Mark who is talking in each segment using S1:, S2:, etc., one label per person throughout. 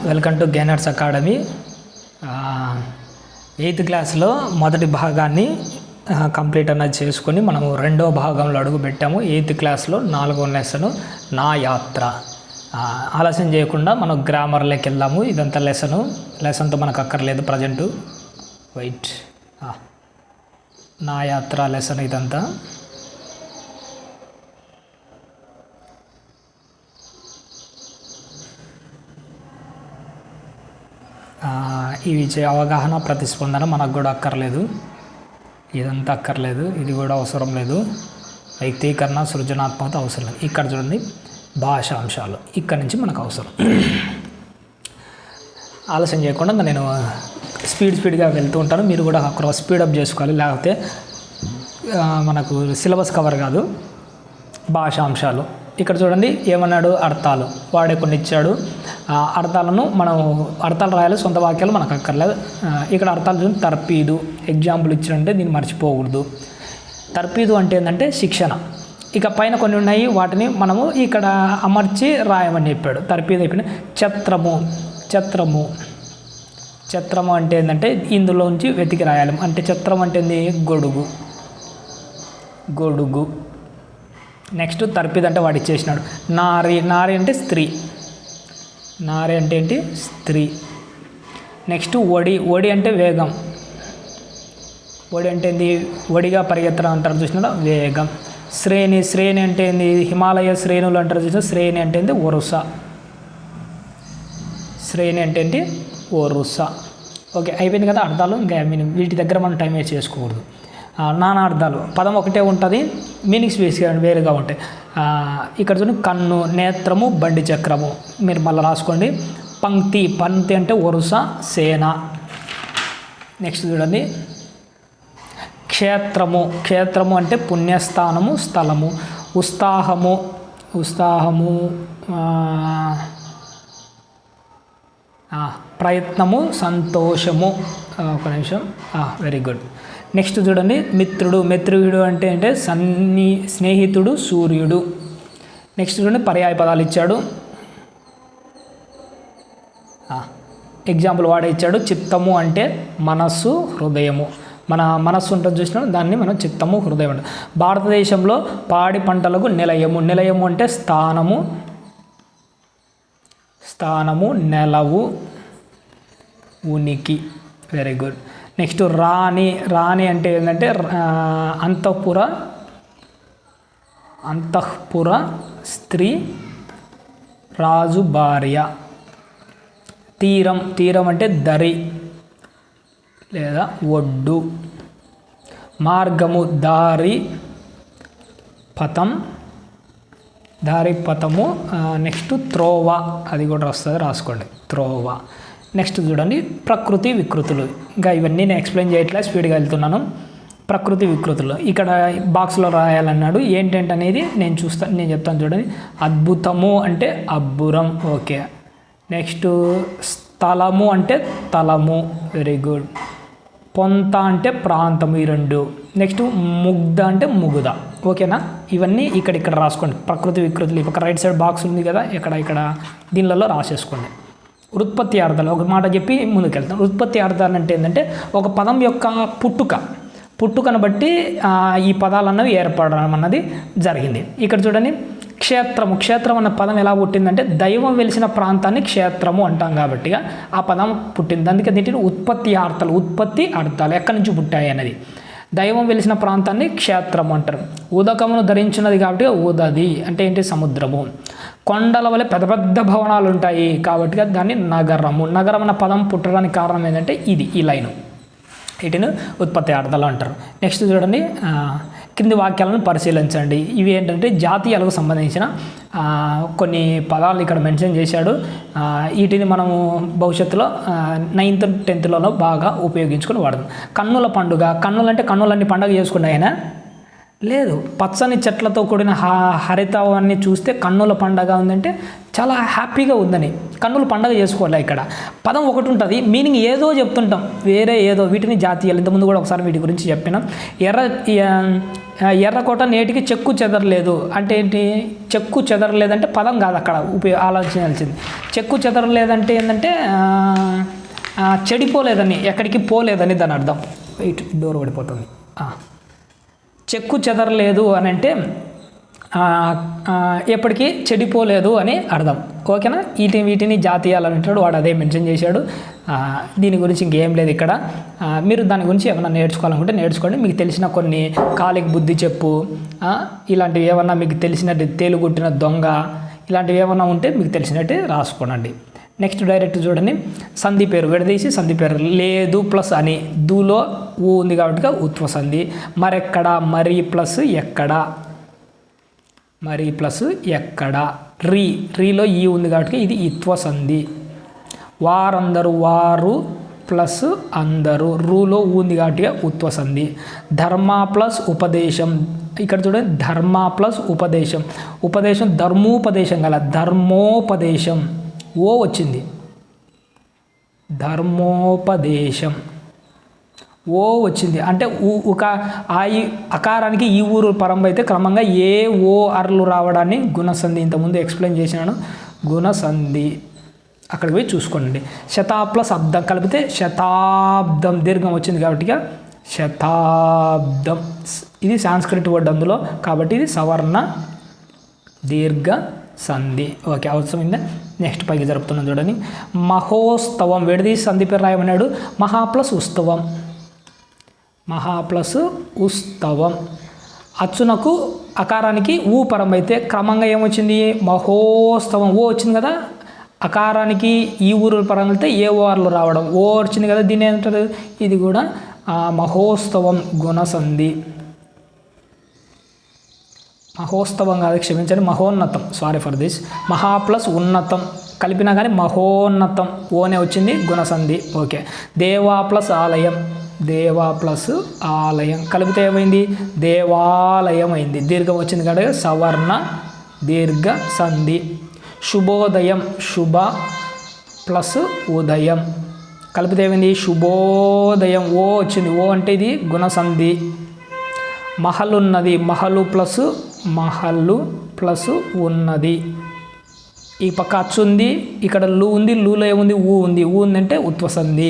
S1: Welcome to gainers academy. 8th క్లాస్లో మొదటి భాగాన్ని కంప్లీట్ అన్నది చేసుకొని మనము రెండో భాగంలో అడుగు పెట్టాము. 8th క్లాస్లో 4వ లెసను నా యాత్ర. ఆలస్యం చేయకుండా మనం గ్రామర్లోకి వెళ్దాము. ఇదంతా లెసన్తో మనకు అక్కర్లేదు ప్రజెంటు. వెయిట్, నా యాత్ర లెసన్ ఇదంతా. ఇవి అవగాహన ప్రతిస్పందన మనకు కూడా అక్కర్లేదు, ఇదంతా అక్కర్లేదు, ఇది కూడా అవసరం లేదు. వ్యక్తీకరణ సృజనాత్మకత అవసరం లేదు. ఇక్కడ చూడండి భాషాంశాలు, ఇక్కడ నుంచి మనకు అవసరం. ఆలస్యం చేయకుండా నేను స్పీడ్గా వెళ్తూ ఉంటాను. మీరు కూడా అక్కడ స్పీడప్ చేసుకోవాలి, లేకపోతే మనకు సిలబస్ కవర్ కాదు. భాషాంశాలు ఇక్కడ చూడండి ఏమన్నాడు, అర్థాలు వాడే కొన్ని ఇచ్చాడు. అర్థాలను మనం అర్థాలు రాయాలి, సొంత వాక్యాలు మనకు అక్కర్లేదు. ఇక్కడ అర్థాలు చూడండి. తర్పీదు ఎగ్జాంపుల్ ఇచ్చాడంటే దీన్ని మర్చిపోకూడదు. తర్పీదు అంటే ఏంటంటే శిక్షణ. ఇక పైన కొన్ని ఉన్నాయి, వాటిని మనము ఇక్కడ అమర్చి రాయమని చెప్పాడు. తర్పీదు అయిపోయిన ఛత్రము అంటే ఏంటంటే ఇందులోంచి వెతికి రాయాలి. అంటే ఛత్రం అంటే ఏంది, గొడుగు. నెక్స్ట్ తర్పీదు అంటే వాడు ఇచ్చేసినాడు. నారి అంటే స్త్రీ. నారి అంటే ఏంటి, స్త్రీ. నెక్స్ట్ ఒడి అంటే వేగం. ఒడి అంటే ఏంది, ఒడిగా పరిగెత్తడం అంటారు చూసినా, వేగం. శ్రేణి అంటే ఏంది, హిమాలయ శ్రేణులు అంటారు చూసిన, శ్రేణి అంటే ఏంది, వరుస. శ్రేణి అంటే ఏంటి, వరుస. ఓకే, అయిపోయింది కదా అర్థాలు. ఇంకా వీటి దగ్గర మనం టైం వేస్ట్ చేసుకోకూడదు. నానా అర్థాలు పదం ఒకటే ఉంటుంది, మీనింగ్స్ వేరుగా ఉంటాయి. ఇక్కడ చూడండి కన్ను, నేత్రము, బండి చక్రము. మీరు మళ్ళీ రాసుకోండి. పంక్తి అంటే వరుస, సేన. నెక్స్ట్ చూడండి క్షేత్రము అంటే పుణ్యస్థానము, స్థలము. ఉత్సాహము ప్రయత్నము, సంతోషము. ఒక నిమిషం, వెరీ గుడ్. నెక్స్ట్ చూడండి మిత్రుడు అంటే స్నేహితుడు, సూర్యుడు. నెక్స్ట్ చూడండి పర్యాయ పదాలు ఇచ్చాడు. ఎగ్జాంపుల్ వాడే ఇచ్చాడు. చిత్తము అంటే మనస్సు, హృదయము. మన మనస్సు ఉంటుంది చూసినా, దాన్ని మనం చిత్తము, హృదయం అంటే. భారతదేశంలో పాడి పంటలకు నిలయము అంటే స్థానము, నెలవు, ఉనికి. Very good. నెక్స్ట్ రాణి అంటే ఏంటంటే అంతఃపుర స్త్రీ, రాజు భార్య. తీరం అంటే దరి లేదా ఒడ్డు. మార్గము దారి పథము. నెక్స్ట్ త్రోవ, అది కూడా వస్తుంది, రాసుకోండి, త్రోవ. నెక్స్ట్ చూడండి ప్రకృతి వికృతులు. ఇంకా ఇవన్నీ నేను ఎక్స్ప్లెయిన్ చేయట్లే, స్పీడ్గా వెళ్తున్నాను. ప్రకృతి వికృతులు ఇక్కడ బాక్స్లో రాయాలన్నాడు. ఏంటంటే నేను చెప్తాను చూడండి. అద్భుతము అంటే అబ్బురం. ఓకే. నెక్స్ట్ స్థలము అంటే తలము. Very good. పొంత అంటే ప్రాంతము, ఈ రెండు. నెక్స్ట్ ముగ్ధ అంటే ముగుద. ఓకేనా, ఇవన్నీ ఇక్కడ రాసుకోండి. ప్రకృతి వికృతులు ఈ పక్క రైట్ సైడ్ బాక్స్ ఉంది కదా, ఇక్కడ దీనిలలో రాసేసుకోండి. ఉత్పత్తి అర్థాలు ఒక మాట చెప్పి ముందుకెళ్తాం. ఉత్పత్తి అర్థాలు అంటే ఏంటంటే ఒక పదం యొక్క పుట్టుకను బట్టి ఈ పదాలు అన్నవి ఏర్పడడం అన్నది జరిగింది. ఇక్కడ చూడండి క్షేత్రం అన్న పదం ఎలా పుట్టిందంటే దైవం వెలిసిన ప్రాంతాన్ని క్షేత్రము అంటాం కాబట్టి ఆ పదం పుట్టింది. అందుకే దీంట్లో ఉత్పత్తి అర్థాలు ఎక్కడి నుంచి పుట్టాయి అన్నది. దైవం వెలిసిన ప్రాంతాన్ని క్షేత్రము అంటారు. ఉదకమును ధరించినది కాబట్టి ఉదది అంటే ఏంటి, సముద్రము. కొండల వల్ల పెద్ద భవనాలు ఉంటాయి కాబట్టి దాన్ని నగరం అన్న పదం పుట్టడానికి కారణం ఏంటంటే ఈ లైను. వీటిని ఉత్పత్తి అర్థాలు అంటారు. నెక్స్ట్ చూడండి కింది వాక్యాలను పరిశీలించండి. ఇవి ఏంటంటే జాతీయాలకు సంబంధించిన కొన్ని పదాలు ఇక్కడ మెన్షన్ చేశాడు. వీటిని మనము భవిష్యత్తులో 9th 10th బాగా ఉపయోగించుకొని వాడదాం. కన్నుల పండుగ. కన్నులంటే కన్నులన్నీ పండుగ చేసుకున్నాయన, లేదు. పచ్చని చెట్లతో కూడిన హరితవాన్ని చూస్తే కన్నుల పండగ ఉందంటే చాలా హ్యాపీగా ఉందని, కన్నుల పండగ చేసుకోవాలి. ఇక్కడ పదం ఒకటి ఉంటుంది, మీనింగ్ ఏదో చెప్తుంటాం, వేరే ఏదో. వీటిని జాతీయాలు, ఇంతకుముందు కూడా ఒకసారి వీటి గురించి చెప్పినాం. ఎర్రకోట నేటికి చెక్కు చెదరలేదు అంటే ఏంటి? చెక్కు చెదరలేదంటే పదం కాదు అక్కడ ఆలోచించాల్సింది. చెక్కు చెదరలేదంటే ఏంటంటే చెడిపోలేదని, ఎక్కడికి పోలేదని దాని అర్థం. వెయిట్, డోర్ పడిపోతుంది. చెక్కు చెదరలేదు అని అంటే ఎప్పటికీ చెడిపోలేదు అని అర్థం. ఓకేనా? వీటిని జాతీయాలు అంటాడు, వాడు అదే మెన్షన్ చేశాడు. దీని గురించి ఇంకేం లేదు ఇక్కడ. మీరు దాని గురించి ఏమైనా నేర్చుకోవాలనుకుంటే నేర్చుకోండి. మీకు తెలిసిన కొన్ని కాలికి బుద్ధి చెప్పు, ఇలాంటివి ఏమన్నా మీకు తెలిసినట్టు, తేలుగుట్టిన దొంగ, ఇలాంటివి ఏమన్నా ఉంటే మీకు తెలిసినట్టే రాసుకోనండి. నెక్స్ట్ డైరెక్ట్ చూడండి, సంధి పేరు విడదీసి సంధి పేరు. లేదు ప్లస్ అని, దూలో ఊ ఉంది కాబట్టి ఉత్వ సంధి. మరెక్కడ, మరి ప్లస్ ఎక్కడ, మరి ప్లస్ ఎక్కడ. రీలో ఈ ఉంది కాబట్టి ఇది ఇత్వ సంధి. వారందరూ, వారు ప్లస్ అందరూ, రూలో ఉంది కాబట్టి ఉత్వ సంధి. ధర్మ ప్లస్ ఉపదేశం, ఇక్కడ చూడండి, ధర్మ ప్లస్ ఉపదేశం. ఉపదేశం ధర్మోపదేశం గల, ధర్మోపదేశం ఓ వచ్చింది, ధర్మోపదేశం ఓ వచ్చింది అంటే అకారానికి ఈ ఊరు పరంగా అయితే క్రమంగా ఏ ఓ అర్లు రావడాన్ని గుణసంధి. ఇంతకుముందు ఎక్స్ప్లెయిన్ చేసినాను, గుణసంధి. అక్కడికి పోయి చూసుకోండి. శతాప్లస్ అబ్దం కలిపితే శతాబ్దం, దీర్ఘం వచ్చింది కాబట్టి శతాబ్దం. ఇది సాంస్క్రిట్ వర్డ్ అందులో కాబట్టి ఇది సవర్ణ దీర్ఘ సంధి. ఓకే, అవసరమైందా? నెక్స్ట్ పైకి జరుపుతున్నాం చూడండి. మహోత్సవం విడదీసి సంధి పేరు రాయమన్నాడు. మహా ప్లస్ ఉత్సవం, మహా ప్లస్ ఉత్సవం. అచ్చునకు అకారానికి ఊ పరం అయితే క్రమంగా ఏమొచ్చింది? మహోత్సవం ఓ వచ్చింది కదా. అకారానికి ఈ ఊరు పరంగా అయితే ఏ ఓఆర్లు రావడం ఓ వచ్చింది కదా, దీన్ని ఏమంటారు? ఇది కూడా మహోత్సవం గుణసంధి. మహోత్సవం కాదు, క్షమించండి, మహోన్నతం. Sorry for this. మహా ప్లస్ ఉన్నతం కలిపినా కానీ మహోన్నతం ఓనే వచ్చింది, గుణసంధి. ఓకే. దేవా ప్లస్ ఆలయం, దేవా ప్లస్ ఆలయం కలిపితే ఏమైంది? దేవాలయం అయింది. దీర్ఘం వచ్చింది కాబట్టి సవర్ణ దీర్ఘ సంధి. శుభోదయం, శుభ ప్లస్ ఉదయం కలిపితే ఏమైంది? శుభోదయం ఓ వచ్చింది, ఓ అంటే ఇది గుణసంధి. మహలున్నది, మహలు ప్లస్ మహల్లు ప్లస్ ఉన్నది. ఈ పక్క అచ్చు ఉంది, ఇక్కడ లు ఉంది, లూలో ఏముంది? ఊ ఉంది, ఊ ఉందంటే ఉత్వసంధి.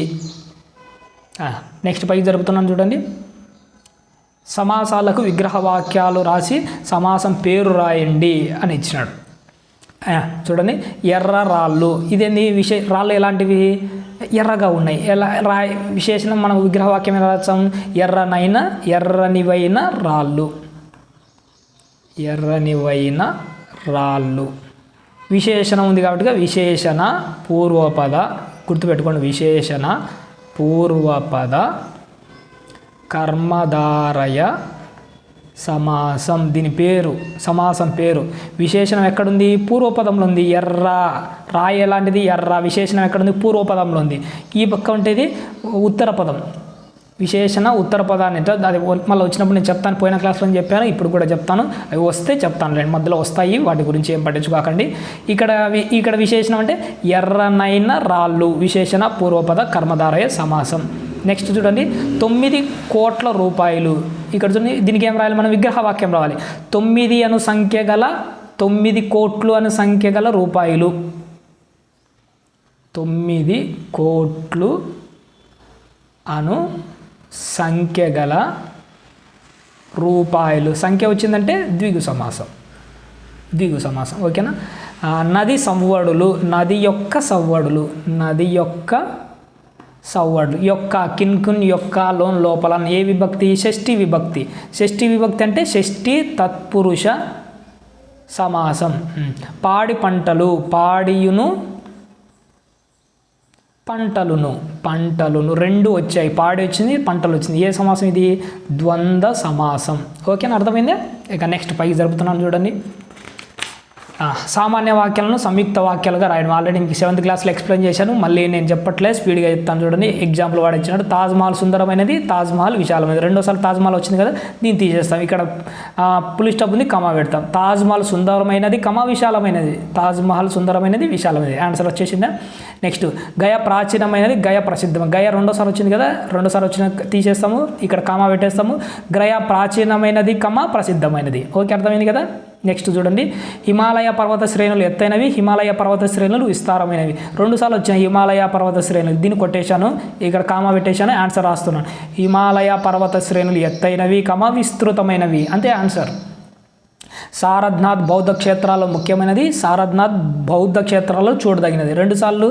S1: నెక్స్ట్ పైకి జరుపుతున్నాను చూడండి. సమాసాలకు విగ్రహ వాక్యాలు రాసి సమాసం పేరు రాయండి అని ఇచ్చినాడు. చూడండి, ఎర్ర రాళ్ళు. ఇదేంది? రాళ్ళు ఎలాంటివి? ఎర్రగా ఉన్నాయి. ఎలా విశేషణం మనం విగ్రహవాక్యం ఎలా రాస్తాం? ఎర్రనైన, ఎర్రనివైన రాళ్ళు, ఎర్రనివైన రాళ్ళు. విశేషణం ఉంది కాబట్టి విశేషణ పూర్వపద, గుర్తుపెట్టుకోండి. విశేషణ పూర్వపద కర్మధారయ సమాసం. దీని పేరు, సమాసం పేరు. విశేషణం ఎక్కడుంది? పూర్వపదంలో ఉంది. ఎర్ర, రాయి ఎలాంటిది? ఎర్ర. విశేషణం ఎక్కడుంది? పూర్వపదంలో ఉంది. ఈ పక్క ఉంటేది ఉత్తర పదం. విశేషణ ఉత్తర పదాన్ని అది మళ్ళీ వచ్చినప్పుడు నేను చెప్తాను. పోయిన క్లాస్లో చెప్పాను, ఇప్పుడు కూడా చెప్తాను. అవి వస్తే చెప్తాను, రెండు మధ్యలో వస్తాయి, వాటి గురించి ఏం పట్టించుకోకండి. ఇక్కడ విశేషణం అంటే ఎర్రనైన రాళ్ళు, విశేషణ పూర్వపద కర్మధారయ సమాసం. నెక్స్ట్ చూడండి, 9 కోట్ల రూపాయలు. ఇక్కడ చూడండి, దీనికి ఏం రాయాలి మనం? విగ్రహ వాక్యం రావాలి. 9 అను సంఖ్య గల, 9 కోట్లు అను సంఖ్య గల రూపాయలు. 9 కోట్లు అను సంఖ్య గల రూపాయలు. సంఖ్య వచ్చిందంటే ద్విగు సమాసం, ద్విగు సమాసం. ఓకేనా? నది సంవడులు, నది యొక్క సవ్వడులు, నది యొక్క సవ్వడులు. యొక్క, కిన్కున్ యొక్క, లోన్ లోపల. ఏ విభక్తి? షష్ఠి విభక్తి. షష్ఠి విభక్తి అంటే షష్ఠి తత్పురుష సమాసం. పాడి పంటలు, పాడియును పంటలును, పంటలును రెండు వచ్చాయి. పాడి వచ్చింది, పంటలు వచ్చింది. ఏ సమాసం ఇది? ద్వంద్వ సమాసం. ఓకేనా? అర్థమైందే? ఇక నెక్స్ట్ పైకి జరుపుతున్నాను చూడండి. సామాన్య వాక్యాలను సంయుక్త వాక్యాలుగా రాయడం. ఆల్రెడీ మీకు 7th క్లాస్లో ఎక్స్ప్లెయిన్ చేశాను, మళ్ళీ నేను చెప్పట్లేదు, స్పీడ్గా చెప్తాను చూడండి. ఎగ్జాంపుల్ వాడు ఇచ్చినాడు, తాజ్మహల్ సుందరమైనది, తాజ్మహల్ విశాలమైనది. రెండోసారి తాజ్మహల్ వచ్చింది కదా, దీన్ని తీసేస్తాం. ఇక్కడ పులి స్టాప్ ఉంది, కమా పెడతాం. తాజ్మహల్ సుందరమైనది, కమా విశాలమైనది. తాజ్మహల్ సుందరమైనది, విశాలమైనది. ఆన్సర్ వచ్చేసిందా? నెక్స్ట్ గయ ప్రాచీనమైనది, గయ ప్రసిద్ధం. గయ రెండోసారి వచ్చింది కదా, రెండోసారి వచ్చిన తీసేస్తాము, ఇక్కడ కమా పెట్టేస్తాము. గయ ప్రాచీనమైనది, కమా ప్రసిద్ధమైనది. ఓకే, అర్థమైంది కదా. నెక్స్ట్ చూడండి, హిమాలయ పర్వత శ్రేణులు ఎత్తైనవి, హిమాలయ పర్వత శ్రేణులు విస్తారమైనవి. రెండుసార్లు వచ్చాయి హిమాలయ పర్వత శ్రేణులు. దీన్ని కొట్టేశాను, ఇక్కడ కామా పెట్టేశాను, ఆన్సర్ రాస్తున్నాను. హిమాలయ పర్వత శ్రేణులు ఎత్తైనవి, కమా విస్తృతమైనవి, అంతే ఆన్సర్. సారనాథ్ బౌద్ధ క్షేత్రాల్లో ముఖ్యమైనది, సారనాథ్ బౌద్ధ క్షేత్రాల్లో చూడదగినది. రెండుసార్లు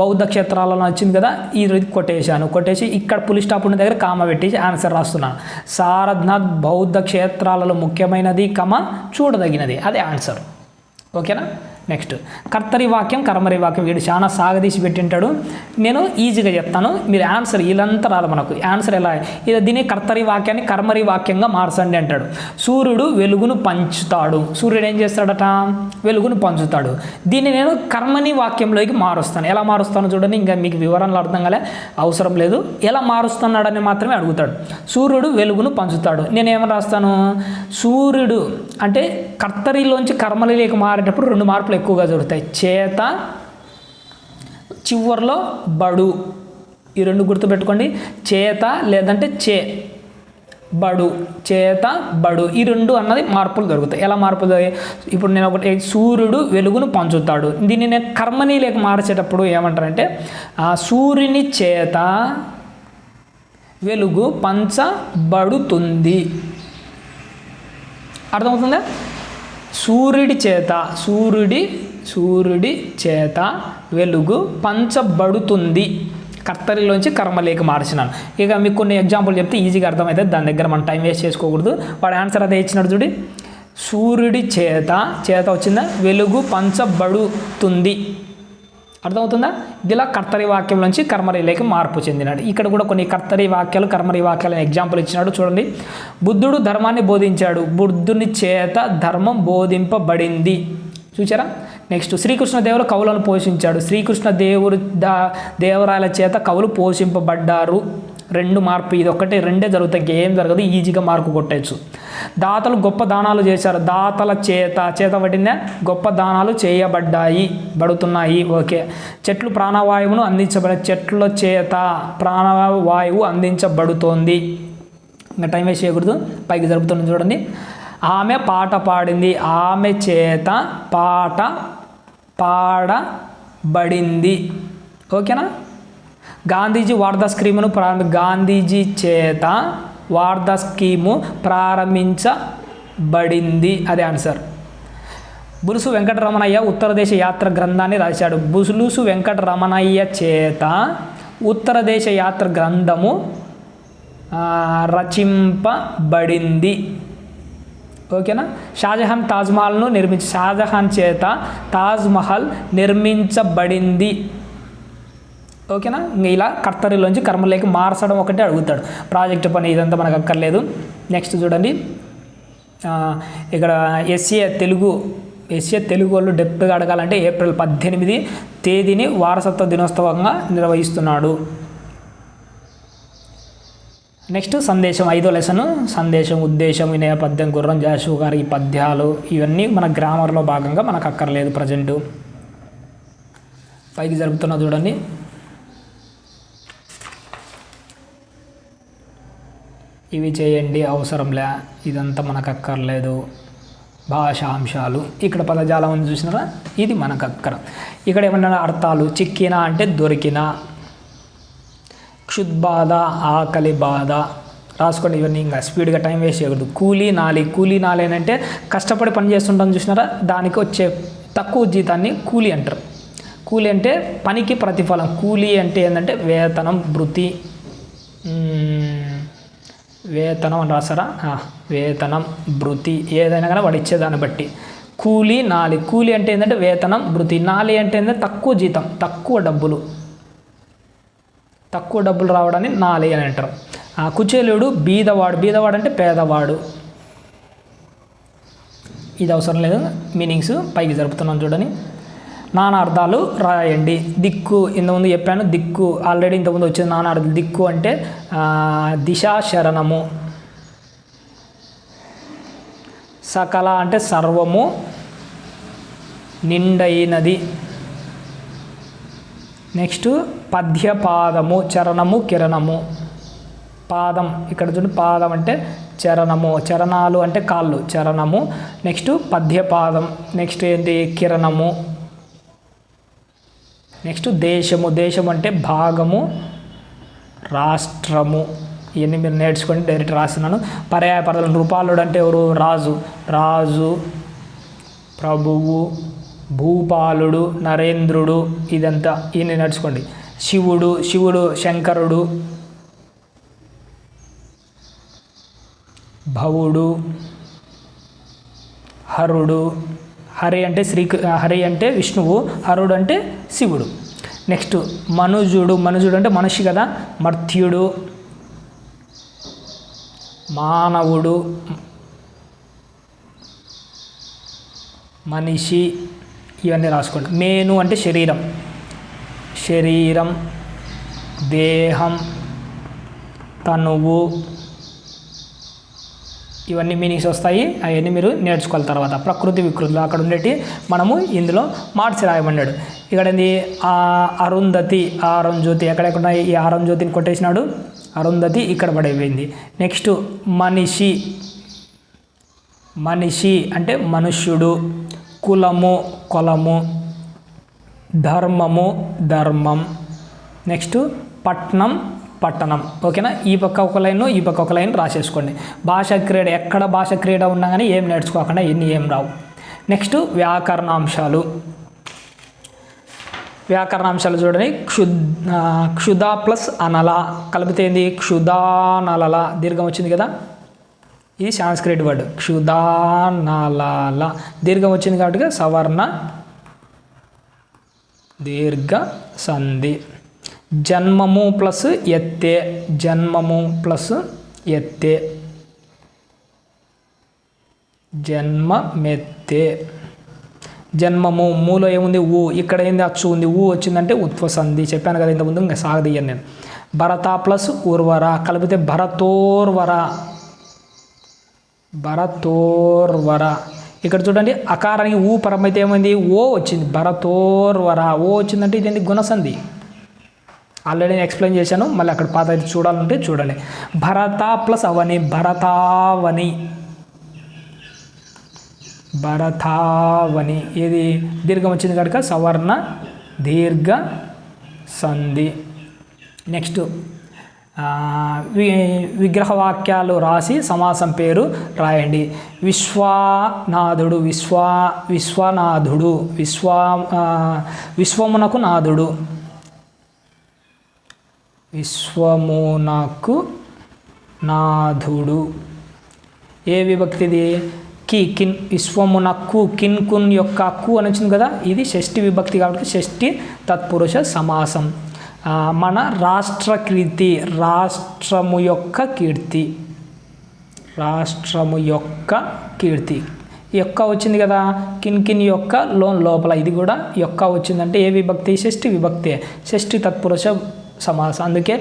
S1: బౌద్ధ క్షేత్రాలలో వచ్చింది కదా, ఈ కొట్టేసి ఇక్కడ పులి స్టాప్ ఉన్న దగ్గర కామ పెట్టేసి ఆన్సర్ రాస్తున్నాను. సారనాథ్ బౌద్ధ క్షేత్రాలలో ముఖ్యమైనది, కమ చూడదగినది, అదే ఆన్సర్. ఓకేనా. నెక్స్ట్ కర్తరి వాక్యం, కర్మరి వాక్యం. వీడు చాలా సాగదీసి పెట్టింటాడు, నేను ఈజీగా చెప్తాను, మీరు ఆన్సర్ వీళ్ళంతా రాదు మనకు. ఆన్సర్ ఎలా, ఇది దీన్ని కర్తరి వాక్యాన్ని కర్మరి వాక్యంగా మార్చండి అంటాడు. సూర్యుడు వెలుగును పంచుతాడు. సూర్యుడు ఏం చేస్తాడట, వెలుగును పంచుతాడు. దీన్ని నేను కర్మని వాక్యంలోకి మారుస్తాను. ఎలా మారుస్తాను చూడండి, ఇంకా మీకు వివరణలు అర్థం కాలే, అవసరం లేదు. ఎలా మారుస్తున్నాడని మాత్రమే అడుగుతాడు. సూర్యుడు వెలుగును పంచుతాడు, నేను ఏమని రాస్తాను, సూర్యుడు అంటే కర్తరిలోంచి కర్మలిలోకి మారేటప్పుడు 2 మార్పులు ఎక్కువగా జరుగుతాయి. చేత చివర్లో బడు, ఈ 2 గుర్తుపెట్టుకోండి. చేత లేదంటే బడు, చేత బడు, ఈ 2 అన్నది మార్పులు జరుగుతాయి. ఎలా మార్పులు? ఇప్పుడు నేను ఒకటి, సూర్యుడు వెలుగును పంచుతాడు, దీన్ని నేను కర్మని లేక మార్చేటప్పుడు ఏమంటారంటే, సూర్యుని చేత వెలుగు పంచబడుతుంది. అర్థమవుతుందా? సూర్యుడి చేత వెలుగు పంచబడుతుంది. కర్తరిలోంచి కర్మలేక మార్చినాను. ఇక మీకు కొన్ని ఎగ్జాంపుల్ చెప్తే ఈజీగా అర్థమవుతుంది, దాని దగ్గర మనం టైం వేస్ట్ చేసుకోకూడదు. వాడు ఆన్సర్ అదే ఇచ్చినాడు చూడి. సూర్యుడి చేత వచ్చిందా, వెలుగు పంచబడుతుంది. అర్థమవుతుందా? ఇలా కర్తరి వాక్యం నుంచి కర్మరిలోకి మార్పు చెందినాడు. ఇక్కడ కూడా కొన్ని కర్తరి వాక్యాలు, కర్మరి వాక్యాలను ఎగ్జాంపుల్ ఇచ్చినాడు చూడండి. బుద్ధుడు ధర్మాన్ని బోధించాడు, బుద్ధుని చేత ధర్మం బోధింపబడింది. చూచారా? నెక్స్ట్ శ్రీకృష్ణదేవులు కవులను పోషించాడు, శ్రీకృష్ణ దేవరాయల చేత కవులు పోషింపబడ్డారు. 2 మార్పు, ఇది ఒక్కటే, 2 జరుగుతాయి, ఇంకేం జరగదు, ఈజీగా మార్కు కొట్టచ్చు. దాతలు గొప్ప దానాలు చేశారు, దాతల చేత పడిన గొప్ప దానాలు బడుతున్నాయి. ఓకే. చెట్లు ప్రాణవాయువును చెట్ల చేత ప్రాణవాయువు అందించబడుతోంది. ఇంకా టైం వేస్ట్ చేయకూడదు, పైకి జరుపుతుంది చూడండి. ఆమె పాట పాడింది, ఆమె చేత పాట పాడబడింది. ఓకేనా. గాంధీజీ వార్ధా స్కీమును గాంధీజీ చేత వార్ధా స్కీము ప్రారంభించబడింది, అదే ఆన్సర్. బులుసు వెంకటరమణయ్య ఉత్తరదేశ యాత్ర గ్రంథాన్ని రాశాడు, బులుసు వెంకటరమణయ్య చేత ఉత్తరదేశ యాత్ర గ్రంథము రచింపబడింది. ఓకేనా. షాజహాన్ షాజహాన్ చేత తాజ్మహల్ నిర్మించబడింది. ఓకేనా. ఇంకా ఇలా కర్తరిలోంచి కర్మలోకి మార్చడం ఒకటే అడుగుతాడు. ప్రాజెక్టు పని ఇదంతా మనకు అక్కర్లేదు. నెక్స్ట్ చూడండి, ఇక్కడ ఎస్ఏ తెలుగు వాళ్ళు డెప్త్గా అడగాలంటే ఏప్రిల్ 18 తేదీని వారసత్వ దినోత్సవంగా నిర్వహిస్తున్నాడు. నెక్స్ట్ సందేశం, 5వ లెసన్. సందేశం, ఉద్దేశం, ఈ నేపథ్యం, గుర్రం జాషు గారి పద్యాలు, ఇవన్నీ మన గ్రామర్లో భాగంగా మనకు అక్కర్లేదు ప్రజెంటు. పైకి జరుపుతున్నా చూడండి. ఇవి చేయండి, అవసరంలే, ఇదంతా మనకు అక్కర్లేదు. భాషాంశాలు, ఇక్కడ పదజాలం ఉంది చూసినారా, ఇది మనకు అక్కర. ఇక్కడ ఏమన్నా అర్థాలు, చిక్కిన అంటే దొరికిన, క్షుద్బాధ ఆకలి బాధ రాసుకోండి. ఇవన్నీ ఇంకా స్పీడ్గా టైం వేస్ట్ చేయకూడదు. కూలీ నాలి అంటే కష్టపడి పని చేస్తుంటాం చూసినారా, దానికి వచ్చే తక్కువ జీతాన్ని కూలీ అంటారు. కూలీ అంటే పనికి ప్రతిఫలం. కూలీ అంటే ఏంటంటే వేతనం, భృతి, వేతనం అని రాస్తారా, వేతనం, భృతి, ఏదైనా కానీ వాడు ఇచ్చేదాన్ని బట్టి. కూలీ అంటే ఏంటంటే వేతనం, భృతి. నాలి అంటే ఏంటంటే తక్కువ జీతం, తక్కువ డబ్బులు రావడాన్ని నాలి అని అంటారు. కుచేలుడు బీదవాడు అంటే పేదవాడు. ఇది అవసరం లేదు, మీనింగ్స్ పైకి జరుపుతున్నాను చూడండి. నానార్థాలు రాయండి. దిక్కు ఇంతకుముందు చెప్పాను, దిక్కు ఆల్రెడీ ఇంతకుముందు వచ్చింది. నానార్థాలు దిక్కు అంటే దిశా శరణము. సకల అంటే సర్వము నిండైనది. నెక్స్ట్ పద్యపాదము, చరణము కిరణము. పాదం ఇక్కడ చూడండి, పాదం అంటే చరణము, చరణాలు అంటే కాళ్ళు, చరణము. నెక్స్ట్ పద్యపాదం. నెక్స్ట్ ఏంటి, కిరణము. నెక్స్ట్ దేశము, దేశం అంటే భాగము, రాష్ట్రము. ఇవన్నీ మీరు నేర్చుకొని డైరెక్ట్ రాస్తున్నాను. పర్యాయ పదాలు, నృపాలుడు అంటే ఎవరు, రాజు, రాజు, ప్రభువు, భూపాలుడు, నరేంద్రుడు, ఇదంతా ఈయన నేర్చుకోండి. శివుడు, శివుడు శంకరుడు, భవుడు, హరుడు. హరి అంటే విష్ణువు, హరుడు అంటే శివుడు. నెక్స్ట్ మనుజుడు, మనుజుడు అంటే మనిషి కదా, మర్త్యుడు, మానవుడు, మనిషి, ఇవన్నీ రాసుకోండి. మేను అంటే శరీరం, శరీరం, దేహం, తనువు, ఇవన్నీ మీనింగ్స్ వస్తాయి. అవన్నీ మీరు నేర్చుకోవాలి తర్వాత. ప్రకృతి వికృతులు అక్కడ ఉండేటి మనము ఇందులో మార్చి రాయమన్నాడు. ఇక్కడ ఏంది, అరుంధతి, అరుంజ్యోతి, ఎక్కడెక్కడ ఈ అరుంజ్యోతిని కొట్టేసినాడు, అరుంధతి ఇక్కడ పడిపోయింది. నెక్స్ట్ మనిషి, మనిషి అంటే మనుష్యుడు, కులము, కొలము, ధర్మము, ధర్మం. నెక్స్ట్ పట్నం, పట్టణం. ఓకేనా, ఈ పక్క ఒక లైన్, ఈ పక్క ఒక లైన్ రాసేసుకోండి. భాషా క్రీడ, ఎక్కడ భాషా క్రీడ ఉన్నా కానీ ఏం నేర్చుకోకుండా ఎన్ని ఏం రావు. నెక్స్ట్ వ్యాకరణాంశాలు. వ్యాకరణాంశాలు చూడండి. క్షుధ ప్లస్ అనల కలిపితే ఏంది, క్షుధానల, దీర్ఘం వచ్చింది కదా, ఇది సాంస్క్రిట్ వర్డ్. క్షుధానల దీర్ఘం వచ్చింది కాబట్టి సవర్ణ దీర్ఘ సంధి. జన్మము ప్లస్ ఎత్తే, జన్మము ప్లస్ ఎత్తే, జన్మమెత్తే. జన్మము, మూలో ఏముంది, ఊ, ఇక్కడ ఏంది, అచ్చు ఉంది, ఊ వచ్చిందంటే ఉత్వసంధి. చెప్పాను కదా ఇంతకుముందు, ఇంకా సాగదీయను నేను. భరత ప్లస్ ఉర్వర కలిపితే భరతోర్వర, భరతోర్వర. ఇక్కడ చూడండి, అకారానికి ఊ పరమైతే ఏమైంది, ఓ వచ్చింది, భరతోర్వర. ఓ వచ్చిందంటే ఇదేంటి, గుణసంధి. ఆల్రెడీ నేను ఎక్స్ప్లెయిన్ చేశాను, మళ్ళీ అక్కడ పాత చూడాలంటే చూడండి. భరత ప్లస్ అవని, భరతావని, భరతావని. ఇది దీర్ఘం వచ్చింది కనుక సవర్ణ దీర్ఘ సంధి. నెక్స్ట్ విగ్రహవాక్యాలు రాసి సమాసం పేరు రాయండి. విశ్వనాథుడు, విశ్వనాథుడు, విశ్వమునకు నాథుడు, విశ్వమునకు నాథుడు. ఏ విభక్తిది, కి, కిన్. విశ్వమునకు, కిన్, కున్ యొక్క కు అని వచ్చింది కదా, ఇది షష్ఠి విభక్తి కాబట్టి షష్ఠి తత్పురుష సమాసం. మన రాష్ట్ర కీర్తి, రాష్ట్రము యొక్క కీర్తి, రాష్ట్రము యొక్క కీర్తి. యొక్క వచ్చింది కదా, కిన్, కిన్ యొక్క లోపల ఇది కూడా యొక్క వచ్చిందంటే ఏ విభక్తి, షష్ఠి విభక్తి, షష్ఠి తత్పురుష సమాసం. అందుకే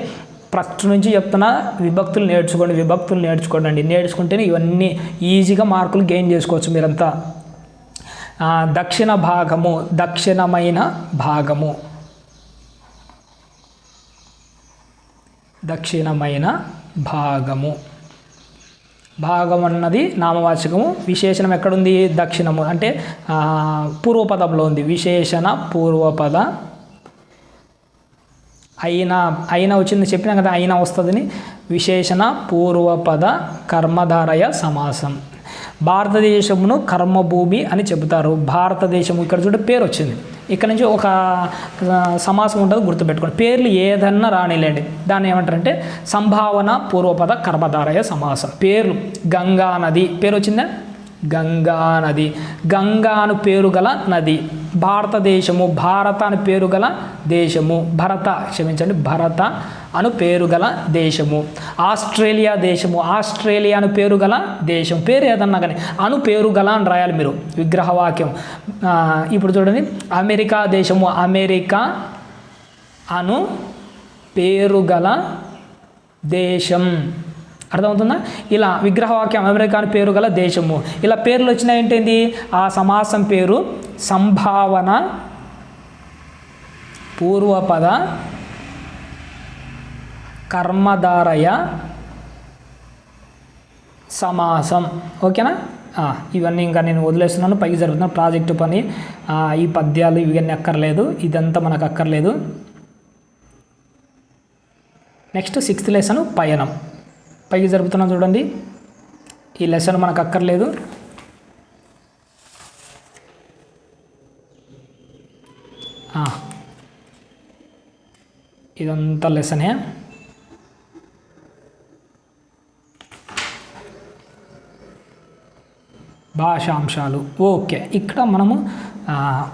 S1: ఫస్ట్ నుంచి చెప్తున్నా, విభక్తులు నేర్చుకోండి, విభక్తులు నేర్చుకోండి. నేర్చుకుంటేనే ఇవన్నీ ఈజీగా మార్కులు గెయిన్ చేసుకోవచ్చు మీరంతా. దక్షిణ భాగము, దక్షిణమైన భాగము, దక్షిణమైన భాగము. భాగం అన్నది నామవాచకము, విశేషణం ఎక్కడుంది, దక్షిణము అంటే పూర్వపదంలో ఉంది. విశేషణ పూర్వపద. అయినా వచ్చింది చెప్పినా కదా, అయినా వస్తుందని. విశేషణ పూర్వపద కర్మధారయ సమాసం. భారతదేశమును కర్మభూమి అని చెబుతారు. భారతదేశము, ఇక్కడ చూడండి పేరు వచ్చింది, ఇక్కడ నుంచి ఒక సమాసం ఉంటుంది, గుర్తుపెట్టుకోండి. పేర్లు ఏదన్నా రానిలేండి, దాన్ని ఏమంటారంటే సంభావన పూర్వపద కర్మధారయ సమాసం. పేర్లు, గంగా నది పేరు వచ్చిందా, గంగా నది, గంగాను పేరు గల నది. భారతదేశము, భారత అని పేరు గల దేశము, భరత అను పేరు గల దేశము. ఆస్ట్రేలియా దేశము, ఆస్ట్రేలియా అను పేరు గల దేశం. పేరు ఏదన్నా కానీ అను పేరు గల అని రాయాలి మీరు విగ్రహవాక్యం. ఇప్పుడు చూడండి, అమెరికా దేశము, అమెరికా అను పేరు గల దేశం. అర్థమవుతుందా? ఇలా విగ్రహవాక్యం అమెరికా అని పేరు గల దేశము. ఇలా పేర్లు వచ్చినాయి ఏంటి? ఆ సమాసం పేరు సంభావన పూర్వపద కర్మధారయ సమాసం. ఓకేనా? ఇవన్నీ ఇంకా నేను వదిలేస్తున్నాను. పైకి జరుగుతున్న ప్రాజెక్టు పని, ఈ పద్యాలు ఇవన్నీ అక్కర్లేదు, ఇదంతా మనకు అక్కర్లేదు. నెక్స్ట్ 6th లెసన్ పయనం. పైకి జరుపుతున్నాం చూడండి. ఈ లెసన్ మనకు అక్కర్లేదు. ఇదంతా లెసనే. భాషాంశాలు. ఓకే, ఇక్కడ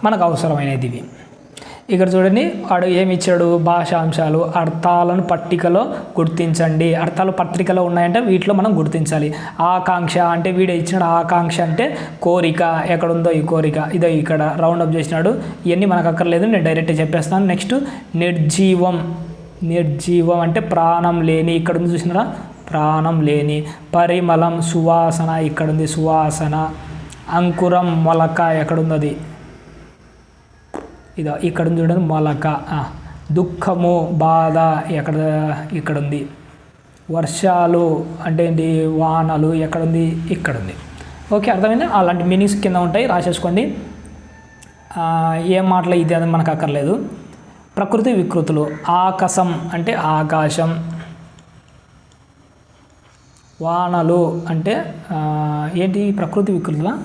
S1: మనకు అవసరమైనది ఇవి. ఇక్కడ చూడండి, వాడు ఏమి ఇచ్చాడు? భాషాంశాలు, అర్థాలను పట్టికలో గుర్తించండి. అర్థాలు పట్టికలో ఉన్నాయంటే వీటిలో మనం గుర్తించాలి. ఆకాంక్ష అంటే వీడు ఇచ్చినాడు. ఆకాంక్ష అంటే కోరిక. ఎక్కడుందో ఈ కోరిక, ఇదో ఇక్కడ రౌండప్ చేసినాడు. ఇవన్నీ మనకు అక్కర్లేదు, నేను డైరెక్ట్గా చెప్పేస్తాను. నెక్స్ట్ నిర్జీవం. నిర్జీవం అంటే ప్రాణం లేని. ఇక్కడ ఉంది చూసినారా, ప్రాణం లేని. పరిమళం సువాసన, ఇక్కడుంది సువాసన. అంకురం మొలక, ఎక్కడుంది అది, ఇదో ఇక్కడ చూడండి మొలక. దుఃఖము బాధ, ఇక్కడుంది. వర్షాలు అంటే ఏంటి? వానలు, ఎక్కడుంది? ఇక్కడుంది. ఓకే, అర్థమైంది. అలాంటి మీనింగ్స్ కింద ఉంటాయి, రాసేసుకోండి. ఏం మాటలు ఇది అని మనకు అక్కర్లేదు. ప్రకృతి వికృతులు. ఆకాశం అంటే ఆకాశం. వానలు అంటే ఏంటి? ప్రకృతి వికృతులా?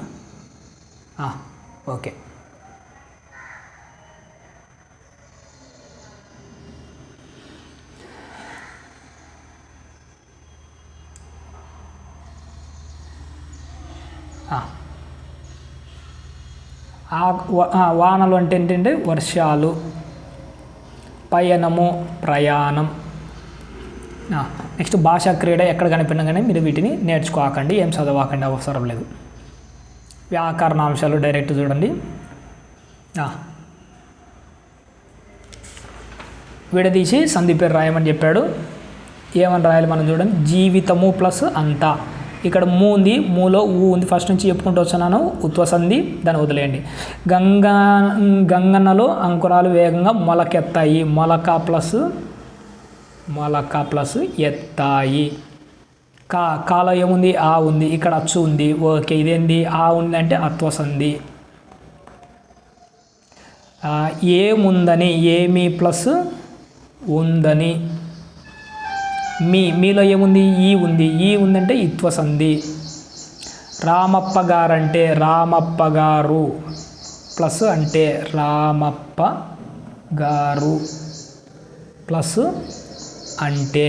S1: ఓకే. వానలు అంటే ఏంటంటే వర్షాలు. పయనము ప్రయాణం. నెక్స్ట్ భాషా క్రీడ. ఎక్కడ కనిపినా కానీ మీరు వీటిని నేర్చుకోకండి, ఏం చదవకండి, అవసరం లేదు. వ్యాకరణాంశాలు డైరెక్ట్ చూడండి. విడదీసి సంధి పేరు రాయమని చెప్పాడు. ఏమని రాయాలి మనం చూడండి. జీవితము ప్లస్ అంతా. ఇక్కడ మూ ఉంది, మూలో ఊ ఉంది. ఫస్ట్ నుంచి చెప్పుకుంటూ వచ్చాను, ఉత్వసంధి, దాన్ని వదిలేయండి. గంగన్నలో అంకురాలు వేగంగా మొలకెత్తాయి. మొలక ప్లస్ ఎత్తాయి. కాలో ఏముంది? ఆ ఉంది. ఇక్కడ అచ్చు ఉంది. ఓకే, ఇదేంది? ఆ ఉంది అంటే అత్వసంధి. ఏముందని, ఏమి ప్లస్ ఉందని. మీలో ఏముంది? ఈ ఉంది. ఈ ఉందంటే ఇత్వసంధి. రామప్ప గారంటే, రామప్ప గారు ప్లస్ అంటే రామప్ప గారు ప్లస్ అంటే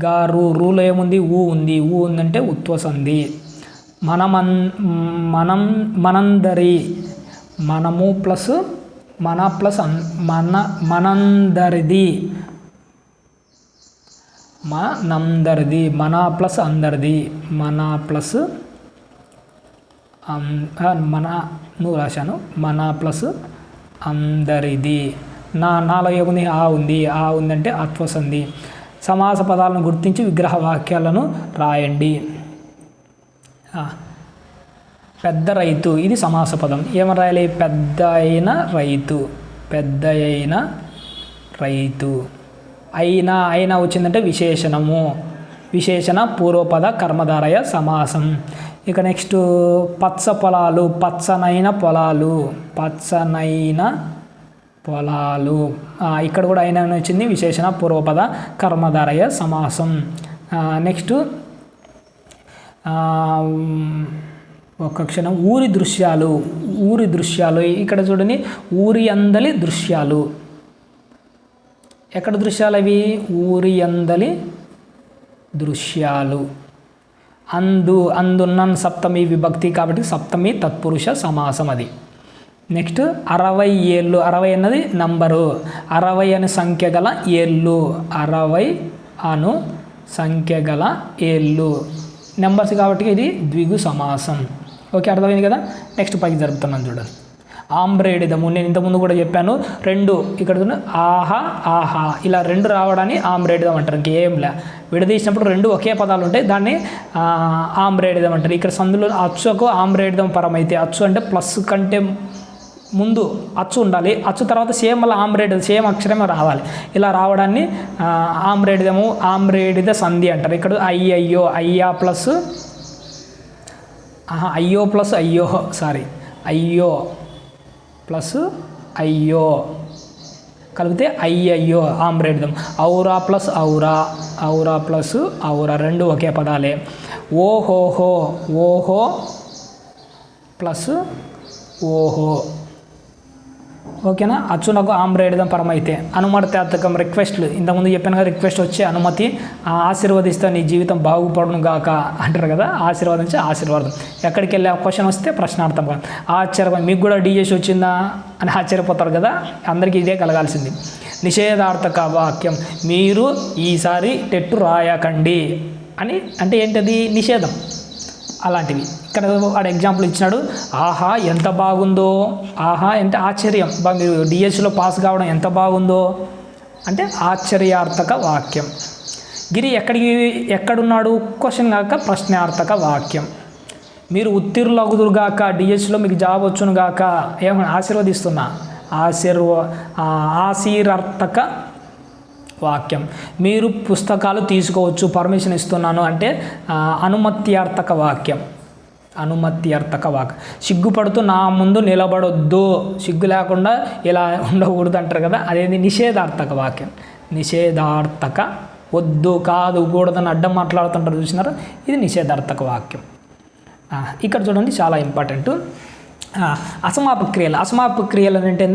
S1: గారు. రూలో ఏముంది? ఊ ఉంది. ఊ ఉందంటే ఉత్వసంధి. మనందరి. మనము ప్లస్ మన ప్లస్ మనందరిది. మనందరిది. మన ప్లస్ అందరిది. మన ప్లస్ నువ్వు రాశాను. మన ప్లస్ అందరిది. నాలో ఏముంది? ఆ ఉంది. ఆ ఉందంటే అత్వసంధి. సమాస పదాలను గుర్తించి విగ్రహ వాక్యాలను రాయండి. పెద్ద రైతు, ఇది సమాస పదం. ఏమని రాయాలి? పెద్ద అయిన రైతు. పెద్ద అయిన రైతు. అయినా వచ్చిందంటే విశేషణము. విశేషణ పూర్వపద కర్మధారయ సమాసం. ఇక నెక్స్ట్ పచ్చ పొలాలు. పచ్చనైన పొలాలు. పచ్చనైన పొలాలు. ఇక్కడ కూడా అయినా వచ్చింది. విశేషణ పూర్వపద కర్మధారయ సమాసం. నెక్స్ట్ ఒక్క క్షణం. ఊరి దృశ్యాలు. ఊరి దృశ్యాలు. ఇక్కడ చూడండి, ఊరి అందలి దృశ్యాలు. ఎక్కడ దృశ్యాలు అవి? ఊరి అందలి దృశ్యాలు. అందున్న సప్తమి విభక్తి కాబట్టి సప్తమి తత్పురుష సమాసం అది. నెక్స్ట్ 60 ఏళ్ళు, 60 అన్నది నంబరు, 60 అనే సంఖ్య గల ఏళ్ళు, 60 అను సంఖ్య గల ఏళ్ళు నెంబర్స్ కాబట్టి ఇది ద్విగు సమాసం. ఓకే, అర్థమైంది కదా. నెక్స్ట్ పైకి జరుపుతున్నాను చూడండి. ఆమ్రేడిదము, నేను ఇంతకుముందు కూడా చెప్పాను, రెండు ఇక్కడ ఆహా ఆహా ఇలా రెండు రావడాన్ని ఆమ్రేడిదం అంటారు. ఇంకేంలే, విడదీసినప్పుడు రెండు ఒకే పదాలు ఉంటాయి, దాన్ని ఆమ్రేడిదం అంటారు. ఇక్కడ సందులో అచ్చుకు ఆమ్రేడిదం పరమైతే, అచ్చు అంటే ప్లస్ కంటే ముందు అచ్చు ఉండాలి, అచ్చు తర్వాత సేమ్ మళ్ళీ ఆమ్రేడిదం సేమ్ అక్షరమే రావాలి. ఇలా రావడాన్ని ఆమ్రేడిదము, ఆమ్రేడిద సంధి అంటారు. ఇక్కడ అయ్యయ్యో, అయ్యా ప్లస్ అయ్యో ప్లస్ అయ్యో సారీ అయ్యో ప్లస్ అయ్యో కలిపితే అయ్యయ్యో ఆమ్రేడిదం. ఔరా ప్లస్ ఔరా, ఔరా ప్లస్ ఔరా రెండు ఒకే పదాలే. ఓహోహో, ఓహో ప్లస్ ఓహో. ఓకేనా, అచ్చునకు ఆమ్రేడిదం పరమైతే. అనుమతార్థకం రిక్వెస్ట్లు, ఇంతకుముందు చెప్పాను కదా, రిక్వెస్ట్ వచ్చే అనుమతి, ఆశీర్వదిస్తే నీ జీవితం బాగుపడును గాక అంటారు కదా, ఆశీర్వాదించి ఆశీర్వాదం. ఎక్కడికి వెళ్ళి క్వశ్చన్ వస్తే ప్రశ్నార్థం. ఆశ్చర్యం, మీకు కూడా డిఎస్ వచ్చిందా అని ఆశ్చర్యపోతారు కదా, అందరికీ ఇదే కలగాల్సింది. నిషేధార్థక వాక్యం, మీరు ఈసారి టెట్టు రాయకండి అని అంటే ఏంటది, నిషేధం అలాంటివి. ఇక్కడ వాడు ఎగ్జాంపుల్ ఇచ్చినాడు, ఆహా ఎంత బాగుందో, ఆహా అంటే ఆశ్చర్యం, మీరు డిఎస్సిలో పాస్ కావడం ఎంత బాగుందో అంటే ఆశ్చర్యార్థక వాక్యం. గిరి ఎక్కడున్నాడు క్వశ్చన్ కాక ప్రశ్నార్థక వాక్యం. మీరు ఉత్తీర్ణులగుదురుగాక, డిఎస్సిలో మీకు జాబ్ వచ్చునుగాక, ఏమన్నా ఆశీర్వదిస్తున్నా, ఆశీర్వార్థక వాక్యం. మీరు పుస్తకాలు తీసుకోవచ్చు, పర్మిషన్ ఇస్తున్నాను అంటే అనుమత్యార్థక వాక్యం, అనుమత్యార్థక వాక్యం. సిగ్గుపడుతూ నా ముందు నిలబడొద్దు, సిగ్గు లేకుండా ఇలా ఉండకూడదు అంటారు కదా, అదేంటి నిషేధార్థక వాక్యం. నిషేధార్థక, వద్దు కాదు కూడదని అడ్డం మాట్లాడుతుంటారు చూసినారు, ఇది నిషేధార్థక వాక్యం. ఇక్కడ చూడండి చాలా ఇంపార్టెంట్, అసమాపక క్రియలు. అసమాపక క్రియలు అంటే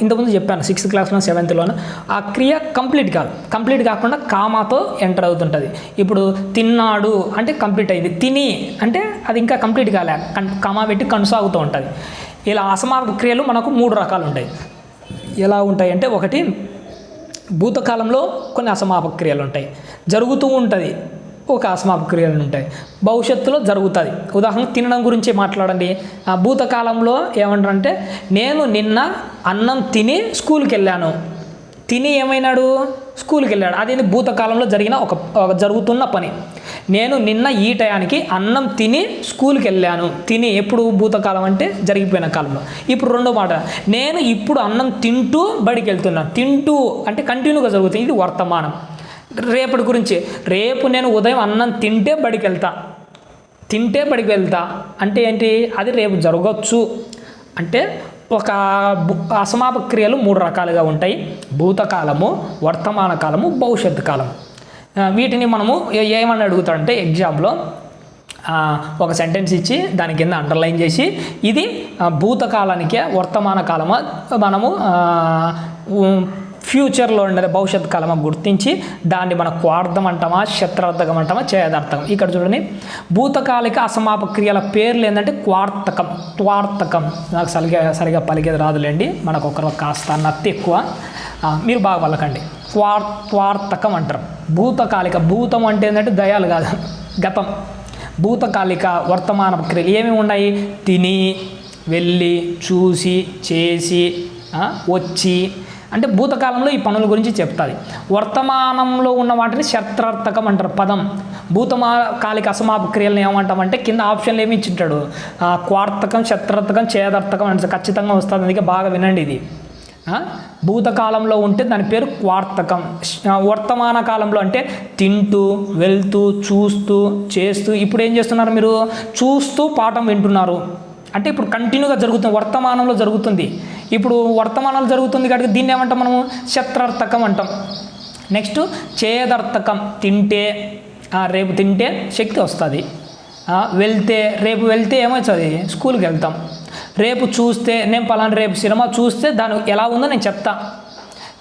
S1: ఇంతకుముందు చెప్పాను 6th క్లాస్లో 7thలోనూ, ఆ క్రియ కంప్లీట్ కాదు, కంప్లీట్ కాకుండా కామాతో ఎంటర్ అవుతుంటుంది. ఇప్పుడు తిన్నాడు అంటే కంప్లీట్ అయింది, తిని అంటే అది ఇంకా కంప్లీట్ కాలే, కామా పెట్టి కొనసాగుతూ ఉంటుంది. ఇలా అసమాపక క్రియలు మనకు 3 రకాలు ఉంటాయి. ఎలా ఉంటాయి అంటే, ఒకటి భూతకాలంలో కొన్ని అసమాపక క్రియలు ఉంటాయి, జరుగుతూ ఉంటుంది ఒక అసమాపక క్రియలు ఉంటాయి, భవిష్యత్తులో జరుగుతుంది. ఉదాహరణకు తినడం గురించి మాట్లాడండి. భూతకాలంలో ఏమంటారంటే, నేను నిన్న అన్నం తిని స్కూల్కి వెళ్ళాను, తిని ఏమైనాడు స్కూల్కి వెళ్ళాడు, అది భూతకాలంలో జరిగిన ఒక జరుగుతున్న పని. నేను నిన్న ఈ టయానికి అన్నం తిని స్కూల్కి వెళ్ళాను, తిని ఎప్పుడు భూతకాలం అంటే జరిగిపోయిన కాలంలో. ఇప్పుడు రెండో మాట, నేను ఇప్పుడు అన్నం తింటూ బడికి వెళ్తున్నాను, తింటూ అంటే కంటిన్యూగా జరుగుతుంది, ఇది వర్తమానం. రేపటి గురించి, రేపు నేను ఉదయం అన్నం తింటే బడికి వెళ్తా, తింటే బడికి వెళ్తా అంటే ఏంటి, అది రేపు జరగవచ్చు. అంటే ఒక అసమాపక క్రియలు 3 రకాలుగా ఉంటాయి, భూతకాలము, వర్తమాన కాలము, భవిష్యత్తు కాలము. వీటిని మనము ఏమని అడుగుతాడంటే ఎగ్జామ్లో ఒక సెంటెన్స్ ఇచ్చి దాని కింద అండర్లైన్ చేసి, ఇది భూతకాలానికే వర్తమాన కాలమా మనము ఫ్యూచర్లో ఉండేది భవిష్యత్ కాలమా గుర్తించి దాన్ని మనం క్వార్థం అంటామా, శత్రార్థకం అంటామా, చేదార్థకం. ఇక్కడ చూడండి, భూతకాలిక అసమాపక క్రియల పేర్లు ఏంటంటే క్వార్థకం, త్వార్థకం. నాకు సరిగా పలికేది రాదులేండి, మనకు ఒకరు కాస్త నత్తి ఎక్కువ, మీరు బాగా పలకండి. త్వార్థకం అంటారు. భూతకాలిక, భూతం అంటే ఏంటంటే దయాలు కాదు, గతం. భూతకాలిక వర్తమాన క్రియలు ఏమేమి ఉన్నాయి, తిని, వెళ్ళి, చూసి, చేసి, వచ్చి, అంటే భూతకాలంలో ఈ పనుల గురించి చెప్తుంది. వర్తమానంలో ఉన్న వాటిని శత్రార్థకం అంటారు పదం. భూతకాలిక అసమాపక క్రియలను ఏమంటామంటే కింద ఆప్షన్లు ఏమి ఇచ్చింటాడు, క్వార్థకం, శత్రార్థకం, చేదార్థకం అంటే ఖచ్చితంగా వస్తుంది, అందుకే బాగా వినండి. ఇది భూతకాలంలో ఉంటే దాని పేరు క్వార్థకం. వర్తమాన కాలంలో అంటే తింటూ, వెళ్తూ, చూస్తూ, చేస్తూ. ఇప్పుడు ఏం చేస్తున్నారు మీరు, చూస్తూ పాఠం వింటున్నారు అంటే ఇప్పుడు కంటిన్యూగా జరుగుతుంది, వర్తమానంలో జరుగుతుంది. ఇప్పుడు వర్తమానంలో జరుగుతుంది కాబట్టి దీన్ని ఏమంటాం మనము, శత్రార్థకం అంటాం. నెక్స్ట్ చేదర్థకం, తింటే, రేపు తింటే శక్తి వస్తుంది, వెళ్తే, రేపు వెళ్తే ఏమవుతుంది, స్కూల్కి వెళ్తాం. రేపు చూస్తే, నేను పలానా రేపు సినిమా చూస్తే దాని ఎలా ఉందో నేను చెప్తా.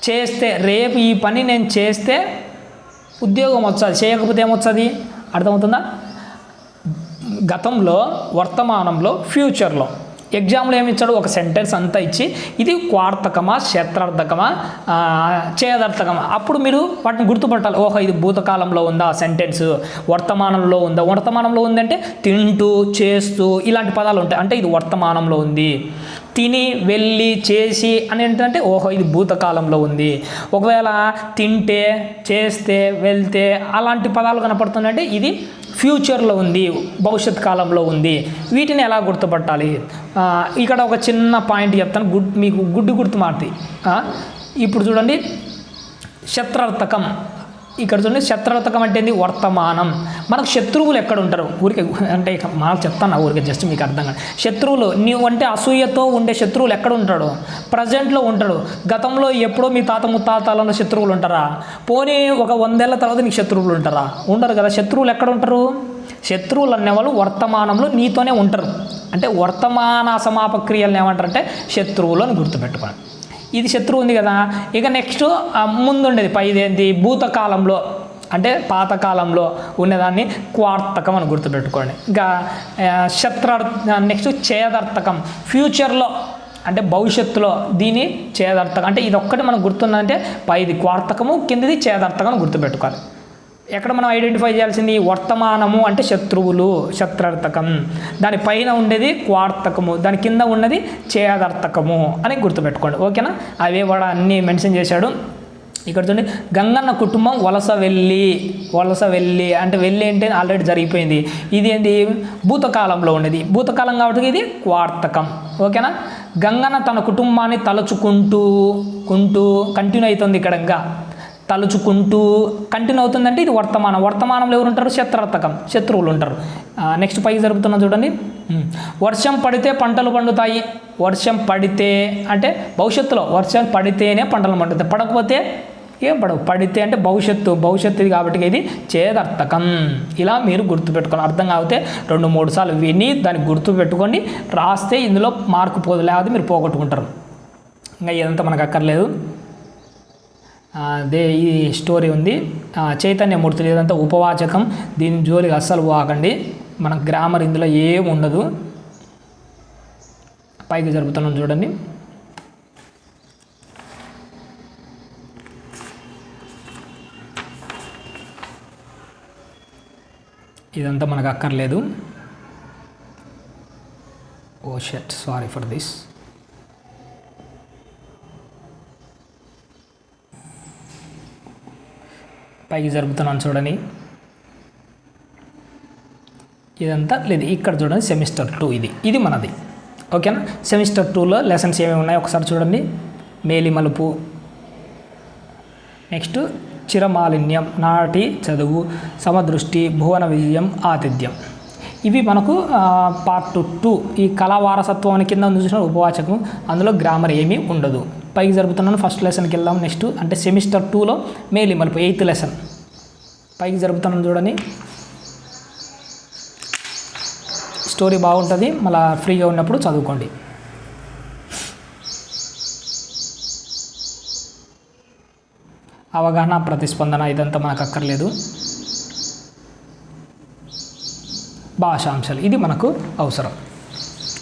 S1: చేస్తే, రేపు ఈ పని నేను చేస్తే ఉద్యోగం వస్తుంది, చేయకపోతే ఏమొస్తుంది, అర్థమవుతుందా. గతంలో, వర్తమానంలో, ఫ్యూచర్లో ఎగ్జామ్లో ఏమి ఇచ్చాడు, ఒక సెంటెన్స్ అంతా ఇచ్చి ఇది క్వార్థకమా క్షేత్రార్థకమా చేదర్థకమా, అప్పుడు మీరు వాటిని గుర్తుపట్టాలి. ఓహో ఇది భూతకాలంలో ఉందా సెంటెన్స్, వర్తమానంలో ఉందా, వర్తమానంలో ఉందంటే తింటూ చేస్తూ ఇలాంటి పదాలు ఉంటాయి, అంటే ఇది వర్తమానంలో ఉంది. తిని వెళ్ళి చేసి అని ఏంటంటే ఓహో ఇది భూతకాలంలో ఉంది. ఒకవేళ తింటే చేస్తే వెళ్తే అలాంటి పదాలు కనపడుతుందంటే ఇది ఫ్యూచర్లో ఉంది, భవిష్యత్ కాలంలో ఉంది. వీటిని ఎలా గుర్తుపట్టాలి, ఇక్కడ ఒక చిన్న పాయింట్ చెప్తాను, మీకు గుర్తు మారుతాయి. ఇప్పుడు చూడండి శత్రార్థకం, ఇక్కడ చూడండి శత్రార్థకం అంటే ఏంది, వర్తమానం. మనకు శత్రువులు ఎక్కడ ఉంటారు, ఊరికే అంటే మనకు చెప్తాను ఊరికే జస్ట్ మీకు అర్థం కాదు. శత్రువులు నీవు అంటే అసూయతో ఉండే శత్రువులు ఎక్కడ ఉంటాడు, ప్రజెంట్లో ఉంటాడు. గతంలో ఎప్పుడో మీ తాత ముత్తాతలలో శత్రువులు ఉంటారా, పోనీ ఒక 100 ఏళ్ల తర్వాత నీకు శత్రువులు ఉంటారా, ఉండరు కదా. శత్రువులు ఎక్కడ ఉంటారు, శత్రువులు అనేవాళ్ళు వర్తమానంలో నీతోనే ఉంటారు. అంటే వర్తమాన సమాపక్రియలను ఏమంటారంటే శత్రువులు అని గుర్తుపెట్టుకోండి. ఇది శత్రువు ఉంది కదా. ఇక నెక్స్ట్ ముందుండేది పైదేంటి, భూతకాలంలో అంటే పాతకాలంలో ఉన్నదాన్ని క్వార్థకం అని గుర్తుపెట్టుకోండి. ఇంకా నెక్స్ట్ చేదర్థకం, ఫ్యూచర్లో అంటే భవిష్యత్తులో దీని చేదర్థకం. అంటే ఇది ఒక్కటి మనకు గుర్తుందంటే పైది క్వార్థకము, కిందది చేదర్థకం అని గుర్తుపెట్టుకోవాలి. ఎక్కడ మనం ఐడెంటిఫై చేయాల్సింది, వర్తమానము అంటే శత్రువులు శత్రార్థకం, దాని పైన ఉండేది క్వార్థకము, దాని కింద ఉన్నది చేదర్థకము అని గుర్తుపెట్టుకోండి. ఓకేనా, అవే కూడా అన్నీ మెన్షన్ చేశాడు. ఇక్కడ చూడండి, గంగన్న కుటుంబం వలస వెళ్ళి అంటే వెళ్ళి అంటే ఆల్రెడీ జరిగిపోయింది. ఇది ఏంటి, భూతకాలంలో ఉండేది, భూతకాలం కాబట్టి ఇది క్వార్థకం. ఓకేనా, గంగన్న తన కుటుంబాన్ని తలుచుకుంటూ కంటిన్యూ అవుతుంది. ఇక్కడ ఇంకా తలుచుకుంటూ కంటిన్యూ అవుతుందంటే ఇది వర్తమానంలో ఎవరు ఉంటారు, శత్రార్థకం, శత్రువులు ఉంటారు. నెక్స్ట్ పైకి జరుపుతున్నా చూడండి, వర్షం పడితే పంటలు పండుతాయి. వర్షం పడితే అంటే భవిష్యత్తులో, వర్షం పడితేనే పంటలు పండుతాయి, పడకపోతే ఏం పడవు. పడితే అంటే భవిష్యత్తు కాబట్టి ఇది చేదర్థకం. ఇలా మీరు గుర్తుపెట్టుకోండి. అర్థం కాకపోతే 2-3 సార్లు విని దాన్ని గుర్తుపెట్టుకొని రాస్తే ఇందులో మార్కు పోదు, లేకపోతే మీరు పోగొట్టుకుంటారు. ఇంకా ఇదంతా మనకు అక్కర్లేదు. అదే ఈ స్టోరీ ఉంది. చైతన్యమూర్తులు ఇదంతా ఉపవాచకం, దీని జోలికి అస్సలు పోకండి. మన గ్రామర్ ఇందులో ఏమి ఉండదు. పైకి జరుపుతున్నాం చూడండి, ఇదంతా మనకు అక్కర్లేదు. ఓ షట్, సారీ ఫర్ దిస్. పైకి జరుపుతున్నాను చూడండి, ఇదంతా లేదు. ఇక్కడ చూడండి సెమిస్టర్ 2 ఇది మనది. ఓకేనా, సెమిస్టర్ 2లో లెసన్స్ ఏమేమి ఉన్నాయో ఒకసారి చూడండి. మేలిమలుపు, నెక్స్ట్ చిరమాలిన్యం, నాటి చదువు, సమదృష్టి, భువన విజయం, ఆతిథ్యం. ఇవి మనకు పార్ట్ 2. ఈ కళా వారసత్వం కింద చూసిన ఉపవాచకం, అందులో గ్రామర్ ఏమీ ఉండదు. పైకి జరుపుతున్నాను, ఫస్ట్ లెసన్కి వెళ్దాం. నెక్స్ట్ అంటే సెమిస్టర్ 2లో మేలిమలుపు 8th లెసన్. పైకి జరుపుతున్నాను చూడండి, స్టోరీ బాగుంటుంది, మళ్ళీ ఫ్రీగా ఉన్నప్పుడు చదువుకోండి. అవగాహన, ప్రతిస్పందన ఇదంతా మనకు అక్కర్లేదు. భాషాంశాలు ఇది మనకు అవసరం.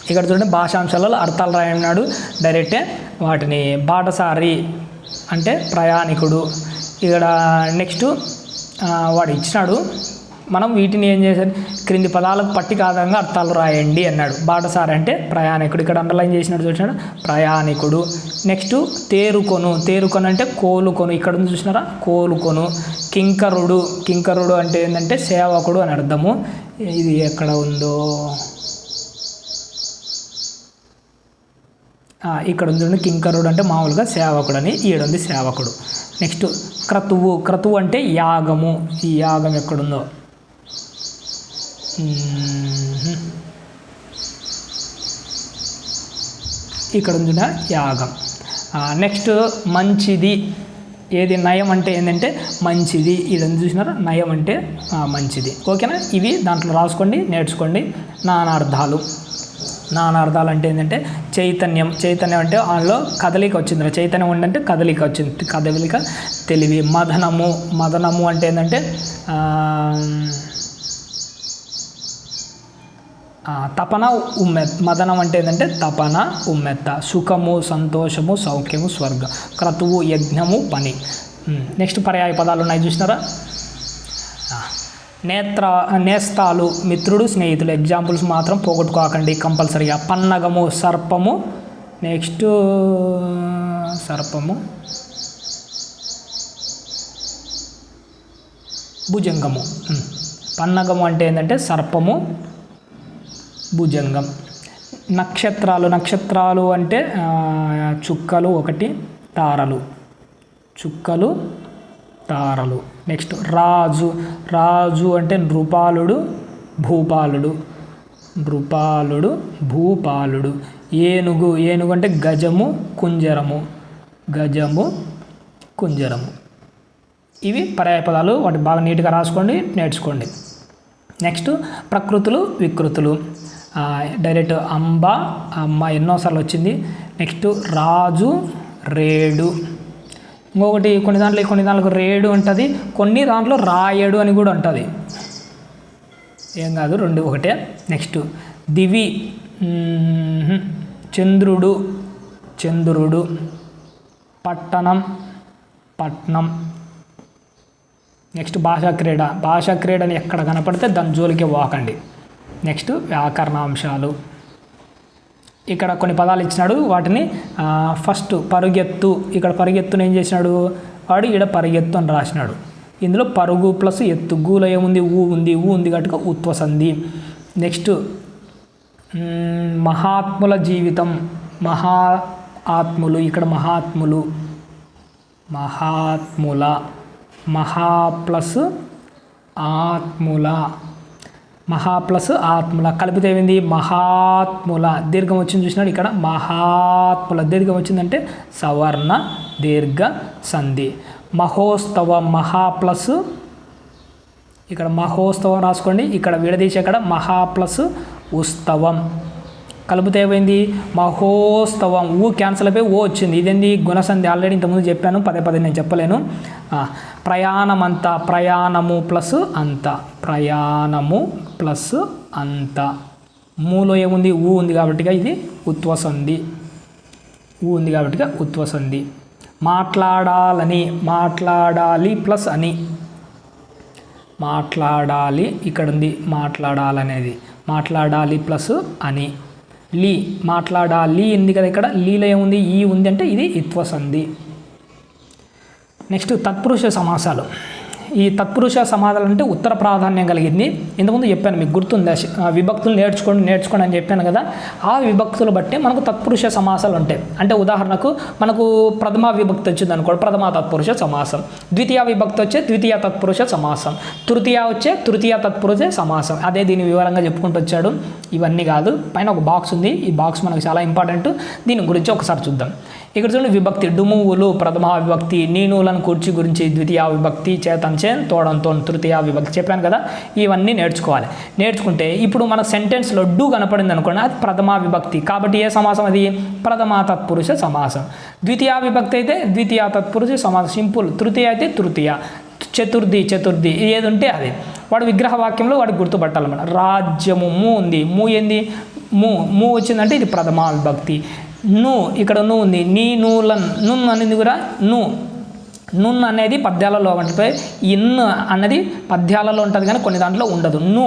S1: ఇక్కడ చూడండి, భాషాంశాలలో అర్థాలు రాయన్నాడు డైరెక్టే. వాటిని బాటసారి అంటే ప్రయాణికుడు. ఇక్కడ నెక్స్ట్ వాడు ఇచ్చినాడు, మనం వీటిని ఏం చేశాడు, క్రింది పదాలకు పట్టిక ఆధారంగా అర్థాలు రాయండి అన్నాడు. బాటసారి అంటే ప్రయాణికుడు, ఇక్కడ అండర్లైన్ చేసినట్టు చూసినాడు, ప్రయాణికుడు. నెక్స్ట్ తేరుకొను అంటే కోలుకొను, ఇక్కడ చూసినారా కోలుకొను. కింకరుడు అంటే ఏంటంటే సేవకుడు అని అర్థము. ఇది ఎక్కడ ఉందో, ఇక్కడ ఉంది కింకరుడు అంటే మామూలుగా సేవకుడు అని, ఈడుంది సేవకుడు. నెక్స్ట్ క్రతువు అంటే యాగము. ఈ యాగం ఎక్కడుందో, ఇక్కడ ఉంది యాగం. నెక్స్ట్ మంచిది, ఏది నయం అంటే ఏంటంటే మంచిది. ఇది చూసినారా, నయం అంటే మంచిది. ఓకేనా, ఇవి దాంట్లో రాసుకోండి, నేర్చుకోండి. నానార్థాలు అంటే ఏంటంటే చైతన్యం అంటే అందులో కదలిక వచ్చింది. చైతన్యం ఉందంటే కదలిక వచ్చింది, కదలిక తెలివి. మదనము అంటే ఏంటంటే తపన ఉమ్మెత్త. మదనం అంటే ఏంటంటే తపన ఉమ్మెత్త. సుఖము సంతోషము సౌఖ్యము స్వర్గం. క్రతువు యజ్ఞము పని. నెక్స్ట్ పర్యాయ పదాలు ఉన్నాయి చూసినారా. నేస్తాలు మిత్రుడు స్నేహితులు. ఎగ్జాంపుల్స్ మాత్రం పోగొట్టుకోకండి కంపల్సరీగా. పన్నగము సర్పము. నెక్స్ట్ సర్పము భుజంగము. పన్నగము అంటే ఏంటంటే సర్పము భుజంగం. నక్షత్రాలు అంటే చుక్కలు 1 తారలు. చుక్కలు తారలు. నెక్స్ట్ రాజు అంటే నృపాలుడు భూపాలుడు. ఏనుగు అంటే గజము కుంజరము. ఇవి పర్యాయ పదాలు. వాటి బాగా నీట్గా రాసుకోండి, నేర్చుకోండి. నెక్స్ట్ ప్రకృతులు వికృతులు. డైరెక్ట్ అమ్మ ఎన్నోసార్లు వచ్చింది. నెక్స్ట్ రాజు రేడు. ఇంకొకటి కొన్ని దాంట్లో రేడు ఉంటుంది, కొన్ని దాంట్లో రాయడు అని కూడా ఉంటుంది. ఏం కాదు, 2 ఒకటే. నెక్స్ట్ దివి చంద్రుడు. పట్నం. నెక్స్ట్ భాషా క్రీడని ఎక్కడ కనపడితే దాని జోలికి పోకండి. నెక్స్ట్ వ్యాకరణాంశాలు. ఇక్కడ కొన్ని పదాలు ఇచ్చినాడు, వాటిని ఫస్ట్ పరుగెత్తు. ఇక్కడ పరుగెత్తును ఏం చేసినాడు వాడు, ఇక్కడ పరిగెత్తు అని రాసినాడు. ఇందులో పరుగు ప్లస్ ఎత్తు. గూలో ఏముంది, ఊ ఉంది కనుక ఉత్వసంధి. నెక్స్ట్ మహాత్ముల జీవితం. ఇక్కడ మహా ప్లస్ ఆత్ముల కలిపితే ఏమైంది, మహాత్ముల. దీర్ఘం వచ్చింది చూసినాడు, ఇక్కడ మహాత్ముల. దీర్ఘం వచ్చిందంటే సవర్ణ దీర్ఘ సంధి. మహోత్సవం. ఇక్కడ మహోత్సవం రాసుకోండి, ఇక్కడ విడదీసి అక్కడ మహా ప్లస్ ఉత్సవం. కలిపితే ఏమైంది, మహోత్సవం. ఊ క్యాన్సల్ అయిపోయి ఓ వచ్చింది. ఇదేంది, గుణసంధి. ఆల్రెడీ ఇంతకుముందు చెప్పాను, పదే నేను చెప్పలేను. ప్రయాణము ప్లస్ అంత. మూలో ఏముంది, ఊ ఉంది కాబట్టి ఇది ఉత్వసంధి. మాట్లాడాలి ప్లస్ అని. ఇక్కడ ఉంది మాట్లాడాలనేది. మాట్లాడాలి ప్లస్ అని. మాట్లాడాలి ఉంది కదా, ఇక్కడ లీలో ఏముంది, ఈ ఉంది అంటే ఇది ఇత్వసంధి. నెక్స్ట్ తత్పురుష సమాసాలు. ఈ తత్పురుష సమాసాలు అంటే ఉత్తర ప్రాధాన్యం కలిగింది. ఇంతకుముందు చెప్పాను, మీకు గుర్తుందా, విభక్తులు నేర్చుకోండి అని చెప్పాను కదా. ఆ విభక్తులు బట్టి మనకు తత్పురుష సమాసాలు ఉంటాయి. అంటే ఉదాహరణకు మనకు ప్రథమ విభక్తి వచ్చింది అనుకోండి, ప్రథమ తత్పురుష సమాసం. ద్వితీయ విభక్తి వచ్చే ద్వితీయ తత్పురుష సమాసం. తృతీయ తత్పురుష సమాసం. అదే దీని వివరంగా చెప్పుకుంటూ వచ్చాడు. ఇవన్నీ కాదు, పైన ఒక బాక్స్ ఉంది. ఈ బాక్స్ మనకు చాలా ఇంపార్టెంట్. దీని గురించి ఒకసారి చూద్దాం. ఇక్కడ చూడండి, విభక్తి. డుమువులు ప్రథమ విభక్తి. నీనులను కూర్చి గురించి ద్వితీయ విభక్తి. చేతంచేన్ తోడంతో తృతీయ విభక్తి. చెప్పాను కదా, ఇవన్నీ నేర్చుకోవాలి. నేర్చుకుంటే ఇప్పుడు మన సెంటెన్స్లో డు కనపడింది అనుకోండి, అది ప్రథమ విభక్తి కాబట్టి ఏ సమాసం అది, ప్రథమ తత్పురుష సమాసం. ద్వితీయ విభక్తి అయితే ద్వితీయ తత్పురుష సమాసం, సింపుల్. తృతీయ అయితే తృతీయ. చతుర్థి ఏది ఉంటే అది. వాడు విగ్రహ వాక్యంలో వాడికి గుర్తుపట్టాలన్నమాట. రాజ్యము. ఉంది. ఏంది, మూ వచ్చిందంటే ఇది ప్రథమ విభక్తి. ఇక్కడ ఉంది. నున్ అనేది కూడా నున్ అనేది పద్యాలలో అంటే ఇన్ అన్నది పద్యాలలో ఉంటుంది కానీ కొన్ని దాంట్లో ఉండదు. ను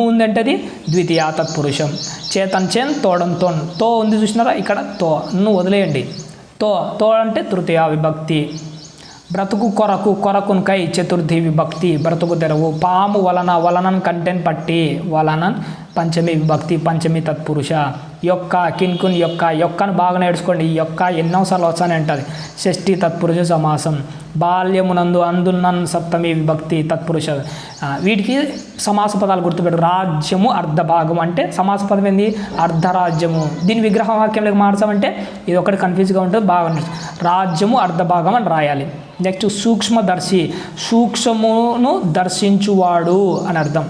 S1: ఉందంటే అది ద్వితీయ తత్పురుషం. చేతన్ తోడంతో. తో ఉంది చూసినారా, ఇక్కడ తో. వదిలేయండి. తో అంటే తృతీయ విభక్తి. బ్రతుకు కొరకున్కై చతుర్థి విభక్తి. బ్రతుకు తెరవు. పాము వలనన్ కంటెన్ పట్టి. వలనన్ పంచమి విభక్తి, పంచమి తత్పురుష. కిన్కున్ యొక్కను బాగా నేర్చుకోండి. ఈ ఎన్నోసార్లు వస్తానే ఉంటుంది. షష్ఠి తత్పురుష సమాసం. బాల్యమునందు అందున్నన్ సప్తమి విభక్తి తత్పురుష. వీటికి సమాస పదాలు గుర్తుపెట్టు. రాజ్యము అర్ధభాగం అంటే సమాస పదం ఏంది, అర్ధరాజ్యము. దీని విగ్రహ వాక్యంలోకి మార్చామంటే ఇది ఒకటి కన్ఫ్యూజ్గా ఉంటుంది. బాగా రాజ్యము అర్ధభాగం అని రాయాలి. నెక్స్ట్ సూక్ష్మదర్శి. సూక్ష్మమును దర్శించువాడు అని అర్థం.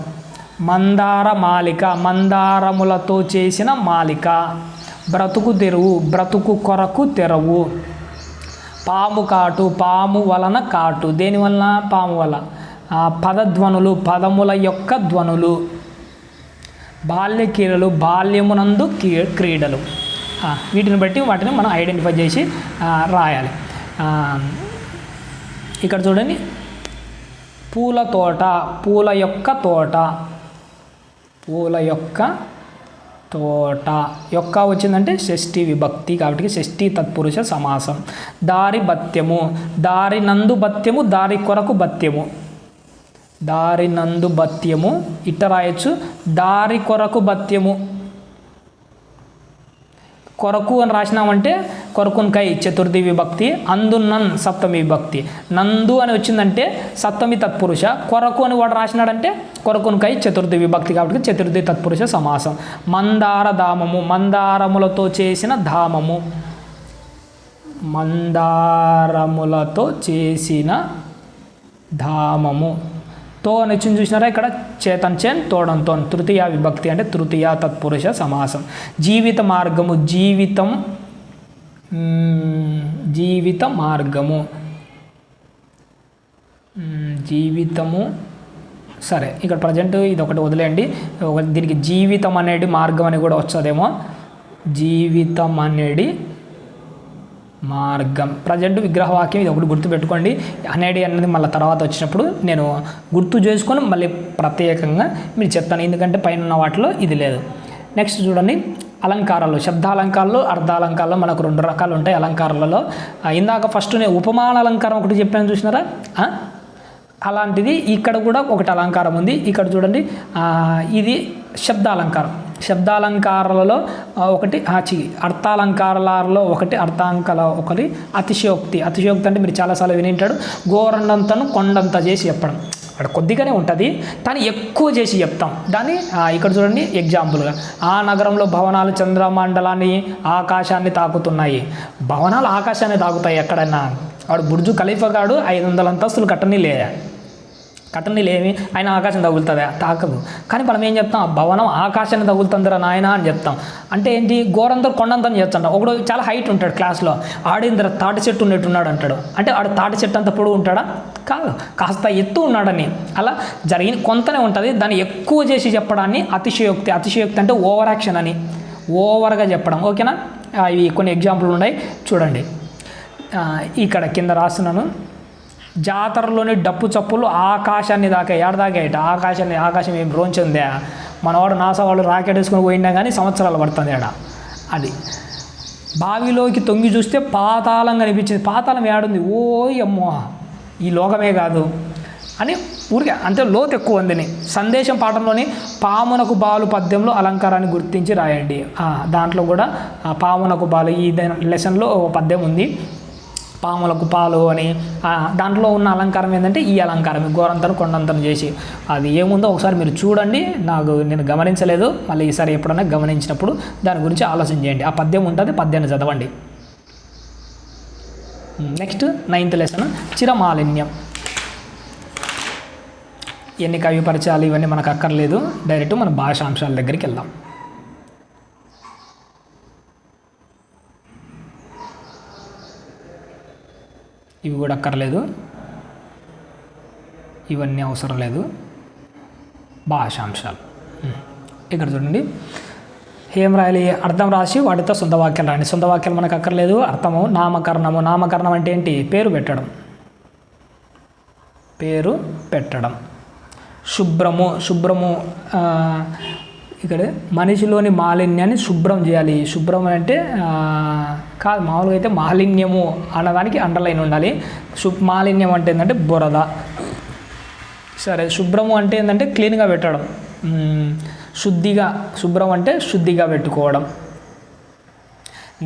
S1: మందార మాలిక. మందారములతో చేసిన మాలిక. బ్రతుకు తెరువు. బ్రతుకు కొరకు తెరవు. పాము కాటు. పాము వలన కాటు. దేని వలన, పాము వల్ల. పదధ్వనులు. పదముల యొక్క ధ్వనులు. బాల్య క్రీడలు, బాల్యమునందు క్రీడలు. వీటిని బట్టి వాటిని మనం ఐడెంటిఫై చేసి రాయాలి. ఇక్కడ చూడండి, పూల తోట, పూల యొక్క తోట, పూల యొక్క తోట. యొక్క వచ్చిందంటే షష్ఠీ విభక్తి కాబట్టి షష్ఠీ తత్పురుష సమాసం. దారి భత్యము, దారి నందు భత్యము, దారి కొరకు భత్యము, దారి నందు భత్యము. ఇట్ట రాయొచ్చు, దారి కొరకు భత్యము. కొరకు అని రాసినామంటే కొరకున్కై చతుర్థి విభక్తి, అందున్నన్ సప్తమి విభక్తి. నందు అని వచ్చిందంటే సప్తమి తత్పురుష, కొరకు అని వాడు రాసినాడంటే కొరకున్కై చతుర్థి విభక్తి కాబట్టి చతుర్థి తత్పురుష సమాసం. మందార ధామము, మందారములతో చేసిన ధామము, మందారములతో చేసిన ధామము. తో అని వచ్చింది చూసినారా, ఇక్కడ చేతన్ చేన్ తోడంతో తృతీయ విభక్తి అంటే తృతీయ తత్పురుష సమాసం. జీవిత మార్గము, జీవితం, జీవిత మార్గము, జీవితము. సరే, ఇక్కడ ప్రజెంట్ ఇది ఒకటి వదిలేయండి. దీనికి జీవితం అనేది మార్గం అని కూడా వచ్చేదేమో. జీవితం అనేది మార్గం. ప్రజెంట్ విగ్రహవాక్యం ఇది ఒకటి గుర్తుపెట్టుకోండి. అనేది మళ్ళీ తర్వాత వచ్చినప్పుడు నేను గుర్తు చేసుకొని మళ్ళీ ప్రత్యేకంగా మీరు చెప్తాను, ఎందుకంటే పైన ఉన్న వాటిలో ఇది లేదు. నెక్స్ట్ చూడండి, అలంకారాలు. శబ్దాలంకారాలు, అర్ధాలంకారాలు మనకు 2 రకాలు ఉంటాయి అలంకారాలలో. ఇందాక ఫస్ట్ నేను ఉపమాన అలంకారం ఒకటి చెప్పాను చూసినారా, అలాంటిది ఇక్కడ కూడా ఒకటి అలంకారం ఉంది. ఇక్కడ చూడండి, ఇది శబ్దాలంకారం. శబ్దాలంకారాలలో ఒకటి అర్థాలంకారాలలో ఒకటి, ఒకటి అతిశయోక్తి. అతిశయోక్తి అంటే మీరు చాలాసార్లు వినింటాడు, గోరండంతను కొండంత చేసి చెప్పడం. అక్కడ కొద్దిగానే ఉంటుంది కానీ ఎక్కువ చేసి చెప్తాం దాన్ని. ఇక్కడ చూడండి ఎగ్జాంపుల్గా, ఆ నగరంలో భవనాలు చంద్రమండలాన్ని ఆకాశాన్ని తాకుతున్నాయి. భవనాలు ఆకాశాన్ని తాకుతాయి ఎక్కడైనా? వాడు బుర్జు ఖలీఫా గాడు 500 అంతస్తులు కట్టనీలేమి ఆయన ఆకాశం తగులుతుందా? తాకదు. కానీ మనం ఏం చెప్తాం, ఆ భవనం ఆకాశాన్ని తగులుతుందిరా నాయన అని చెప్తాం. అంటే ఏంటి, గోరంతో కొండంతని చెప్తాం. ఒకడు చాలా హైట్ ఉంటాడు క్లాస్లో, ఆడింద్ర తాటి చెట్టు ఉన్నట్టున్నాడు అంటాడు. అంటే ఆడు తాటి చెట్టు అంత పొడుగు ఉంటాడా? కాదు, కాస్త ఎత్తు ఉన్నాడని. అలా జరిగిన కొంతనే ఉంటుంది. దాన్ని ఎక్కువ చేసి చెప్పడాన్ని అతిశయోక్తి. అతిశయోక్తి అంటే ఓవర్ యాక్షన్ అని, ఓవర్గా చెప్పడం. ఓకేనా? ఇవి కొన్ని ఎగ్జాంపుల్ ఉన్నాయి చూడండి. ఇక్కడ కింద రాస్తున్నాను, జాతరలోని డప్పు చప్పులు ఆకాశాన్ని దాకా. ఏడదాకా ఆకాశం ఏం రోంచుందా? మనవాడు నాసా వాళ్ళు రాకెట్ వేసుకొని పోయినా కానీ సంవత్సరాలు పడుతుంది ఆడ. అది బావిలోకి తొంగి చూస్తే పాతాళం కనిపించింది. పాతాళం ఏడుంది? ఓ అమ్మో, ఈ లోకమే కాదు అని ఊరికే, అంటే లోతు ఎక్కువ ఉందని. సందేశం పాఠంలోని పామునకు బాలు పద్యంలో అలంకారాన్ని గుర్తించి రాయండి. దాంట్లో కూడా పామునకు బాలు ఈ లెసన్లో ఒక పద్యం ఉంది, పాములకు పాలు అని. దాంట్లో ఉన్న అలంకారం ఏంటంటే ఈ అలంకారం, గోరంతను కొండంతను చేసి. అది ఏముందో ఒకసారి మీరు చూడండి, నేను గమనించలేదు. మళ్ళీ ఈసారి ఎప్పుడైనా గమనించినప్పుడు దాని గురించి ఆలోచన చేయండి. ఆ పద్యం ఉంటుంది, పద్యాన్ని చదవండి. నెక్స్ట్ 9th లెసన్, చిరమాలిన్యం. ఎన్ని కవి పరిచయాలు ఇవన్నీ మనకు అక్కర్లేదు, డైరెక్ట్ మన భాషాంశాల దగ్గరికి వెళ్దాం. ఇవి కూడా అక్కర్లేదు, ఇవన్నీ అవసరం లేదు. భాషాంశాలు ఇక్కడ చూడండి, ఏం రాయాలి? అర్థం రాసి వాటితో సొంత వాక్యాలు రాయండి. సొంత వాక్యాలు మనకు అక్కర్లేదు. అర్థము, నామకరణము. నామకరణం అంటే ఏంటి? పేరు పెట్టడం. శుభ్రము. ఇక్కడ మనిషిలోని మాలిన్యాన్ని శుభ్రం చేయాలి. శుభ్రం అంటే కాదు, మామూలుగా అయితే మాలిన్యము అన్నదానికి అండర్లైన్ ఉండాలి. మాలిన్యం అంటే ఏంటంటే బురద. సరే, శుభ్రము అంటే ఏంటంటే క్లీన్గా పెట్టడం. శుభ్రం అంటే శుద్ధిగా పెట్టుకోవడం.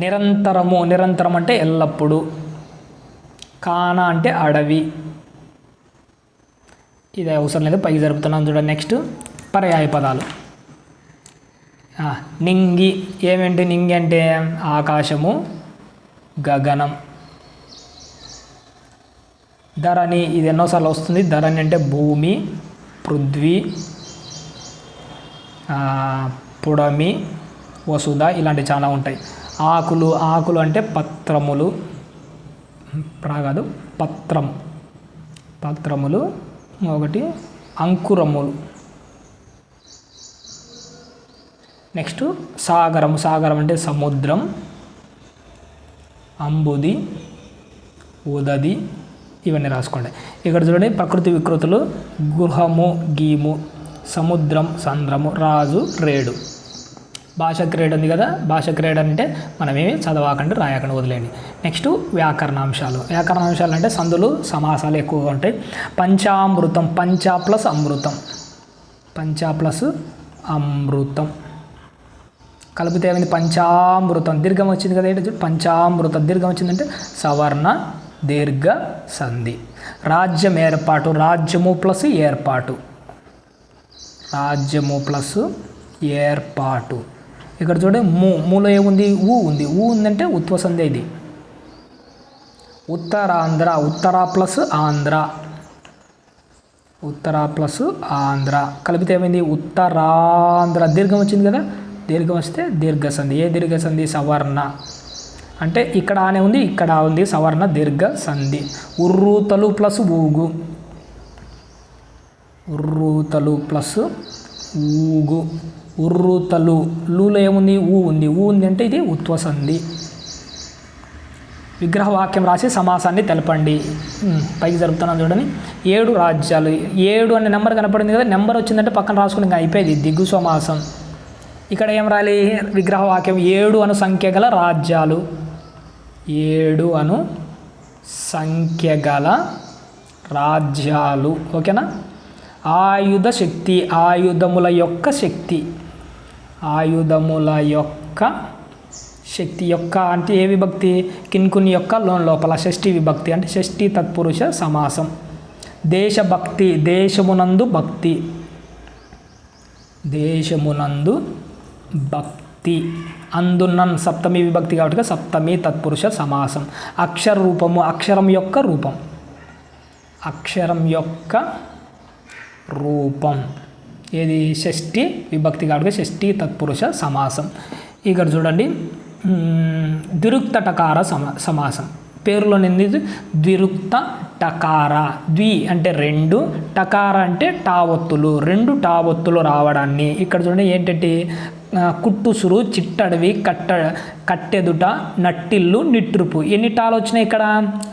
S1: నిరంతరం అంటే ఎల్లప్పుడూ. కాన అంటే అడవి. ఇది అవసరం లేదు, పైకి జరుపుతున్నాను చూడండి. నెక్స్ట్ పర్యాయ పదాలు. నింగి. ఏమేంటి నింగి అంటే? ఆకాశము, గగనం. ధరణి, ఇది ఎన్నోసార్లు వస్తుంది. ధరణి అంటే భూమి, పృథ్వీ, పుడమి, వసుధ, ఇలాంటివి చాలా ఉంటాయి. ఆకులు అంటే పత్రములు. కాదు, పత్రములు. ఒకటి అంకురములు. నెక్స్ట్ సాగరం, సాగరం అంటే సముద్రం, అంబుది, ఉదది, ఇవన్నీ రాసుకోండి. ఇక్కడ చూడండి ప్రకృతి వికృతులు గృహము, గీము, సముద్రం, సంద్రము, రాజు, రేడు. భాష క్రీడ ఉంది కదా, భాష క్రీడ అంటే మనమేమి చదవకండి, రాయకండి, వదిలేయండి. నెక్స్ట్ వ్యాకరణాంశాలు. వ్యాకరణాంశాలు అంటే సందులు, సమాసాలు ఎక్కువగా ఉంటాయి. పంచామృతం, పంచ ప్లస్ అమృతం, పంచ ప్లస్ అమృతం కలిపితే ఏమైంది? పంచామృతం. దీర్ఘం వచ్చింది కదా, ఏంటి పంచామృతం. దీర్ఘం వచ్చిందంటే సవర్ణ దీర్ఘ సంధి. రాజ్యం ఏర్పాటు, రాజ్యము ప్లస్ ఏర్పాటు, రాజ్యము ప్లస్ ఏర్పాటు. ఇక్కడ చూడండి మూలో ఏముంది? ఊ ఉంది. ఊ ఉందంటే ఉత్వ సంధి. ఇది ఉత్తరాంధ్ర, ఉత్తర ప్లస్ ఆంధ్ర, ఉత్తర ప్లస్ ఆంధ్ర కలిపితే ఏమైంది? ఉత్తరాంధ్ర. దీర్ఘం వచ్చింది కదా, దీర్ఘం వస్తే దీర్ఘ సంధి. ఏ దీర్ఘ సంధి? సవర్ణ. అంటే ఇక్కడ ఆనే ఉంది, ఇక్కడ ఉంది, సవర్ణ దీర్ఘ సంధి. ఉర్రూతలు ప్లస్ ఊగు, ఉర్రూతలు ప్లస్ ఊగు. ఉర్రూతలు. లూలో ఏముంది? ఊ ఉంది. ఊ ఉంది అంటే ఇది ఉత్వ సంధి. విగ్రహ వాక్యం రాసి సమాసాన్ని తెలపండి. పైకి జరుపుతున్నాను చూడండి. 7 రాజ్యాలు. 7 అనే నెంబర్ కనపడింది కదా, నెంబర్ వచ్చిందంటే పక్కన రాసుకుని ఇంకా అయిపోయింది. దిగు సమాసం. ఇక్కడ ఏం రాయాలి? విగ్రహ వాక్యం 7 అను సంఖ్య గల రాజ్యాలు, 7 అను సంఖ్య గల రాజ్యాలు. ఓకేనా? ఆయుధ శక్తి, ఆయుధముల యొక్క శక్తి, ఆయుధముల యొక్క శక్తి. యొక్క అంటే ఏ విభక్తి? కిన్కుని యొక్క లోపల షష్ఠి విభక్తి అంటే షష్ఠి తత్పురుష సమాసం. దేశభక్తి, దేశమునందు భక్తి, దేశమునందు భక్తి. అందునన్ సప్తమి విభక్తి కాబట్టి సప్తమి తత్పురుష సమాసం. అక్షర రూపము, అక్షరం యొక్క రూపం, అక్షరం యొక్క రూపం. ఏది? షష్ఠి విభక్తి కాబట్టి షష్ఠి తత్పురుష సమాసం. ఇక్కడ చూడండి ద్విరుక్త టకార సమాసం. పేరులో నింది ద్విరుక్త టకార. ద్వి అంటే 2, టకార అంటే టావొత్తులు, 2 టావొత్తులు రావడాన్ని. ఇక్కడ చూడండి ఏంటంటే కుట్టుసురు, చిట్టడవి, కట్టెదుట, నట్టిల్లు, నిట్రుపు. ఎన్ని టాలు వచ్చినాయి? ఇక్కడ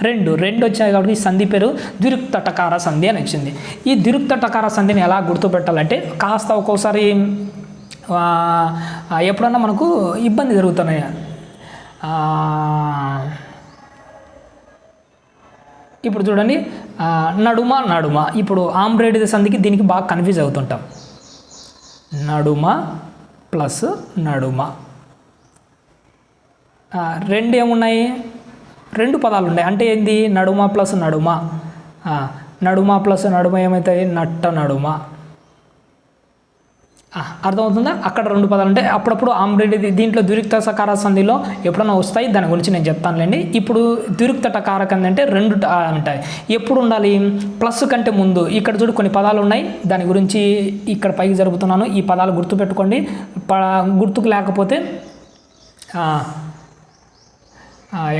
S1: 2 వచ్చాయి కాబట్టి ఈ సంధి పేరు ద్విరుక్త టకార సంధి అని వచ్చింది. ఈ ద్విరుక్త టకార సంధిని ఎలా గుర్తుపెట్టాలంటే కాస్త ఒక్కోసారి ఎప్పుడన్నా మనకు ఇబ్బంది జరుగుతున్నాయి. ఇప్పుడు చూడండి నడుమ, నడుమ. ఇప్పుడు ఆమ్రేడ్ సంధికి దీనికి బాగా కన్ఫ్యూజ్ అవుతుంటాం. నడుమ ప్లస్ నడుమ. 2 ఏమున్నాయి? 2 పదాలు ఉన్నాయి. అంటే ఏంది? నడుమ ప్లస్ నడుమ. నడుమ ప్లస్ నడుమ ఏమవుతాయి? నట్ట నడుమ. అర్థమవుతుందా? అక్కడ 2 పదాలు ఉంటాయి. అప్పుడప్పుడు ఆమ్రేడ్ దీంట్లో ద్విరుక్త సకార సంధిలో ఎప్పుడన్నా వస్తాయి, దాని గురించి నేను చెప్తానులేండి. ఇప్పుడు ద్విరుక్త టకారక అంటే 2 ఉంటాయి. ఎప్పుడు ఉండాలి? ప్లస్ కంటే ముందు. ఇక్కడ చూడు కొన్ని పదాలు ఉన్నాయి, దాని గురించి ఇక్కడ పైకి జరుపుతున్నాను. ఈ పదాలు గుర్తుపెట్టుకోండి. గుర్తుకు లేకపోతే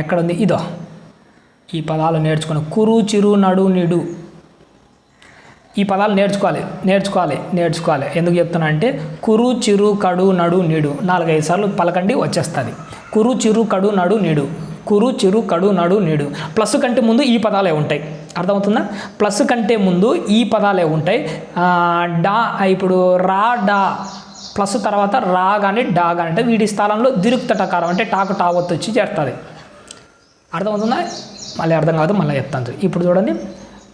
S1: ఎక్కడుంది? ఇదో ఈ పదాలు నేర్చుకోండి. కురు, చిరు, నడు, నిడు. ఈ పదాలు నేర్చుకోవాలి. ఎందుకు చెప్తున్నా అంటే కురు, చిరు, కడు, నడు, నిడు 4-5 సార్లు పలకండి, వచ్చేస్తుంది. కురు, చిరు, కడు, నడు, నిడు. కురు, చిరు, కడు, నడు, నిడు. ప్లస్ కంటే ముందు ఈ పదాలే ఉంటాయి. అర్థమవుతుందా? ప్లస్ కంటే ముందు ఈ పదాలే ఉంటాయి. డా. ఇప్పుడు రా, డా. ప్లస్ తర్వాత రా కానీ డా కానీ అంటే వీటి స్థానంలో ద్విరుక్త టకారం అంటే టాకు టావత్తు వచ్చి చేస్తుంది. అర్థమవుతుందా? మళ్ళీ అర్థం కాదు, మళ్ళీ చెప్తాను. ఇప్పుడు చూడండి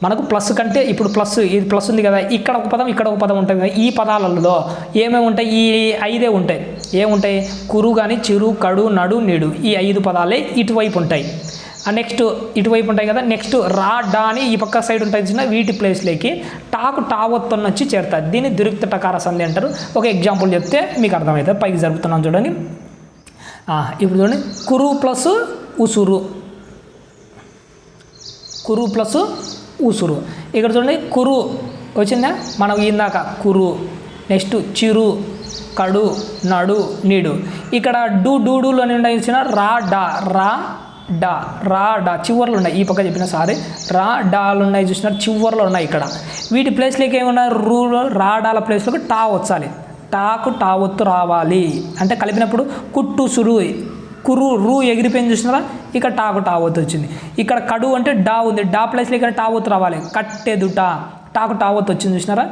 S1: మనకు ప్లస్ కంటే ఇప్పుడు ఇది ప్లస్ ఉంది కదా, ఇక్కడ ఒక పదం ఇక్కడ ఒక పదం ఉంటుంది కదా. ఈ పదాలలో ఏమేమి ఉంటాయి? ఈ 5 ఉంటాయి. ఏముంటాయి? కురు కానీ, చిరు, కడు, నడు, నిడు. ఈ 5 పదాలే ఇటువైపు ఉంటాయి. నెక్స్ట్ ఇటువైపు ఉంటాయి కదా. నెక్స్ట్ రా, డా అని ఈ పక్క సైడ్ ఉంటుంది చిన్న, వీటి ప్లేస్లోకి టాకు టావొత్తు వచ్చి చేరుతుంది. దీన్ని ద్విరుక్త టకార సంధి అంటారు. ఒక ఎగ్జాంపుల్ చెప్తే మీకు అర్థమవుతుంది. పైకి జరుపుతున్నాను చూడండి. ఇప్పుడు చూడండి కురు ప్లస్ ఉసురు, కురు ప్లస్ ఉసురు. ఇక్కడ చూడండి కురు వచ్చిందా మనం ఇందాక కురు. నెక్స్ట్ చిరు, కడు, నడు, నీడు. ఇక్కడ డూడూలోనే ఉన్నాయి ఇచ్చిన రా, డా. రా, డా చివర్లు ఉన్నాయి. ఈ పక్క చెప్పిన సారీ రా, డాలు ఉన్నాయి చూసినారు, చివర్లో ఉన్నాయి. ఇక్కడ వీటి ప్లేస్లోకి ఏమన్నా రా, డాల ప్లేస్లోకి టా వచ్చాలి. టాకు టావొత్తు రావాలి అంటే కలిపినప్పుడు కుట్టు సురు కురు రూ ఎగిరిపోయింది చూసినారా, ఇక్కడ టాకు టావొత్తు వచ్చింది. ఇక్కడ కడు అంటే డా ఉంది, డా ప్లేస్లో ఇక్కడ టావొత్తు రావాలి, కట్టెదుట టాకు టావొత్తు వచ్చింది చూసినారా.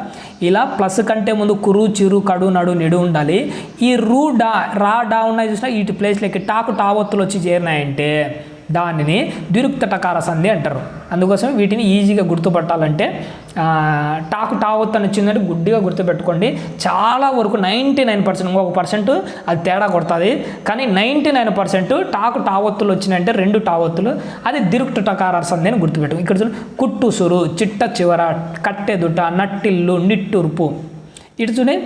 S1: ఇలా ప్లస్ కంటే ముందు కురు చిరు కడు నడు నిడు ఉండాలి. ఈ రూ డా రా డా ఉన్నాయి చూసినా వీటి ప్లేస్లోకి టాకు టావొత్తులు వచ్చి చేరినాయంటే దానిని ద్విరుక్త టకార సంధి అంటారు. అందుకోసం వీటిని ఈజీగా గుర్తుపట్టాలంటే టాకు టావొత్తు అని వచ్చిందంటే గుడ్డిగా గుర్తుపెట్టుకోండి. చాలా వరకు 99%, 1% అది తేడా కొడుతుంది, కానీ 99% టాకు టావొత్తులు వచ్చినాయంటే 2 టావొత్తులు, అది ద్విరుక్త టకార సంధి అని గుర్తుపెట్టుకో. ఇక్కడ చూడండి కుట్టుసురు, చిట్ట చివర, కట్టెదుట, నట్టిల్లు, నిట్టూర్పు, ఇటు చూడండి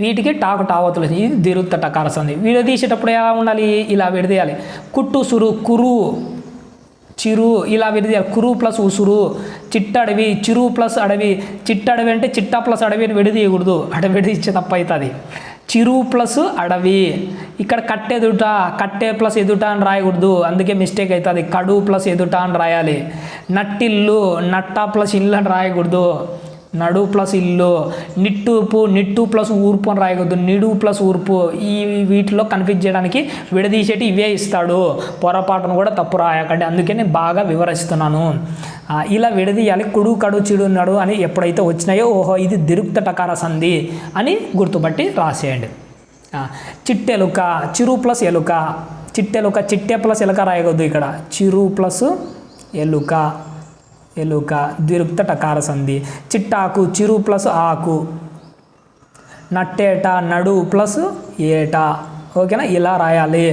S1: వీటికి టాకు టావొత్తులు వచ్చింది. ఇది ద్విరుక్త టకార సంధి. విడదీసేటప్పుడు ఎలా ఉండాలి, ఇలా విడదీయాలి. కుట్టు సురు కురు చిరు ఇలా విడదీయాలి. కురు ప్లస్ ఉసురు, చిట్టడవి, చిరు ప్లస్ అడవి, చిట్టడవి అంటే చిట్టా ప్లస్ అడవి అని విడదీయకూడదు, విడదీచ్చే తప్పు అవుతుంది. చిరు ప్లస్ అడవి. ఇక్కడ కట్టెదుట, కట్టె ప్లస్ ఎదుట అని రాయకూడదు, అందుకే మిస్టేక్ అవుతుంది. కడు ప్లస్ ఎదుట అని రాయాలి. నట్టిల్లు, నట్ట ప్లస్ ఇల్లు అని రాయకూడదు, నడు ప్లస్ ఇల్లు. నిట్టూర్పు, నిట్టు ప్లస్ ఊర్పు అని రాయకూడదు, నిడు ప్లస్ ఊర్పు. ఈ వీటిలో కన్ఫ్యూజ్ చేయడానికి విడదీసేటి ఇవే ఇస్తాడు, పొరపాటును కూడా తప్పు రాయకండి, అందుకే నేను బాగా వివరిస్తున్నాను. ఇలా విడదీయాలి. కుడు కడు చిడు నడు అని ఎప్పుడైతే వచ్చినాయో ఓహో ఇది ద్విరుక్త టకార సంధి అని గుర్తుపట్టి రాసేయండి. చిట్టెలుక, చిరు ప్లస్ ఎలుక, చిట్టెలుక, చిట్టె ప్లస్ ఎలుక రాయకూడదు, ఇక్కడ చిరు ప్లస్ ఎలుక, ఎలుక ద్విరుక్త టకార సంధి. చిట్టాకు, చిరు ప్లస్ ఆకు, నట్టేట, నడు ప్లస్ ఏట, ఓకేనా, ఇలా రాయాలి.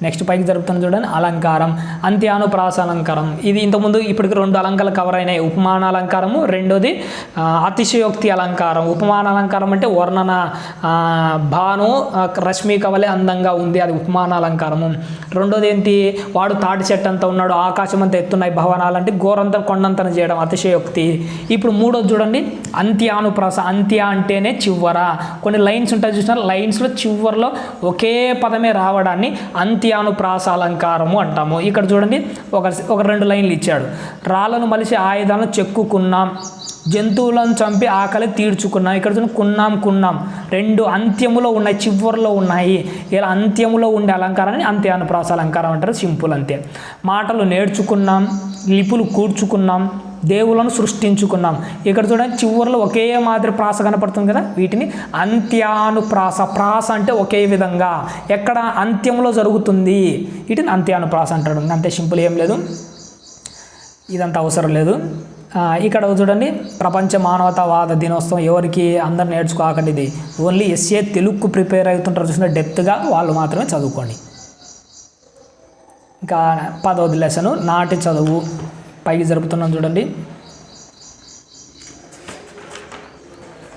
S1: నెక్స్ట్ పైకి జరుపుతాను చూడండి, అలంకారం, అంత్యానుప్రాస అలంకారం. ఇది ఇంతకుముందు ఇప్పటికి 2 అలంకారాలు కవర్ అయినాయి. ఉపమాన అలంకారము, రెండోది అతిశయోక్తి అలంకారం. ఉపమాన అలంకారం అంటే వర్ణన, భాను రశ్మి కవలే అందంగా ఉంది, అది ఉపమాన అలంకారము. రెండోది ఏంటి, వాడు తాటి చెట్టు అంతా ఉన్నాడు, ఆకాశం అంతా ఎత్తున్నాయి భవనాలు అంటే గోరంత కొండంతన చేయడం, అతిశయోక్తి. ఇప్పుడు మూడోది చూడండి, అంత్యానుప్రాస. అంత్య అంటేనే చివర, కొన్ని లైన్స్ ఉంటాయి చూసినారు, లైన్స్లో చివరిలో ఒకే పదమే రావడాన్ని అంత్యానుప్రాస అలంకారము అంటాము. ఇక్కడ చూడండి ఒక 2 లైన్లు ఇచ్చాడు. రాళ్ళను మలిసి ఆయుధాలను చెక్కుకున్నాం, జంతువులను చంపి ఆకలి తీర్చుకున్నాం. ఇక్కడ చూడండి కున్నాం కున్నాం, 2 అంత్యములో ఉన్నాయి, చివరిలో ఉన్నాయి. ఇలా అంత్యములో ఉండే అలంకారాన్ని అంత్యానుప్రాస అలంకారం అంటారు, సింపుల్ అంతే. మాటలు నేర్చుకున్నాం, లిపులు కూర్చుకున్నాం, దేవులను సృష్టించుకున్నాం. ఇక్కడ చూడండి చివరిలో ఒకే మాదిరి ప్రాస కనపడుతుంది కదా, వీటిని అంత్యానుప్రాస. ప్రాస అంటే ఒకే విధంగా, ఎక్కడ అంత్యంలో జరుగుతుంది, వీటిని అంత్యానుప్రాస అంటాడు. అంతే సింపుల్, ఏం లేదు, ఇదంతా అవసరం లేదు. ఇక్కడ చూడండి ప్రపంచ మానవతావాద దినోత్సవం ఎవరికి అందరు నేర్చుకోకండి, ఇది ఓన్లీ ఎస్ఏ తెలుగుకు ప్రిపేర్ అవుతుంటారు చూసిన డెప్త్గా వాళ్ళు మాత్రమే చదువుకోండి. ఇంకా 10వ లెసను నాటి చదువు పైకి జరుపుతున్నాం చూడండి.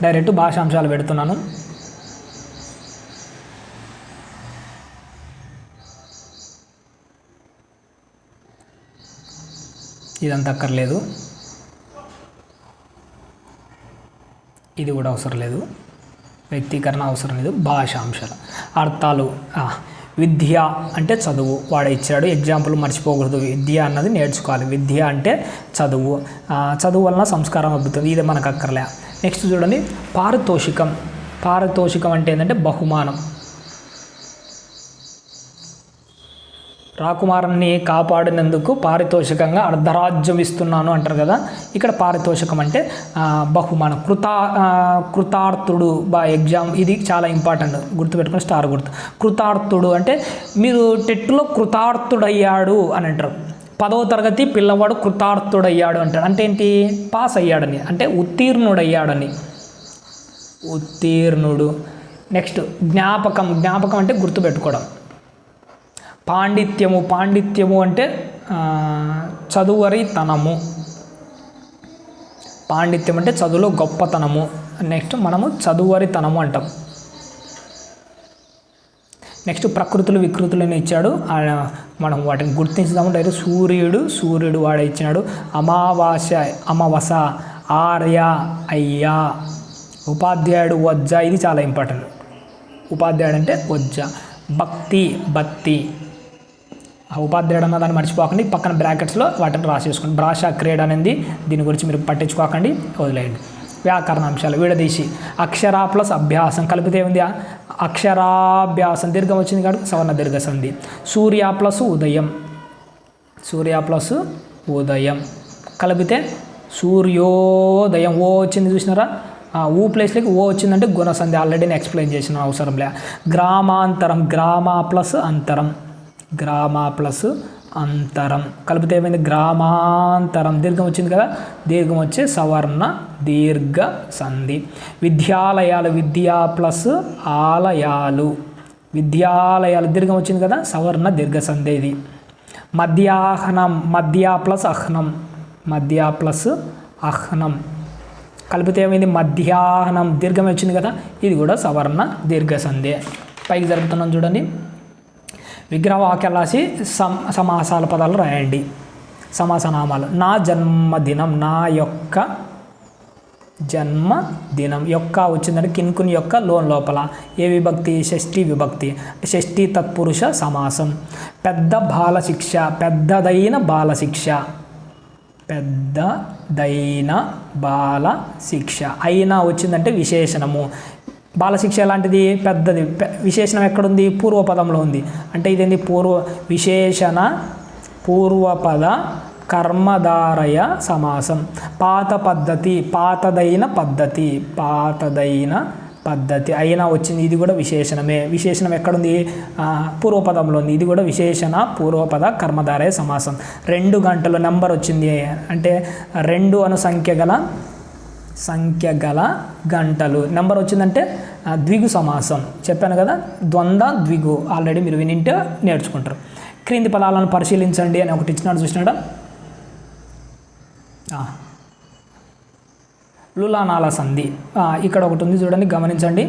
S1: డైరెక్ట్ భాషాంశాలు పెడుతున్నాను. ఇదంతా అక్కర్లేదు, ఇది కూడా అవసరం లేదు, వ్యక్తీకరణ అవసరం లేదు. భాషాంశాలు అర్థాలు, విద్య అంటే చదువు, వాడు ఇచ్చాడు ఎగ్జాంపుల్ మర్చిపోకూడదు. విద్య అన్నది నేర్చుకోవాలి, విద్య అంటే చదువు, చదువు వలన సంస్కారం అబ్బుతుంది, ఇది మనకు అక్కర్లే. నెక్స్ట్ చూడండి పారితోషికం. పారితోషికం అంటే ఏంటంటే బహుమానం. రాకుమారుని కాపాడినందుకు పారితోషికంగా అర్ధరాజ్యం ఇస్తున్నాను అంటారు కదా, ఇక్కడ పారితోషికం అంటే బహుమానం. కృతార్థుడు ఎగ్జామ్, ఇది చాలా ఇంపార్టెంట్, గుర్తుపెట్టుకుని స్టార్ గుర్తు. కృతార్థుడు అంటే మీరు టెట్లో కృతార్థుడయ్యాడు అని అంటారు. 10వ తరగతి పిల్లవాడు కృతార్థుడయ్యాడు అంటాడు, అంటే ఏంటి, పాస్ అయ్యాడని, అంటే ఉత్తీర్ణుడయ్యాడని, ఉత్తీర్ణుడు. నెక్స్ట్ జ్ఞాపకం. జ్ఞాపకం అంటే గుర్తుపెట్టుకోవడం. పాండిత్యము. పాండిత్యము అంటే చదువరితనము. పాండిత్యం అంటే చదువులో గొప్పతనము. నెక్స్ట్ మనము చదువరితనము అంటాం. నెక్స్ట్ ప్రకృతులు వికృతులను ఇచ్చాడు, మనం వాటిని గుర్తించుదాము. డైరెక్ట్ సూర్యుడు వాడే ఇచ్చినాడు. అమావాస్య, అమావాస, ఆర్య, అయ్య. ఉపాధ్యాయుడు వజ్జ, ఇది చాలా ఇంపార్టెంట్. ఉపాధ్యాయుడు అంటే వజ్జ. భక్తి, బత్తి. ఉపాధ్యాయుడు అన్న దాన్ని మర్చిపోకండి, పక్కన బ్రాకెట్స్లో వాటిని రాసేసుకోండి. భాషా క్రీడ అనేది దీని గురించి మీరు పట్టించుకోకండి, వదిలేయండి. వ్యాకరణాంశాలు విడదీసి అక్షర ప్లస్ అభ్యాసం కలిపితే ఏముంది అక్షరాభ్యాసం దీర్ఘం వచ్చింది కాబట్టి సవర్ణ దీర్ఘ సంధి. సూర్య ప్లస్ ఉదయం సూర్య ప్లస్ ఉదయం కలిపితే సూర్యోదయం. ఓ వచ్చింది చూసినారా, ఊ ప్లేస్లోకి ఓ వచ్చిందంటే గుణసంధి. ఆల్రెడీ నేను ఎక్స్ప్లెయిన్ చేసిన అవసరం లే. గ్రామాంతరం గ్రామ ప్లస్ అంతరం గ్రామ ప్లస్ అంతరం కలిపితే ఏమైంది గ్రామాంతరం. దీర్ఘం వచ్చింది కదా, దీర్ఘం వచ్చే సవర్ణ దీర్ఘ సంధి. విద్యాలయాలు విద్యా ప్లస్ ఆలయాలు విద్యాలయాలు దీర్ఘం వచ్చింది కదా, సవర్ణ దీర్ఘ సంధి ఇది. మధ్యాహ్నం మధ్య ప్లస్ అహ్నం మధ్య ప్లస్ అహ్నం కలిపితే ఏమైంది మధ్యాహ్నం. దీర్ఘం వచ్చింది కదా, ఇది కూడా సవర్ణ దీర్ఘ సంధి. పైకి జరుపుతున్నాం చూడండి. విగ్రహవాక్యాలు రాసి సమాసాల పదాలు రాయండి. సమాసనామాలు. నా జన్మదినం నా యొక్క జన్మదినం. యొక్క వచ్చిందంటే కిన్కుని యొక్క లోన్ లోపల ఏ విభక్తి షష్ఠీ విభక్తి, షష్ఠీ తత్పురుష సమాసం. పెద్ద బాలశిక్ష పెద్దదైన బాలశిక్ష పెద్దదైన బాలశిక్ష. అయినా వచ్చిందంటే విశేషణము. బాలశిక్ష ఎలాంటిది పెద్దది. విశేషణం ఎక్కడుంది పూర్వపదంలో ఉంది. అంటే ఇదేంది విశేషణ పూర్వపద కర్మధారయ సమాసం. పాత పద్ధతి పాతదైన పద్ధతి పాతదైన పద్ధతి. అయినా వచ్చింది, ఇది కూడా విశేషణమే. విశేషణం ఎక్కడుంది పూర్వపదంలో ఉంది. ఇది కూడా విశేషణ పూర్వపద కర్మధారయ సమాసం. 2 గంటలు నెంబర్ వచ్చింది అంటే 2 అను సంఖ్య గల గంటలు. నెంబర్ వచ్చిందంటే ద్విగు సమాసం. చెప్పాను కదా, ద్వంద్వ ద్విగు ఆల్రెడీ మీరు వినింటే నేర్చుకుంటారు. క్రింది పదాలను పరిశీలించండి అని ఒకటి ఇచ్చినాడు చూసినాడా. లులానాల సంధి ఇక్కడ ఒకటి ఉంది చూడండి, గమనించండి.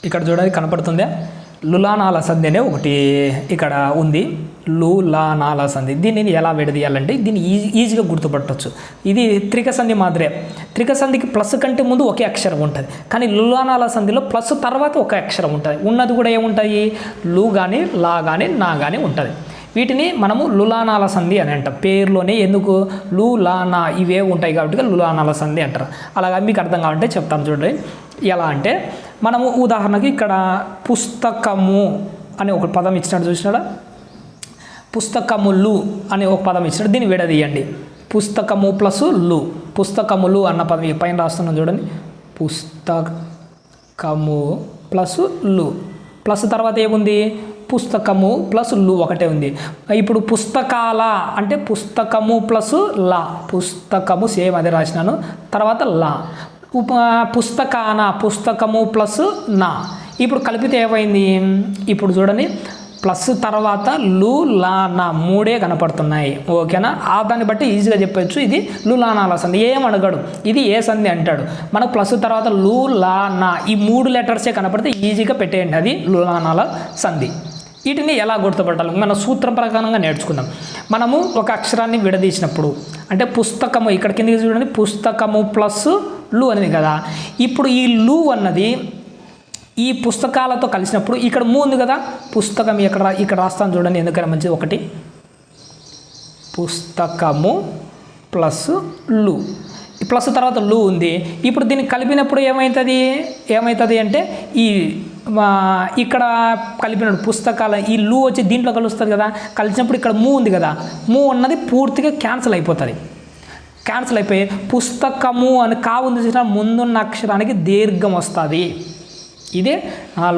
S1: ఇక్కడ చూడండి కనపడుతుందే, లులానాల సంధి అనే ఒకటి ఇక్కడ ఉంది. లులానాల సంధి. దీనిని ఎలా విడదీయాలంటే దీన్ని ఈజీగా గుర్తుపట్టవచ్చు. ఇది త్రిక సంధి మాదిరే. త్రిక సంధికి ప్లస్ కంటే ముందు ఒకే అక్షరం ఉంటుంది, కానీ లులానాల సంధిలో ప్లస్ తర్వాత ఒక అక్షరం ఉంటుంది. ఉన్నది కూడా ఏముంటాయి లు కానీ లా కానీ నా కానీ ఉంటుంది. వీటిని మనము లులానాల సంధి అని అంటాం. పేరులోనే ఎందుకు లు లా నా ఇవే ఉంటాయి కాబట్టి లులానాల సంధి అంటారు. అలాగా మీకు అర్థం కావాలంటే చెప్తాను చూడండి. ఎలా అంటే మనము ఉదాహరణకి ఇక్కడ పుస్తకము అనే ఒక పదం ఇచ్చినట్టు చూసినాడా. పుస్తకములు అనే ఒక పదం ఇచ్చినట్టు దీన్ని విడదీయండి. పుస్తకము ప్లస్ లు. పుస్తకములు అన్న పదం పైన రాస్తున్నాం చూడండి. పుస్తకము ప్లస్ లు. ప్లస్ తర్వాత ఏముంది పుస్తకము ప్లస్ లు ఒకటే ఉంది. ఇప్పుడు పుస్తకాల అంటే పుస్తకము ప్లస్ లా. పుస్తకము సేమ్ అదే రాసినాను, తర్వాత లా. పుస్తకాన పుస్తకము ప్లస్ నా. ఇప్పుడు కలిపితే ఏమైంది ఇప్పుడు చూడండి, ప్లస్ తర్వాత లు లా నా 3 కనపడుతున్నాయి. ఓకేనా, దాన్ని బట్టి ఈజీగా చెప్పచ్చు ఇది లులానాల సంధి. ఏమడగడు ఇది ఏ సంధి అంటాడు. మనకు ప్లస్ తర్వాత లు లా నా ఈ 3 లెటర్సే కనపడితే ఈజీగా పెట్టేయండి, అది లులానాల సంధి. వీటిని ఎలా గుర్తుపట్టాలి మన సూత్రం ప్రకారంగా నేర్చుకుందాం. మనము ఒక అక్షరాన్ని విడదీసినప్పుడు అంటే పుస్తకము ఇక్కడ కిందకి చూడండి, పుస్తకము ప్లస్ లు అనేది కదా. ఇప్పుడు ఈ లు అన్నది ఈ పుస్తకాలతో కలిసినప్పుడు ఇక్కడ ఉంది కదా, పుస్తకం ఇక్కడ రాస్తాను చూడండి, ఎందుకైనా మంచిది. ఒకటి పుస్తకము ప్లస్ లు, ప్లస్ తర్వాత లు ఉంది. ఇప్పుడు దీన్ని కలిపినప్పుడు ఏమవుతుంది అంటే ఈ ఇక్కడ కలిపినప్పుడు పుస్తకాల ఈ లు వచ్చి దీంట్లో కలుస్తుంది కదా, కలిసినప్పుడు ఇక్కడ ఉంది కదా, అన్నది పూర్తిగా క్యాన్సిల్ అయిపోతుంది. క్యాన్సిల్ అయిపోయి పుస్తకము అని ఉంది చూసిన ముందున్న అక్షరానికి దీర్ఘం వస్తుంది. ఇదే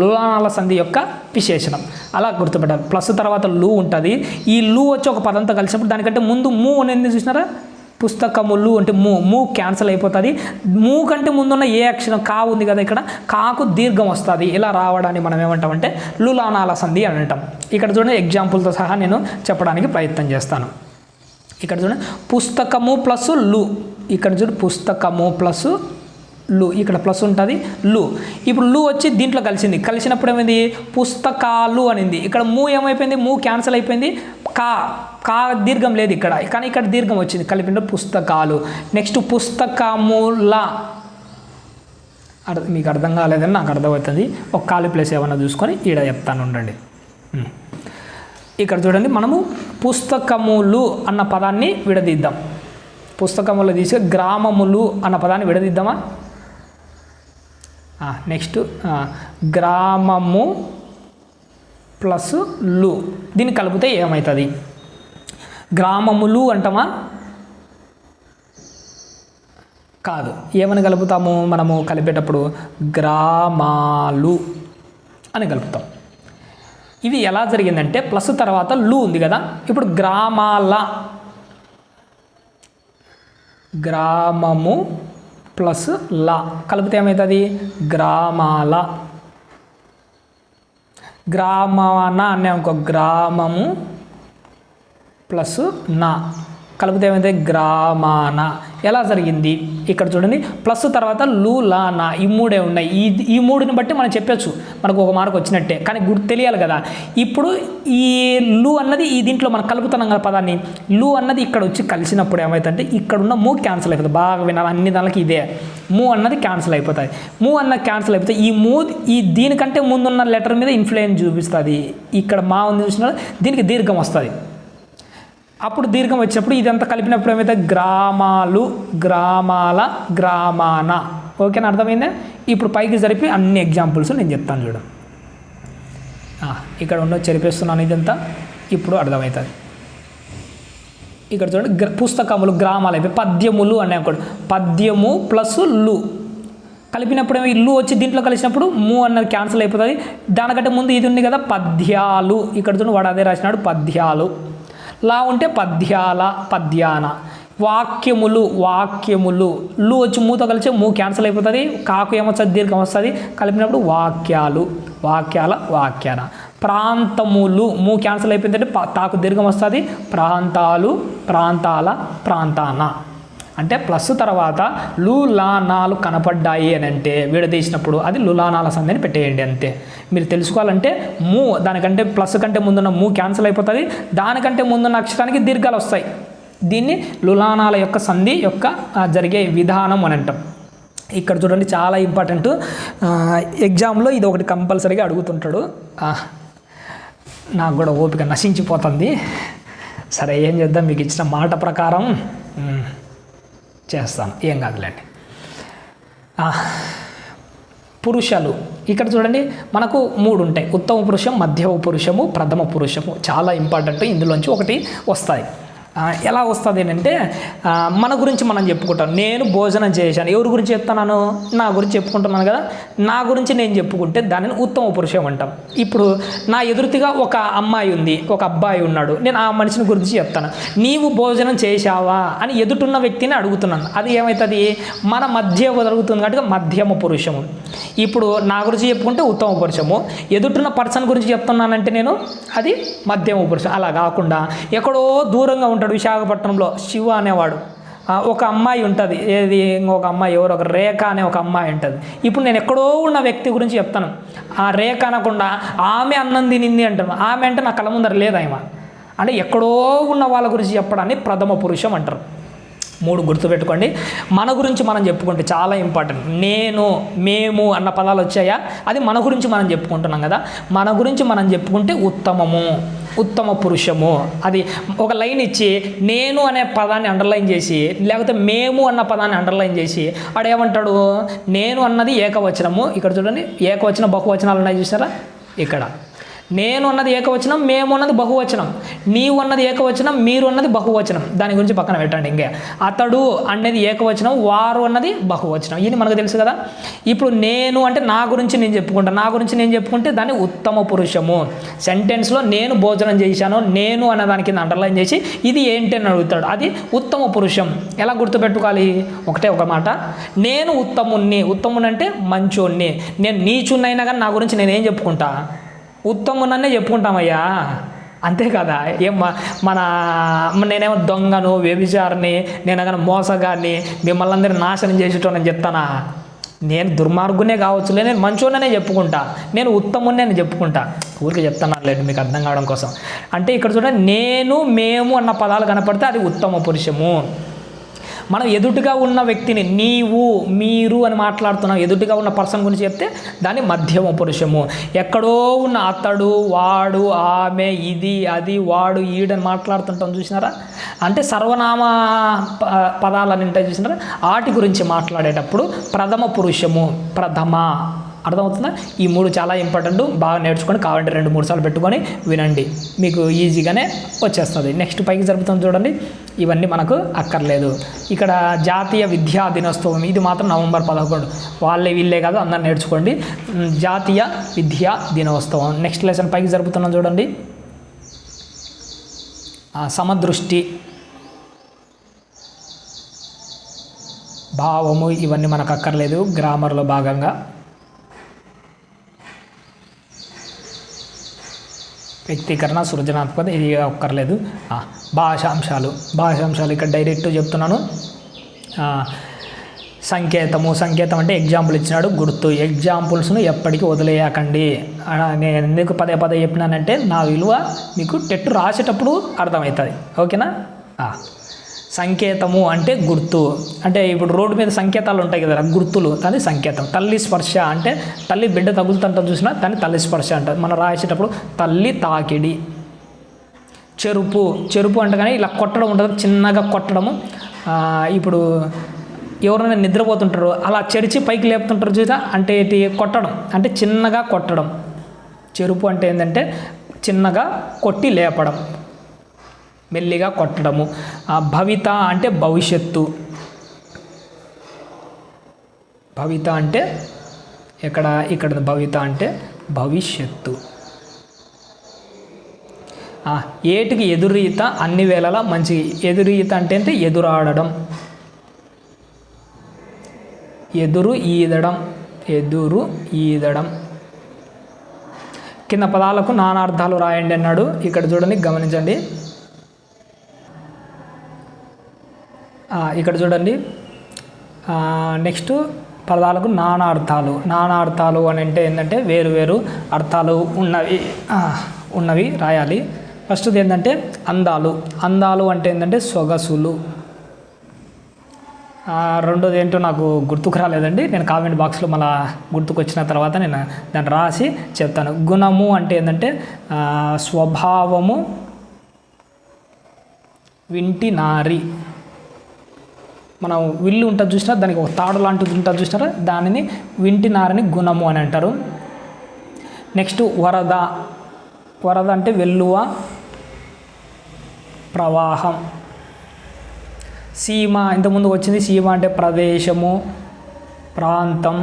S1: లులానాల సంధి యొక్క విశేషణం. అలా గుర్తుపెట్టాలి. ప్లస్ తర్వాత లు ఉంటుంది. ఈ లు వచ్చి ఒక పదంతో కలిసినప్పుడు దానికంటే ముందు అనేది చూసినారా, పుస్తకములు అంటే మూ క్యాన్సిల్ అయిపోతుంది. కంటే ముందున్న ఏ అక్షరం ఉంది కదా, ఇక్కడ కాకు దీర్ఘం వస్తుంది. ఇలా రావడాన్ని మనం ఏమంటామంటే లులానాల సంధి అని అంటాం. ఇక్కడ చూడండి ఎగ్జాంపుల్తో సహా నేను చెప్పడానికి ప్రయత్నం చేస్తాను. ఇక్కడ చూడండి పుస్తకము ప్లస్ లు. ఇక్కడ చూడు పుస్తకము ప్లస్ లు, ఇక్కడ ప్లస్ ఉంటుంది లు. ఇప్పుడు లు వచ్చి దీంట్లో కలిసినప్పుడు ఏమైంది పుస్తకాలు అనింది. ఇక్కడ ఏమైపోయింది క్యాన్సిల్ అయిపోయింది. కా దీర్ఘం లేదు ఇక్కడ, కానీ ఇక్కడ దీర్ఘం వచ్చింది కలిపిన పుస్తకాలు. నెక్స్ట్ పుస్తకముల. మీకు అర్థం కాలేదని నాకు అర్థమవుతుంది. ఒక ఖాళీ ప్లేస్ ఏమన్నా చూసుకొని ఈడ చెప్తాను ఉండండి. ఇక్కడ చూడండి, మనము పుస్తకములు అన్న పదాన్ని విడదీద్దాం. పుస్తకములు తీసి గ్రామములు అన్న పదాన్ని విడదీద్దామా. నెక్స్ట్ గ్రామము ప్లస్ లు, దీన్ని కలిపితే ఏమవుతుంది? గ్రామములు అంటామా? కాదు, ఏమని కలుపుతాము మనము కలిపేటప్పుడు? గ్రామాలు అని కలుపుతాం. ఇది ఎలా జరిగిందంటే ప్లస్ తర్వాత లు ఉంది కదా, ఇప్పుడు గ్రామాల, గ్రామము ప్లస్ లా కలిపితే ఏమవుతుంది? గ్రామాల. గ్రామాన అనే ఇంకో గ్రామము ప్లస్ నా కలిపితే ఏమైతే? గ్రామాన. ఎలా జరిగింది ఇక్కడ చూడండి, ప్లస్ తర్వాత లు లా నా ఈ మూడే ఉన్నాయి. ఈ మూడుని బట్టి మనం చెప్పచ్చు మనకు ఒక మార్క్ వచ్చినట్టే, కానీ గుర్తు తెలియాలి కదా. ఇప్పుడు ఈ లు అన్నది ఈ దీంట్లో మనం కలుపుతున్నాం కదా పదాన్ని, లు అన్నది ఇక్కడ వచ్చి కలిసినప్పుడు ఏమవుతుందంటే ఇక్కడ ఉన్న మూ క్యాన్సిల్ అయిపోతుంది. బాగా వినాలి, అన్ని దానికి ఇదే మూ అన్నది క్యాన్సిల్ అయిపోతుంది. మూ అన్నది క్యాన్సిల్ అయిపోతే ఈ దీనికంటే ముందున్న లెటర్ మీద ఇన్ఫ్లుయెన్స్ చూపిస్తుంది. ఇక్కడ మా ఉంది చూసిన దీనికి దీర్ఘం వస్తుంది. అప్పుడు దీర్ఘం వచ్చినప్పుడు ఇదంతా కలిపినప్పుడు ఏమైతే? గ్రామాలు, గ్రామాల, గ్రామాన. ఓకేనా, అర్థమైందా? ఇప్పుడు పైకి జరిపి అన్ని ఎగ్జాంపుల్స్ నేను చెప్తాను చూడండి. ఇక్కడ ఉన్న చెరిపేస్తున్నాను ఇదంతా, ఇప్పుడు అర్థమవుతుంది. ఇక్కడ చూడండి, పుస్తకములు గ్రామాలు అయిపోయి పద్యములు అనే ఒకటి, పద్యము ప్లస్ లు కలిపినప్పుడు ఏమో ఇల్లు వచ్చి దీంట్లో కలిసినప్పుడు మూ అన్నది క్యాన్సిల్ అయిపోతుంది. దానికంటే ముందు ఇది ఉంది కదా పద్యాలు, ఇక్కడ చూడండి వాడు అదే రాసినాడు పద్యాలు. లా ఉంటే పద్యాల, పద్యాన. వాక్యములు, వాక్యములు లు వచ్చి మూతో కలిసి మూ క్యాన్సిల్ అయిపోతుంది. కాకు ఏమొస్తుంది? దీర్ఘం వస్తుంది. కలిపినప్పుడు వాక్యాలు, వాక్యాల, వాక్యాన. ప్రాంతములు మూ క్యాన్సిల్ అయిపోయిందంటే తాకు దీర్ఘం వస్తుంది. ప్రాంతాలు, ప్రాంతాల, ప్రాంతాన. అంటే ప్లస్ తర్వాత లులానాలు కనపడ్డాయి అని అంటే విడదీసినప్పుడు అది లులానాల సంధిని పెట్టేయండి అంతే. మీరు తెలుసుకోవాలంటే మూ దానికంటే ప్లస్ కంటే ముందున్న మూ క్యాన్సిల్ అయిపోతుంది, దానికంటే ముందున్న అక్షరానికి దీర్ఘాలు వస్తాయి. దీన్ని లులానాల యొక్క సంధి యొక్క జరిగే విధానం అని అంటాం. ఇక్కడ చూడండి చాలా ఇంపార్టెంట్, ఎగ్జామ్లో ఇది ఒకటి కంపల్సరీగా అడుగుతుంటాడు. నాకు కూడా ఓపిక నశించిపోతుంది. సరే ఏం చేద్దాం, మీకు ఇచ్చిన మాట ప్రకారం చేస్తాను, ఏం కాదులేండి. పురుషులు ఇక్కడ చూడండి మనకు 3 ఉంటాయి. ఉత్తమ పురుషం, మధ్యమ పురుషము, ప్రథమ పురుషము. చాలా ఇంపార్టెంట్, ఇందులోంచి ఒకటి వస్తాయి. ఎలా వస్తుంది అంటే మన గురించి మనం చెప్పుకుంటాం. నేను భోజనం చేశాను, ఎవరి గురించి చెప్తున్నాను? నా గురించి చెప్పుకుంటున్నాను కదా. నా గురించి నేను చెప్పుకుంటే దానిని ఉత్తమ పురుషం అంటాం. ఇప్పుడు నా ఎదురుతిగా ఒక అమ్మాయి ఉంది, ఒక అబ్బాయి ఉన్నాడు, నేను ఆ మనిషిని గురించి చెప్తాను. నీవు భోజనం చేశావా అని ఎదుటిన్న వ్యక్తిని అడుగుతున్నాను. అది ఏమవుతుంది? మన మధ్య జరుగుతుంది కాబట్టి మధ్యమ పురుషము. ఇప్పుడు నా గురించి చెప్పుకుంటే ఉత్తమ పురుషము, ఎదుటిన్న పర్సన్ గురించి చెప్తున్నానంటే నేను అది మధ్యమ పురుషం. అలా కాకుండా ఎక్కడో దూరంగా ఉంటాడు, విశాఖపట్నంలో శివ అనేవాడు, ఒక అమ్మాయి ఉంటుంది, ఏది ఇంకొక అమ్మాయి ఎవరు, ఒక రేఖ అనే ఒక అమ్మాయి ఉంటుంది. ఇప్పుడు నేను ఎక్కడో ఉన్న వ్యక్తి గురించి చెప్తాను, ఆ రేఖ అనకుండా ఆమె అన్నం తినింది అంటాను. ఆమె అంటే నా కళ్ళ ముందర లేదు ఆమె, అంటే ఎక్కడో ఉన్న వాళ్ళ గురించి చెప్పడాన్ని ప్రథమ పురుషం అంటారు. 3 గుర్తుపెట్టుకోండి. మన గురించి మనం చెప్పుకుంటే చాలా ఇంపార్టెంట్. నేను, మేము అన్న పదాలు వచ్చాయా, అది మన గురించి మనం చెప్పుకుంటున్నాం కదా. మన గురించి మనం చెప్పుకుంటే ఉత్తమము, ఉత్తమ పురుషము. అది ఒక లైన్ ఇచ్చి నేను అనే పదాన్ని అండర్లైన్ చేసి, లేకపోతే మేము అన్న పదాన్ని అండర్లైన్ చేసి ఆడేమంటాడు? నేను అన్నది ఏకవచనము. ఇక్కడ చూడండి ఏకవచనం బహువచనాలు ఉన్నాయి చూసారా, ఇక్కడ నేను అన్నది ఏకవచనం, మేము అన్నది బహువచనం, నీవు అన్నది ఏకవచనం, మీరు అన్నది బహువచనం. దాని గురించి పక్కన పెట్టండి. ఇంకా అతడు అనేది ఏకవచనం, వారు అన్నది బహువచనం. ఇది మనకు తెలుసు కదా. ఇప్పుడు నేను అంటే నా గురించి నేను చెప్పుకుంటాను, నా గురించి నేను చెప్పుకుంటే దాన్ని ఉత్తమ పురుషము. సెంటెన్స్లో నేను భోజనం చేశాను, నేను అన్న దాని కింద అండర్లైన్ చేసి ఇది ఏంటి అని అడుగుతాడు, అది ఉత్తమ పురుషం. ఎలా గుర్తుపెట్టుకోవాలి? ఒకటే ఒక మాట, నేను ఉత్తముణ్ణి. ఉత్తముని అంటే మంచోణ్ణి. నేను నీచున్నైనా కానీ నా గురించి నేనేం చెప్పుకుంటా? ఉత్తమునన్నే చెప్పుకుంటామయ్యా, అంతే కదా. ఏం మన నేనేమో దొంగను, వ్యభిచారిని, నేను కానీ మోసగాన్ని, మిమ్మల్ని అందరినీ నాశనం చేసేటోనని చెప్తానా? నేను దుర్మార్గునే కావచ్చులే, నేను మంచోననే చెప్పుకుంటా, నేను ఉత్తమునే అని చెప్పుకుంటా. ఊరికి చెప్తాను లేదు మీకు అర్థం కావడం కోసం. అంటే ఇక్కడ చూడండి నేను, మేము అన్న పదాలు కనపడితే అది ఉత్తమ పురుషము. మనం ఎదుటిగా ఉన్న వ్యక్తిని నీవు మీరు అని మాట్లాడుతున్నాం, ఎదుటిగా ఉన్న పర్సన్ గురించి చెప్తే దాన్ని మధ్యమ పురుషము. ఎక్కడో ఉన్న అతడు, వాడు, ఆమె, ఇది, అది, వాడు, ఈడని మాట్లాడుతుంటాం చూసినారా, అంటే సర్వనామ పదాలని ఉంటాయి చూసినారా, వాటి గురించి మాట్లాడేటప్పుడు ప్రథమ పురుషము, ప్రథమ. అర్థమవుతుందా? ఈ 3 చాలా ఇంపార్టెంట్, బాగా నేర్చుకొని కావాలంటే 2-3 సార్లు పెట్టుకొని వినండి, మీకు ఈజీగానే వచ్చేస్తుంది. నెక్స్ట్ పైకి జరుపుతాం చూడండి, ఇవన్నీ మనకు అక్కర్లేదు. ఇక్కడ జాతీయ విద్యా దినోత్సవం, ఇది మాత్రం నవంబర్ 11, వాళ్ళే వీళ్ళే కాదు అందరు నేర్చుకోండి. జాతీయ విద్యా దినోత్సవం. నెక్స్ట్ లెసన్ పైకి జరుపుతున్నాం చూడండి, సమదృష్టి, భావము, ఇవన్నీ మనకు అక్కర్లేదు గ్రామర్లో భాగంగా. వ్యక్తీకరణ, సృజనాత్మకత, ఇది ఒక్కర్లేదు. భాషాంశాలు ఇక్కడ డైరెక్ట్ చెప్తున్నాను. సంకేతం అంటే ఎగ్జాంపుల్ ఇచ్చినాడు, గుర్తు. ఎగ్జాంపుల్స్ను ఎప్పటికీ వదిలేయకండి. నేను ఎందుకు పదే చెప్పినానంటే నా విలువ మీకు టెట్ రాసేటప్పుడు అర్థమవుతుంది. ఓకేనా? సంకేతము అంటే గుర్తు, అంటే ఇప్పుడు రోడ్డు మీద సంకేతాలు ఉంటాయి కదా, గుర్తులు, దాని సంకేతం. తల్లి స్పర్శ అంటే తల్లి బిడ్డ తగులుతుంటాం చూసినా దాన్ని తల్లి స్పర్శ అంటారు. మనం రాసేటప్పుడు తల్లి తాకిడి. చెరుపు అంటే కానీ ఇలా కొట్టడం ఉంటుంది, చిన్నగా కొట్టడము. ఇప్పుడు ఎవరైనా నిద్రపోతుంటారు అలా చెరిచి పైకి లేపుతుంటారు చూసా, అంటే ఇది కొట్టడం, అంటే చిన్నగా కొట్టడం. చెరుపు అంటే ఏంటంటే చిన్నగా కొట్టి లేపడం, మెల్లిగా కొట్టడము. భవిత అంటే భవిష్యత్తు. భవిత అంటే ఇక్కడ భవిత అంటే భవిష్యత్తు. ఏటికి ఎదురీత, అన్ని వేళలా మంచి. ఎదురీత అంటే ఎదురాడడం, ఎదురు ఈదడం. కింద పదాలకు నానార్థాలు రాయండి అన్నాడు. ఇక్కడ చూడండి, గమనించండి. ఇక్కడ చూడండి, నెక్స్ట్ పదాలకు నానార్థాలు అని అంటే ఏంటంటే వేరు అర్థాలు ఉన్నవి రాయాలి. ఫస్ట్ది ఏంటంటే అందాలు అంటే ఏంటంటే సొగసులు. రెండోది ఏంటో నాకు గుర్తుకు రాలేదండి, నేను కామెంట్ బాక్స్లో మళ్ళీ గుర్తుకొచ్చిన తర్వాత నేను దాన్ని రాసి చెప్తాను. గుణము అంటే ఏంటంటే స్వభావము, వింటి నారి. మనం విల్లు ఉంటుంది చూసినా, దానికి ఒక తాడు లాంటిది ఉంటుంది చూసినారా, దానిని వింటి నారని గుణము అని అంటారు. నెక్స్ట్ వరద అంటే వెల్లువ, ప్రవాహం. సీమ ఇంతకుముందు వచ్చింది, సీమ అంటే ప్రదేశము, ప్రాంతం,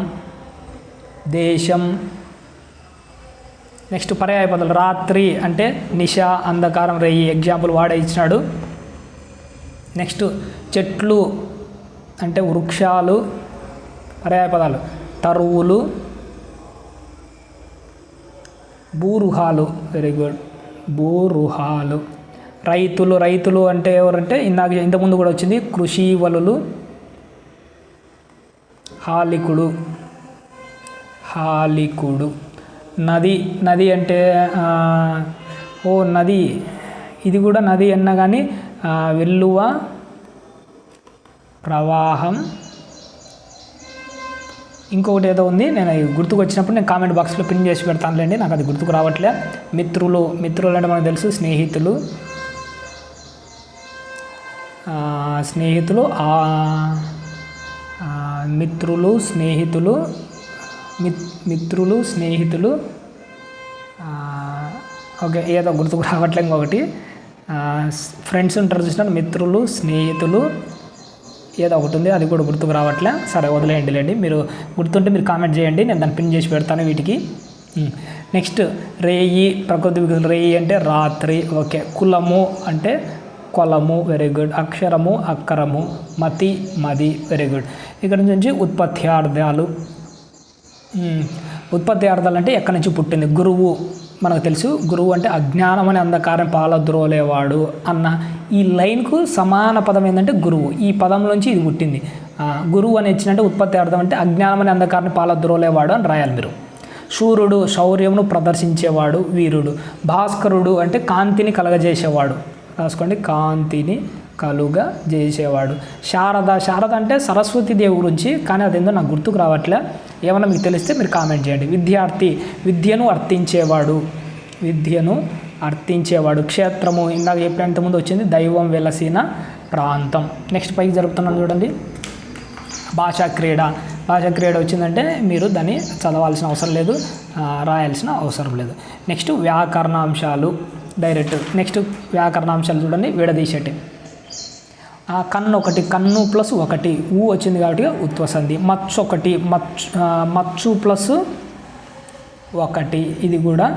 S1: దేశం. నెక్స్ట్ పర్యాయ పదాలు. రాత్రి అంటే నిశ, అంధకారం, రేయి. ఎగ్జాంపుల్ వాడే ఇచ్చినాడు. నెక్స్ట్ చెట్లు అంటే వృక్షాలు, పర్యాయ పదాలు. తరువులు, భూరుహాలు. వెరీ గుడ్, భూరుహాలు. రైతులు అంటే ఎవరంటే ఇంతకుముందు కూడా వచ్చింది, కృషివలులు. హాలికుడు. నది అంటే నది, ఇది కూడా నది అన్నా కానీ వెల్లువ, ప్రవాహం. ఇంకొకటి ఏదో ఉంది, నేను గుర్తుకు వచ్చినప్పుడు నేను కామెంట్ బాక్స్లో పిన్ చేసి పెడతానులేండి, నాకు అది గుర్తుకు రావట్లే. మిత్రులు అంటే మనకు తెలుసు, స్నేహితులు. మిత్రులు, స్నేహితులు. ఓకే, ఏదో గుర్తుకు రావట్లే. ఇంకొకటి ఫ్రెండ్స్ ఉంటారు చూసినా, మిత్రులు, స్నేహితులు, ఏదో ఒకటి ఉంది, అది కూడా గుర్తుకు రావట్లే. సరే వదిలేయండిలేండి, మీరు గుర్తుంటే మీరు కామెంట్ చేయండి, నేను దాన్ని పిన్ చేసి పెడతాను వీటికి. నెక్స్ట్ రేయి, ప్రకృతి వికృతులు. రేయి అంటే రాత్రి. ఓకే. కులము అంటే కొలము. Very good. అక్షరము, అక్కరము. మది. Very good. ఇక్కడ నుంచి ఉత్పత్త్యార్థాలు. అంటే ఎక్కడి నుంచి పుట్టింది. గురువు మనకు తెలుసు, గురువు అంటే అజ్ఞానం అనే అంధకారం పాలద్రోలేవాడు అన్న ఈ లైన్కు సమాన పదం ఏంటంటే గురువు. ఈ పదం నుంచి ఇది పుట్టింది. గురువు అని ఇచ్చినట్టే ఉత్పత్తి అర్థం అంటే అజ్ఞానం అనే అంధకారాన్ని పాలద్రోలేవాడు అని రాయాలి మీరు. శూరుడు శౌర్యమును ప్రదర్శించేవాడు, వీరుడు. భాస్కరుడు అంటే కాంతిని కలగజేసేవాడు. రాసుకోండి, కాంతిని కలుగ చేసేవాడు. శారద అంటే సరస్వతీదేవి గురించి, కానీ అదేందో నాకు గుర్తుకు రావట్లే. ఏమన్నా మీకు తెలిస్తే మీరు కామెంట్ చేయండి. విద్యార్థి విద్యను అర్థించేవాడు. క్షేత్రము ఇందాక చెప్పేంత ముందు వచ్చింది దైవం వెలసిన ప్రాంతం. నెక్స్ట్ పైకి జరుపుతున్నాను చూడండి. భాషా క్రీడ వచ్చిందంటే మీరు దాన్ని చదవాల్సిన అవసరం లేదు, రాయాల్సిన అవసరం లేదు. నెక్స్ట్ వ్యాకరణాంశాలు డైరెక్ట్. నెక్స్ట్ వ్యాకరణాంశాలు చూడండి, విడదీసేటి. కన్ను ప్లస్ 1 ఊ వచ్చింది కాబట్టి ఉత్వసంధి. మచ్చు ప్లస్ 1 ఇది కూడా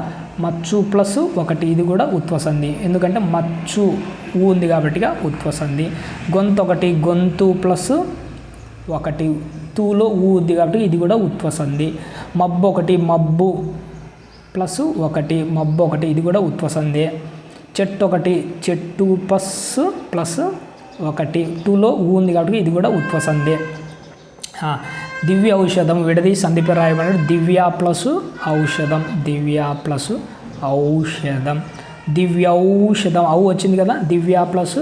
S1: మచ్చు ప్లస్ 1 ఇది కూడా ఉత్వసంధి, ఎందుకంటే మచ్చు ఊ ఉంది కాబట్టిగా ఉత్వసంధి. గొంతు ప్లస్ 1 తూలో ఊ ఉంది కాబట్టి ఇది కూడా ఉత్వసంధి. మబ్బు ప్లస్ 1 ఇది కూడా ఉత్వసంధి. చెట్టు ప్లస్ 1 టూలో ఊ ఉంది కాబట్టి ఇది కూడా ఉత్వసంధి. దివ్య ఔషధం విడది సంధి పేరు రాయబడి దివ్య ప్లస్ ఔషధం. దివ్య ఔషధం ఔ వచ్చింది కదా, దివ్య ప్లస్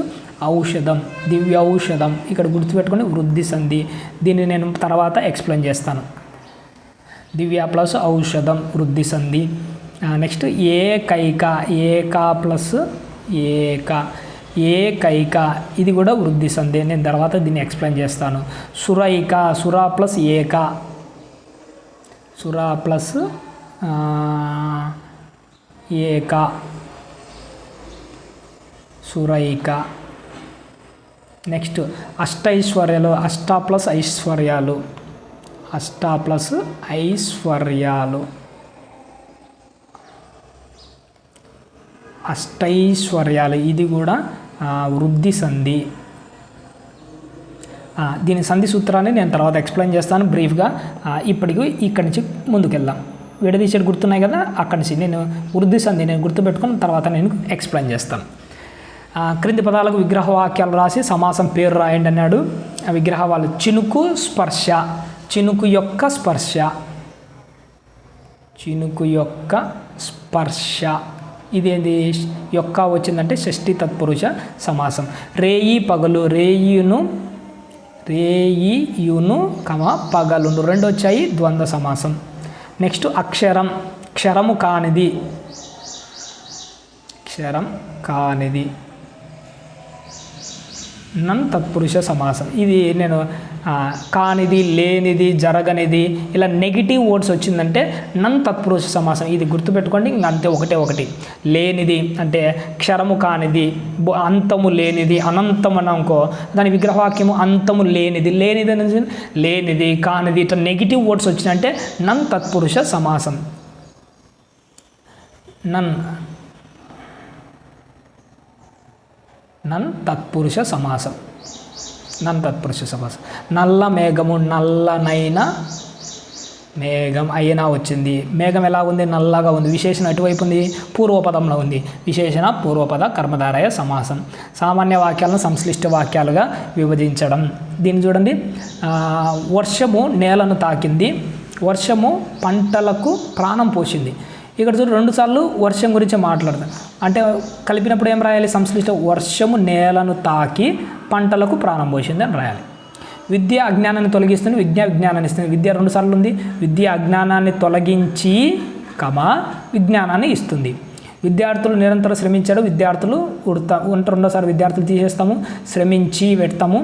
S1: ఔషధం. ఇక్కడ గుర్తుపెట్టుకొని వృద్ధి సంధి. దీన్ని నేను తర్వాత ఎక్స్ప్లెయిన్ చేస్తాను. దివ్య ప్లస్ ఔషధం వృద్ధి సంధి. నెక్స్ట్ ఏకా ప్లస్ ఏకైక ఇది కూడా వృద్ధి సంధి. నేను తర్వాత దీన్ని ఎక్స్ప్లెయిన్ చేస్తాను. సురా ప్లస్ ఏక సురైక. నెక్స్ట్ అష్టైశ్వర్యాలు. అష్ట ప్లస్ ఐశ్వర్యాలు. అష్టైశ్వర్యాలు ఇది కూడా వృద్ధి సంధి. దీని సంధి సూత్రాన్ని నేను తర్వాత ఎక్స్ప్లెయిన్ చేస్తాను బ్రీఫ్గా. ఇక్కడి నుంచి ముందుకెళ్దాం. విడదీసేది గుర్తున్నాయి కదా, అక్కడి నుంచి నేను వృద్ధి సంధి నేను గుర్తుపెట్టుకుని తర్వాత నేను ఎక్స్ప్లెయిన్ చేస్తాను. క్రింది పదాలకు విగ్రహ వాక్యాలు రాసి సమాసం పేరు రాయండి అన్నాడు. ఆ విగ్రహాలు చినుకు యొక్క స్పర్శ. ఇదేంటి యొక్క వచ్చిందంటే షష్ఠి తత్పురుష సమాసం. రేయి పగలు, రేయియును పగలు 2 వచ్చాయి ద్వంద్వ సమాసం. నెక్స్ట్ క్షరము కానిది నన్ తత్పురుష సమాసం. ఇది నేను కానిది, లేనిది, జరగనిది ఇలా నెగిటివ్ వర్డ్స్ వచ్చిందంటే నన్ తత్పురుష సమాసం. ఇది గుర్తుపెట్టుకోండి. ఇంక అంతే ఒకటే. లేనిది అంటే క్షరము కానిది, అంతము లేనిది, అనంతం అనుకో దాని విగ్రహవాక్యము అంతము లేనిది అనేది లేనిది కానిది ఇట్లా నెగిటివ్ వర్డ్స్ వచ్చినంటే నన్ తత్పురుష సమాసం. నన్ తత్పురుష సమాసం. నల్ల మేఘము, నల్లనైన మేఘం అయినా వచ్చింది. మేఘం ఎలా ఉంది? నల్లగా ఉంది. విశేషణ ఎటువైపు ఉంది? పూర్వపదంలో ఉంది. విశేషణ పూర్వపద కర్మధారయ సమాసం. సామాన్య వాక్యాలను సంశ్లిష్ట వాక్యాలుగా విభజించడం. దీన్ని చూడండి. వర్షము నేలను తాకింది, వర్షము పంటలకు ప్రాణం పోసింది. ఇక్కడ చూడు 2 సార్లు వర్షం గురించి మాట్లాడతాం. అంటే కలిపినప్పుడు ఏం రాయాలి? సంశ్లిష్ట వర్షము నేలను తాకి పంటలకు ప్రాణం పోసింది అని రాయాలి. విద్య అజ్ఞానాన్ని తొలగిస్తుంది, విజ్ఞానాన్ని ఇస్తుంది. విద్య 2 సార్లు ఉంది. విద్య అజ్ఞానాన్ని తొలగించి విజ్ఞానాన్ని ఇస్తుంది. విద్యార్థులు నిరంతరం శ్రమించారు, విద్యార్థులు రెండోసారి విద్యార్థులు తీసేస్తాము, శ్రమించి పెడతాము.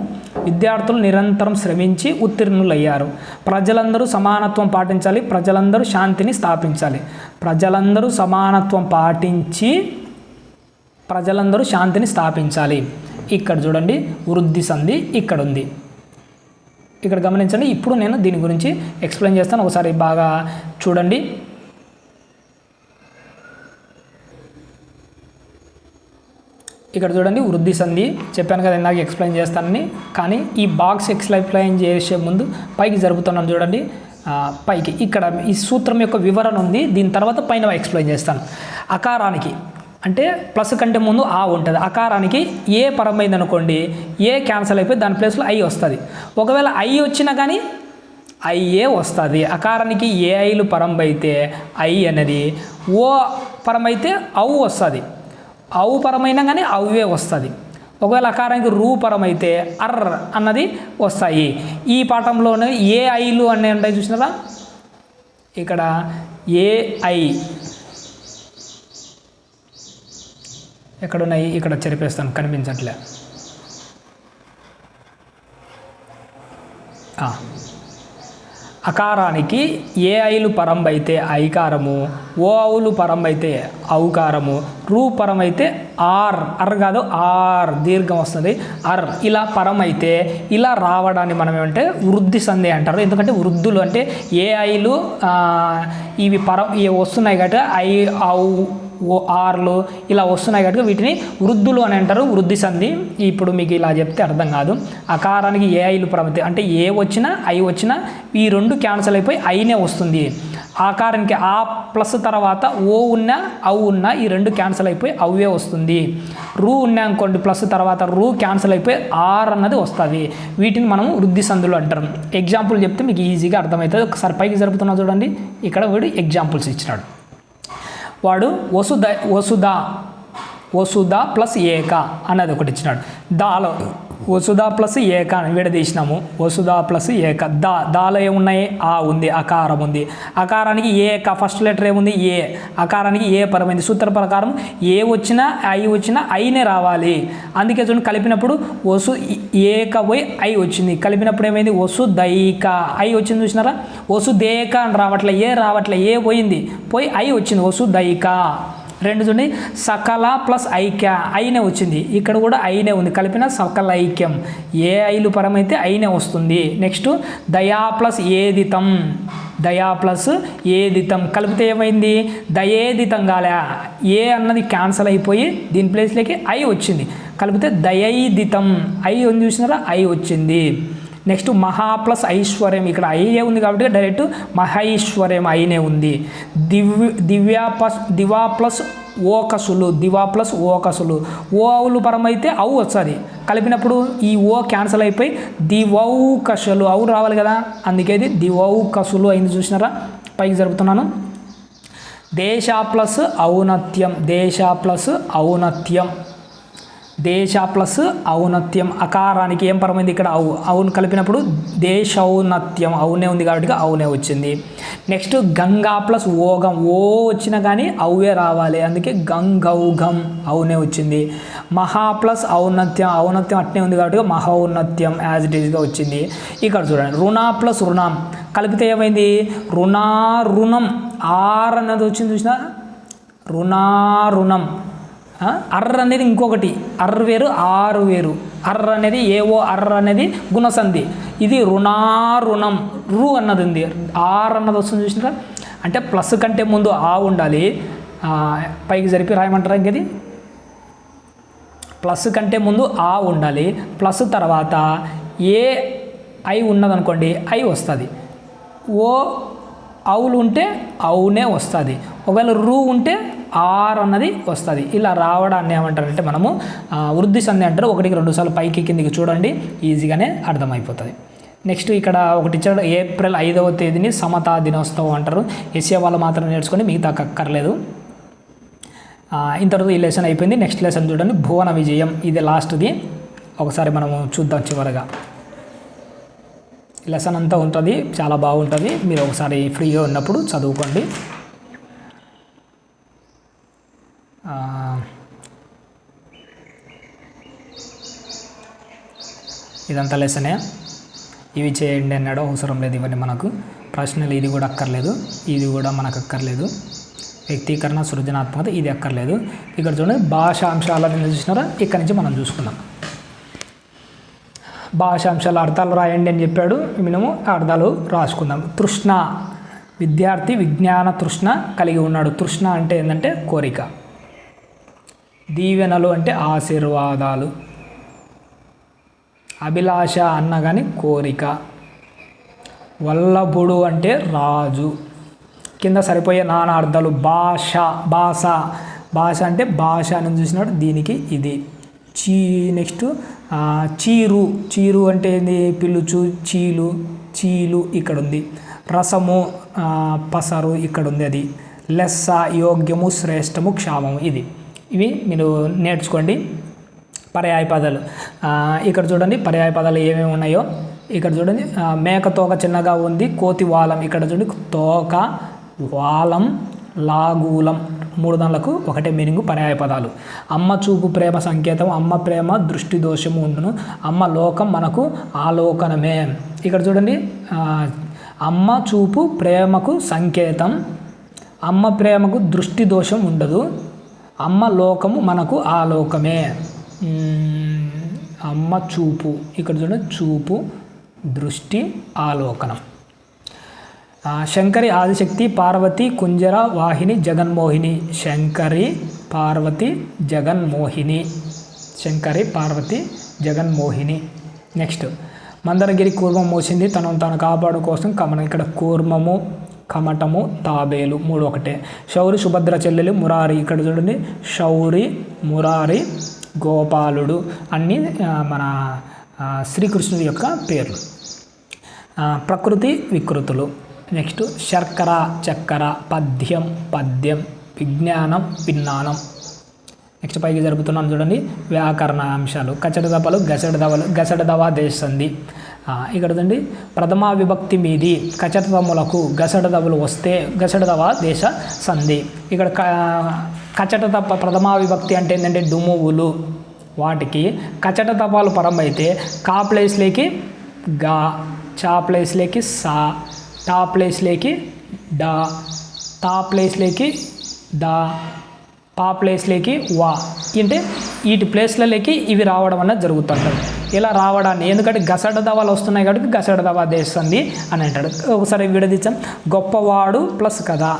S1: విద్యార్థులు నిరంతరం శ్రమించి ఉత్తీర్ణులయ్యారు. ప్రజలందరూ సమానత్వం పాటించాలి, ప్రజలందరూ శాంతిని స్థాపించాలి. ప్రజలందరూ సమానత్వం పాటించి ప్రజలందరూ శాంతిని స్థాపించాలి. ఇక్కడ చూడండి వృద్ధి సంధి ఇక్కడ ఉంది. ఇక్కడ గమనించండి. ఇప్పుడు నేను దీని గురించి ఎక్స్ప్లెయిన్ చేస్తాను, ఒకసారి బాగా చూడండి. ఇక్కడ చూడండి వృద్ధి సంధి చెప్పాను కదా ఇందాక ఎక్స్ప్లెయిన్ చేస్తానని. కానీ ఈ బాక్స్ ఎక్స్ప్లెయిన్ చేసే ముందు పైకి జరుపుతున్నాను చూడండి. పైకి ఇక్కడ ఈ సూత్రం యొక్క వివరణ ఉంది. దీని తర్వాత పైన ఎక్స్ప్లెయిన్ చేస్తాను. అకారానికి అంటే ప్లస్ కంటే ముందు ఆ ఉంటుంది. అకారానికి ఏ పరమైంది అనుకోండి, ఏ క్యాన్సల్ అయిపోయి దాని ప్లేస్లో ఐ వస్తుంది. ఒకవేళ ఐ వచ్చినా కానీ ఐఏ వస్తుంది. అకారానికి ఏ ఐలు పరంబైతే ఐ అనేది, ఓ పరమైతే ఔ వస్తుంది. ఔ పరమైనా కానీ ఔవే వస్తుంది. ఒకవేళ అకారానికి రూపరం అయితే అర్ అన్నది వస్తాయి. ఈ పాఠంలోనే ఏ ఐలు అనే ఉంటాయి చూసినారా, ఇక్కడ ఏ ఐ ఎక్కడున్నాయి, ఇక్కడ చెరిపేస్తాను కనిపించట్లే. అకారానికి ఏ ఐలు పరం అయితే ఐకారము, ఓ అవులు పరం అయితే ఔకారము, రూ పరం అయితే అర్ కాదు ఆర్ దీర్ఘం వస్తుంది అర్. ఇలా పరం అయితే ఇలా రావడాన్ని మనం ఏమంటే వృద్ధి సంధి అంటారు. ఎందుకంటే వృద్ధులు అంటే ఏ ఐలు ఇవి పరం వస్తున్నాయి కాబట్టి ఐ ఔ ఓ ఆర్లు ఇలా వస్తున్నాయి కాబట్టి వీటిని వృద్ధులు అని అంటారు, వృద్ధి సంధి. ఇప్పుడు మీకు ఇలా చెప్తే అర్థం కాదు. అకారానికి ఏ ఐలు పరమైతే అంటే ఏ వచ్చినా ఐ వచ్చినా ఈ రెండు క్యాన్సిల్ అయిపోయి ఐనే వస్తుంది. ఆకారానికి ఆ ప్లస్ తర్వాత ఓ ఉన్నా ఔ ఉన్నా ఈ రెండు క్యాన్సిల్ అయిపోయి అవే వస్తుంది. రూ ఉన్నా అనుకోండి ప్లస్ తర్వాత రూ క్యాన్సిల్ అయిపోయి ఆర్ అన్నది వస్తుంది. వీటిని మనం వృద్ధి సంధులు అంటారు. ఎగ్జాంపుల్ చెప్తే మీకు ఈజీగా అర్థమవుతుంది. ఒకసారి పైకి జరుపుతున్నా చూడండి, ఇక్కడ వీడు ఎగ్జాంపుల్స్ ఇచ్చినాడు. వాడు వసుధ ప్లస్ ఏక అన్నది ఒకటి ఇచ్చినాడు. దాలో వసుధ ప్లస్ ఏక అని విడదీసినాము. వసుధ ప్లస్ ఏక దాలో ఏమున్నాయి, ఆ ఉంది, అకారం ఉంది. అకారానికి ఏక ఫస్ట్ లెటర్ ఏముంది ఏ, అకారానికి ఏ పరమైంది. సూత్ర ప్రకారం ఏ వచ్చినా ఐ వచ్చినా ఐనే రావాలి. అందుకే చూడండి కలిపినప్పుడు వసు ఏక పోయి ఐ వచ్చింది, కలిపినప్పుడు ఏమైంది వసుదైక ఐ వచ్చింది. చూసినారా, వసుదేక అని రావట్లే, ఏ రావట్లే, ఏ పోయింది పోయి ఐ వచ్చింది వసుదైక. రెండు చూడండి సకల ప్లస్ ఐక్య ఐనే వచ్చింది, ఇక్కడ కూడా ఐనే ఉంది, కలిపిన సకల ఐక్యం. ఏ ఐలు పరమైతే ఐనే వస్తుంది. నెక్స్ట్ దయా ప్లస్ ఏదితం, దయా ప్లస్ ఏదితం కలిపితే ఏమైంది దయేదితం కాలే, ఏ అన్నది క్యాన్సల్ అయిపోయి దీని ప్లేస్లోకి ఐ వచ్చింది, కలిపితే దయైదితం ఐ ఉంది. చూసినారా ఐ వచ్చింది. నెక్స్ట్ మహా ప్లస్ ఐశ్వర్యం, ఇక్కడ ఐఏ ఉంది కాబట్టి డైరెక్ట్ మహైశ్వర్యం ఐనే ఉంది. దివా ప్లస్ ఓకసులు, దివా ప్లస్ ఓకసులు, ఓ అవులు పరమైతే ఔ వస్తుంది, కలిపినప్పుడు ఈ ఓ క్యాన్సల్ అయిపోయి దివౌకసులు ఔ రావాలి కదా, అందుకే ఇది దివౌకసులు అయింది. చూసినారా పైకి జరుపుతున్నాను. దేశ ప్లస్ ఔన్నత్యం, దేశ ప్లస్ ఔన్నత్యం, దేశ ప్లస్ ఔన్నత్యం. అకారానికి ఏం పరమైంది ఇక్కడ అవును కలిపినప్పుడు దేశౌన్నత్యం అవునే ఉంది కాబట్టి అవునే వచ్చింది. నెక్స్ట్ గంగా ప్లస్ ఓగం, ఓ వచ్చినా కానీ అవువే రావాలి, అందుకే గంగౌగం అవునే వచ్చింది. మహా ప్లస్ ఔన్నత్యం, ఔన్నత్యం అట్నే ఉంది కాబట్టి మహౌన్నత్యం యాజ్ ఇట్ ఈస్గా వచ్చింది. ఇక్కడ చూడండి రుణ ప్లస్ రుణం కలిపితే ఏమైంది రుణారుణం, ఆర్ అన్నది వచ్చింది. చూసినా రుణారుణం. అర్ర అనేది ఇంకొకటి, అర్ర వేరు ఆరు వేరు. అర్ర అనేది ఏవో అర్ర అనేది గుణసంధి, ఇది రుణారుణం. రు అన్నది ఉంది, ఆర్ అన్నది వస్తుంది. చూసినారా అంటే ప్లస్ కంటే ముందు ఆ ఉండాలి, పైకి జరిపి రాయమంటారా ఇంకది ప్లస్ కంటే ముందు ఆ ఉండాలి, ప్లస్ తర్వాత ఏ ఐ ఉన్నదనుకోండి ఐ వస్తుంది, ఓ అవులు ఉంటే అవునే వస్తుంది, ఒకవేళ రూ ఉంటే ఆర్ అన్నది వస్తుంది. ఇలా రావడాన్ని ఏమంటారంటే మనము వృద్ధి సంధి అంటారు. 1-2 సార్లు పైకి కిందికి చూడండి, ఈజీగానే అర్థమైపోతుంది. నెక్స్ట్ ఇక్కడ ఒకటి ఇచ్చాడు, ఏప్రిల్ 5వ తేదీని సమతా దినోత్సవం అంటారు. ఎస్ఏ వాళ్ళు మాత్రం నేర్చుకొని మిగతా అక్కర్లేదు. ఇంతవరకు ఈ లెసన్ అయిపోయింది. నెక్స్ట్ లెసన్ చూడండి భువన విజయం, ఇది లాస్ట్ది. ఒకసారి మనము చూద్దాం చివరగా. లెసన్ అంతా ఉంటుంది, చాలా బాగుంటుంది. మీరు ఒకసారి ఫ్రీగా ఉన్నప్పుడు చదువుకోండి. ఇదంతా లెసనే. ఇవి చేయండి అన్నాడు, అవసరం లేదు ఇవన్నీ మనకు. ప్రశ్నలు ఇది కూడా అక్కర్లేదు, ఇది కూడా మనకు అక్కర్లేదు. వ్యక్తీకరణ సృజనాత్మకత ఇది అక్కర్లేదు. ఇక్కడ చూడండి భాషాంశాలను చూసినారా, ఇక్కడ నుంచి మనం చూసుకుందాం. భాషాంశాల అర్థాలు రాయండి అని చెప్పాడు, మనము అర్థాలు రాసుకుందాం. తృష్ణ, విద్యార్థి విజ్ఞాన తృష్ణ కలిగి ఉన్నాడు. తృష్ణ అంటే ఏంటంటే కోరిక. దీవెనలు అంటే ఆశీర్వాదాలు. అభిలాష అన్న కానీ కోరిక. వల్లభుడు అంటే రాజు. కింద సరిపోయే నానా అర్థాలు. భాష, భాష అంటే భాష అని చూసినాడు, దీనికి ఇది. నెక్స్ట్ చీరు అంటే ఏంది పిలుచు, చీలు ఇక్కడ ఉంది. రసము, పసరు ఇక్కడ ఉంది, అది. లెస్స, యోగ్యము, శ్రేష్టము, క్షామము, ఇవి మీరు నేర్చుకోండి. పర్యాయ పదాలు. ఇక్కడ చూడండి పర్యాయ పదాలు ఏమేమి ఉన్నాయో. ఇక్కడ చూడండి మేక తోక చిన్నగా ఉంది, కోతి వాలం. ఇక్కడ చూడండి తోక, వాలం, లాగూలం 3 దానిలకు ఒకటే మీనింగ్ పర్యాయ పదాలు. అమ్మ చూపు ప్రేమ సంకేతం, అమ్మ ప్రేమ దృష్టి దోషము ఉండును, అమ్మ లోకం మనకు ఆలోకనమే. ఇక్కడ చూడండి అమ్మ చూపు ప్రేమకు సంకేతం, అమ్మ ప్రేమకు దృష్టి దోషం ఉండదు, అమ్మ లోకము మనకు ఆలోకమే. అమ్మ చూపు, ఇక్కడ చూడండి చూపు, దృష్టి, ఆలోకనం. శంకరి ఆదిశక్తి, పార్వతి కుంజర వాహిని జగన్మోహిని. శంకరి పార్వతి జగన్మోహిని, శంకరి పార్వతి జగన్మోహిని. నెక్స్ట్ మందరగిరి కూర్మం మోసింది, తనను తాను కాపాడు కోసం కమనం. ఇక్కడ కూర్మము, కమటము, తాబేలు 3 ఒకటే. శౌరి సుభద్ర చెల్లెలు మురారి. ఇక్కడ చూడండి శౌరి, మురారి, గోపాలుడు అన్నీ మన శ్రీకృష్ణుడి యొక్క పేర్లు. ప్రకృతి వికృతులు. నెక్స్ట్ శర్కర, చక్కెర, పద్యం, పద్యం, విజ్ఞానం, విజ్ఞానం. నెక్స్ట్ పైకి జరుపుతున్నాను చూడండి వ్యాకరణ అంశాలు. కచట దపలు, గసడ దవలు, గసడ దవా దేశ సంధి. ఇక్కడ చూడండి ప్రథమా విభక్తి మీది కచటతములకు గసడ దవలు వస్తే గసడ దవా దేశ సంధి. ఇక్కడ కచట తప్ప ప్రథమా విభక్తి అంటే ఏంటంటే డుమువులు, వాటికి కచట తపాలు పరం అయితే కా ప్లేస్లోకి గా, చా ప్లేస్లోకి సా, టా ప్లేస్లోకి డా, తా ప్లేస్లోకి దా, పా ప్లేస్లోకి వా. అంటే వీటి ప్లేస్లలోకి ఇవి రావడం అన్నది జరుగుతుంటుంది. ఇలా రావడాన్ని ఎందుకంటే గసడ దవాలు వస్తున్నాయి కాబట్టి గసడ దవా దేశంది అని అంటాడు. ఒకసారి విడదీచ్చాం. గొప్పవాడు ప్లస్ కదా,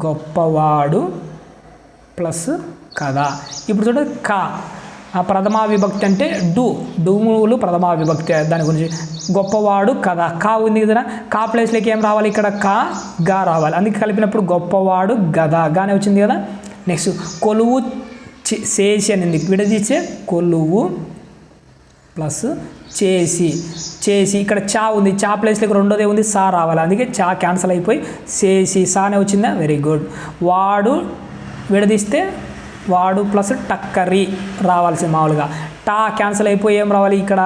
S1: గొప్పవాడు ప్లస్ కదా. ఇప్పుడు చూడండి కా ప్రథమా విభక్తి అంటే డూములు ప్రథమా విభక్తి. దాని గురించి గొప్పవాడు కదా, కా ఉంది కదా, కా ప్లేస్లోకి ఏం రావాలి, ఇక్కడ కా గా రావాలి. అందుకే కలిపినప్పుడు గొప్పవాడు గదా, గానే వచ్చింది కదా. నెక్స్ట్ కొలువు చేసి అనింది, విడదీసే కొలువు ప్లస్ చేసి, చేసి ఇక్కడ చా ఉంది, చా ప్లేస్లోకి రెండోదే ఉంది సా రావాలి. అందుకే చా క్యాన్సిల్ అయిపోయి చేసి సానే వచ్చిందా, వెరీ గుడ్. వాడు విడదీస్తే వాడు ప్లస్ టక్కరి రావాల్సింది మామూలుగా. టా క్యాన్సిల్ అయిపోయి ఏం రావాలి, ఇక్కడ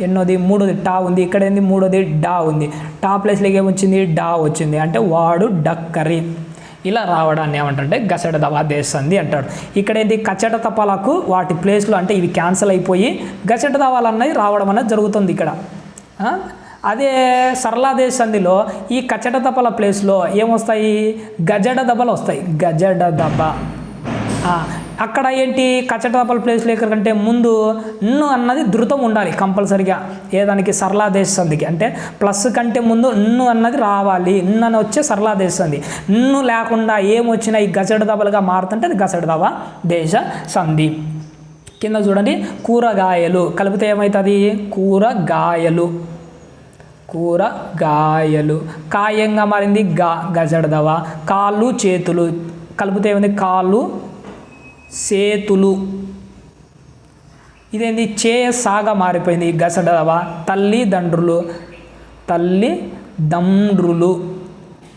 S1: ఎన్నోది 3ది టా ఉంది, ఇక్కడ ఏంది 3ది డా ఉంది. టా ప్లేస్లోకి ఏమొచ్చింది, డా వచ్చింది. అంటే వాడు డక్కరి. ఇలా రావడాన్ని ఏమంటే గసడ దవా దేశంది అంటాడు. ఇక్కడ ఏంటి కచట తపాలకు వాటి ప్లేస్లో అంటే ఇవి క్యాన్సిల్ అయిపోయి గసడ దవాలు అన్నది రావడం అనేది జరుగుతుంది ఇక్కడ. అదే సరళా దేశందిలో ఈ కచట తపల ప్లేస్లో ఏమొస్తాయి, గజడ దబలు వస్తాయి, గజడ దబ. అక్కడ ఏంటి కచట తపల ప్లేస్లో ఎక్కడికంటే ముందు ను అన్నది ధృతం ఉండాలి కంపల్సరిగా. ఏదానికి సరళా దేశ సంధికి అంటే ప్లస్ కంటే ముందు ను అన్నది రావాలి. అని వచ్చే సరళా దేశ సంధి. ను లేకుండా ఏమొచ్చినా ఈ గజడ దబలుగా మారుతుంటే అది గజడ దవ దేశ సంధి. కింద చూడండి కూరగాయలు కలిపితే ఏమవుతుంది, కూరగాయలు, కూరగాయలు. కాయంగా మారింది గా, గజడ దవ. కాళ్ళు చేతులు కలిపితే ఏమైంది, కాళ్ళు సేతులు. ఇదేంది చే సాగా మారిపోయింది, గసడ దవ. తల్లి దండ్రులు, తల్లి దండ్రులు.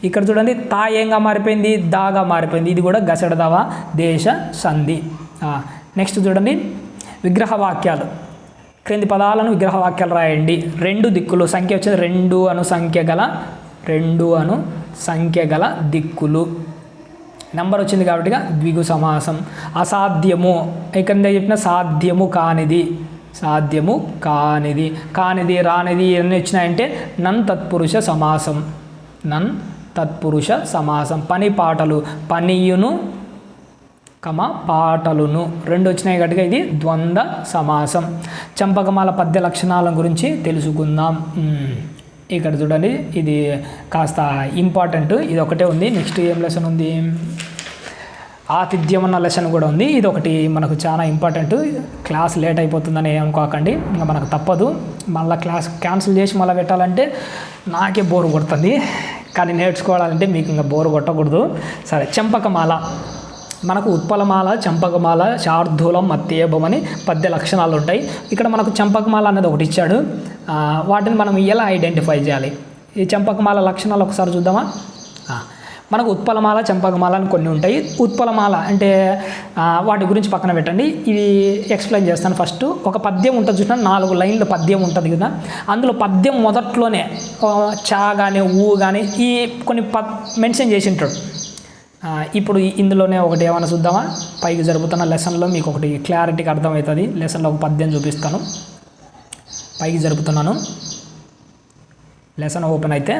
S1: ఇక్కడ చూడండి తాయంగా మారిపోయింది, దాగా మారిపోయింది. ఇది కూడా గసడ దవ దేశ సంధి. నెక్స్ట్ చూడండి విగ్రహ వాక్యాలు. క్రింది పదాలను విగ్రహ వాక్యాలు రాయండి. 2 దిక్కులు, సంఖ్య వచ్చేది 2 అను సంఖ్య గల, 2 అను సంఖ్య గల దిక్కులు. నెంబర్ వచ్చింది కాబట్టి ద్విగు సమాసం. అసాధ్యము, ఇక్కడ చెప్పిన సాధ్యము కానిది, సాధ్యము కానిది, కానిది రానిది ఇవన్నీ వచ్చినాయంటే నన్ తత్పురుష సమాసం, నన్ తత్పురుష సమాసం. పని పాటలు, పనియును పాటలును 2 వచ్చినాయి కాబట్టి ఇది ద్వంద్వ సమాసం. చంపకమాల పద్య లక్షణాల గురించి తెలుసుకుందాం. ఇక్కడ చూడండి ఇది కాస్త ఇంపార్టెంట్, ఇది ఒకటే ఉంది. నెక్స్ట్ ఏం లెసన్ ఉంది, ఆతిథ్యం అన్న లెసన్ కూడా ఉంది. ఇది ఒకటి మనకు చాలా ఇంపార్టెంట్. క్లాస్ లేట్ అయిపోతుందని ఏమనుకోకండి, ఇంకా మనకు తప్పదు. మళ్ళీ క్లాస్ క్యాన్సిల్ చేసి మళ్ళీ పెట్టాలంటే నాకే బోరు కొడుతుంది, కానీ నేర్చుకోవాలంటే మీకు ఇంకా బోరు కొట్టకూడదు. సరే, చంపకమాల మనకు ఉత్పలమాల, చంపకమాల, శార్దూలం, మత్తేయభం అని పద్య లక్షణాలు ఉంటాయి. ఇక్కడ మనకు చంపకమాల అనేది ఒకటి ఇచ్చాడు. వాటిని మనం ఎలా ఐడెంటిఫై చేయాలి, ఈ చంపకమాల లక్షణాలు ఒకసారి చూద్దామా. మనకు ఉత్పలమాల చంపకమాల అని కొన్ని ఉంటాయి. ఉత్పలమాల అంటే వాటి గురించి పక్కన పెట్టండి, ఇవి ఎక్స్ప్లెయిన్ చేస్తాను. ఫస్ట్ ఒక పద్యం ఉంటుంది చూసినా 4 లైన్ల పద్యం ఉంటుంది కదా, అందులో పద్యం మొదట్లోనే చా కానీ ఊ కానీ ఈ కొన్ని మెన్షన్ చేసి ఉంటాడు. ఇప్పుడు ఇందులోనే ఒకటి ఏమైనా చూద్దామా? పైకి జరుగుతున్న లెసన్లో మీకు ఒకటి క్లారిటీగా అర్థమవుతుంది. లెసన్లో ఒక పద్యం చూపిస్తాను. పైకి జరుపుతున్నాను, లెసన్ ఓపెన్ అయితే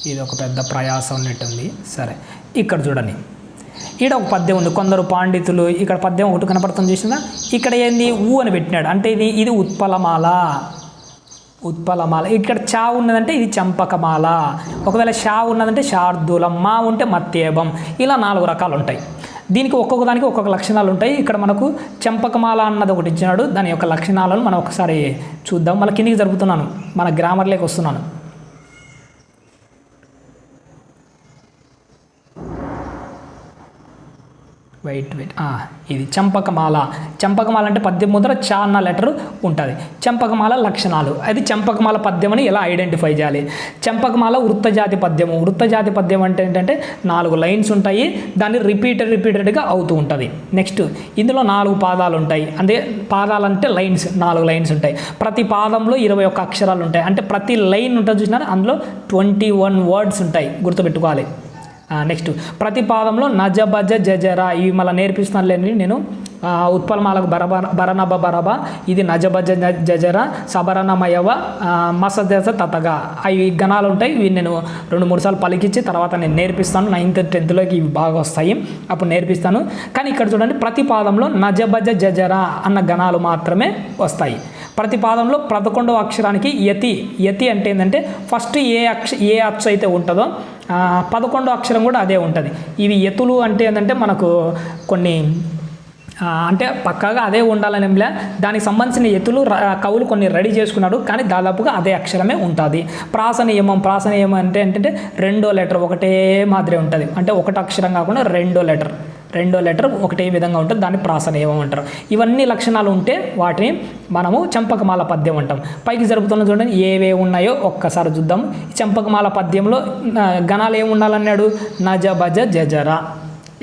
S1: ఇది ఒక పెద్ద ప్రయాసం ఉన్నట్టుంది. సరే, ఇక్కడ చూడండి, ఈడ ఒక పద్యం ఉంది. కొందరు పాండితులు ఇక్కడ పద్యం ఒకటి కనపడుతుంది చూసిందా, ఇక్కడ ఏంది ఊ అని పెట్టినాడు అంటే ఇది ఉత్పలమాల. ఉత్పలమాల. ఇక్కడ చా ఉన్నదంటే ఇది చంపకమాల. ఒకవేళ షా ఉన్నదంటే శార్దూలం, మా ఉంటే మత్తేబం. ఇలా 4 రకాలు ఉంటాయి. దీనికి ఒక్కొక్క దానికి ఒక్కొక్క లక్షణాలు ఉంటాయి. ఇక్కడ మనకు చంపకమాల అన్నది ఒకటి ఇచ్చినాడు, దాని యొక్క లక్షణాలను మనం ఒకసారి చూద్దాం. మళ్ళీ కిందికి జరుపుతున్నాను, మన గ్రామర్లోకి వస్తున్నాను. వెయిట్ ఇది చంపకమాల. చంపకమాల అంటే పద్యం ముందర చా అన్న లెటర్ ఉంటుంది. చంపకమాల లక్షణాలు, అది చంపకమాల పద్యం అని ఎలా ఐడెంటిఫై చేయాలి. చంపకమాల వృత్తజాతి పద్యము. వృత్తజాతి పద్యం అంటే ఏంటంటే 4 లైన్స్ ఉంటాయి, దాన్ని రిపీటెడ్గా అవుతూ ఉంటుంది. నెక్స్ట్ ఇందులో 4 పాదాలు ఉంటాయి. అంటే పాదాలంటే లైన్స్, 4 లైన్స్ ఉంటాయి. ప్రతి పాదంలో 21 అక్షరాలు ఉంటాయి. అంటే ప్రతి లైన్ ఉంటుంది చూసినారు, అందులో 21 వర్డ్స్ ఉంటాయి, గుర్తుపెట్టుకోవాలి. నెక్స్ట్ ప్రతి పాదంలో నజ బజ జజర, ఇవి మళ్ళీ నేర్పిస్తున్నాను లేని నేను. ఉత్పలమాలకు బరనబ బరబ, ఇది నజబజ జజర, సబరనమయవ, మసదశ తతగా, అవి గణాలు ఉంటాయి. ఇవి నేను 2-3 సార్లు పలికించి తర్వాత నేను నేర్పిస్తాను. 9th 10thలోకి ఇవి బాగా వస్తాయి, అప్పుడు నేర్పిస్తాను. కానీ ఇక్కడ చూడండి, ప్రతి పాదంలో నజబజ జజర అన్న గణాలు మాత్రమే వస్తాయి. ప్రతి పాదంలో 11వ అక్షరానికి యతి అంటే ఏంటంటే ఫస్ట్ ఏ అచ్చు అయితే ఉంటుందో 11వ అక్షరం కూడా అదే ఉంటుంది. ఇవి యతులు అంటే ఏంటంటే మనకు కొన్ని అంటే పక్కాగా అదే ఉండాలని ఏంలే, దానికి సంబంధించిన ఎత్తులు కవులు కొన్ని రెడీ చేసుకున్నాడు, కానీ దాదాపుగా అదే అక్షరమే ఉంటుంది. ప్రాస నియమం అంటే ఏంటంటే 2వ లెటర్ ఒకటే మాదిరి ఉంటుంది. అంటే ఒకటి అక్షరం కాకుండా 2వ లెటర్ ఒకటే విధంగా ఉంటుంది, దాన్ని ప్రాస నియమం అంటారు. ఇవన్నీ లక్షణాలు ఉంటే వాటిని మనము చంపకమాల పద్యం అంటాం. పైకి జరుపుతున్న చూడండి ఏవే ఉన్నాయో ఒక్కసారి చూద్దాం. చంపకమాల పద్యంలో గణాలు ఏమి ఉండాలన్నాడు? నజ బజ జజర.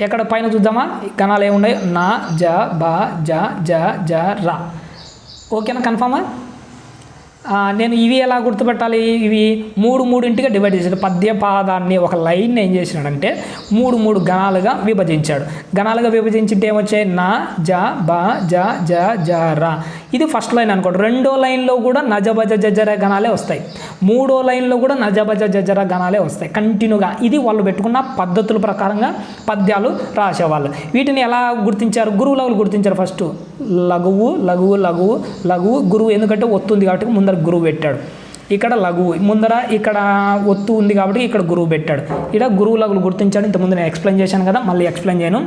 S1: ఎక్కడ పైన చూద్దామా, గణాలు ఏమున్నాయో? నా జ బ జ జ జ ర. ఓకేనా, కన్ఫామా? నేను ఇవి ఎలా గుర్తుపెట్టాలి? ఇవి 3 డివైడ్ చేశాడు. పద్య పాదాన్ని ఒక లైన్ ఏం చేసినాడంటే 3 గణాలుగా విభజించాడు. గణాలుగా విభజించింటే ఏమొచ్చాయి? నా జ బ జ జ జ ర. ఇది ఫస్ట్ లైన్ అనుకోండి. 2వ లైన్లో కూడా నజబజ జజర గణాలే వస్తాయి. 3వ లైన్లో కూడా నజబజ జజర గణాలే వస్తాయి కంటిన్యూగా. ఇది వాళ్ళు పెట్టుకున్న పద్ధతుల ప్రకారంగా పద్యాలు రాసేవాళ్ళు. వీటిని ఎలా గుర్తించారు? గురువులు గుర్తించారు. ఫస్ట్ లఘువు లఘువు లఘువు లఘువు గురువు, ఎందుకంటే ఒత్తుంది కాబట్టి ముందర గురువు పెట్టాడు. ఇక్కడ లఘువు ముందర, ఇక్కడ ఒత్తు ఉంది కాబట్టి ఇక్కడ గురువు పెట్టాడు. ఇక్కడ గురువు లఘులు గుర్తించాడు. ఇంతకుముందు నేను ఎక్స్ప్లెయిన్ చేశాను కదా, మళ్ళీ ఎక్స్ప్లెయిన్ చేయను.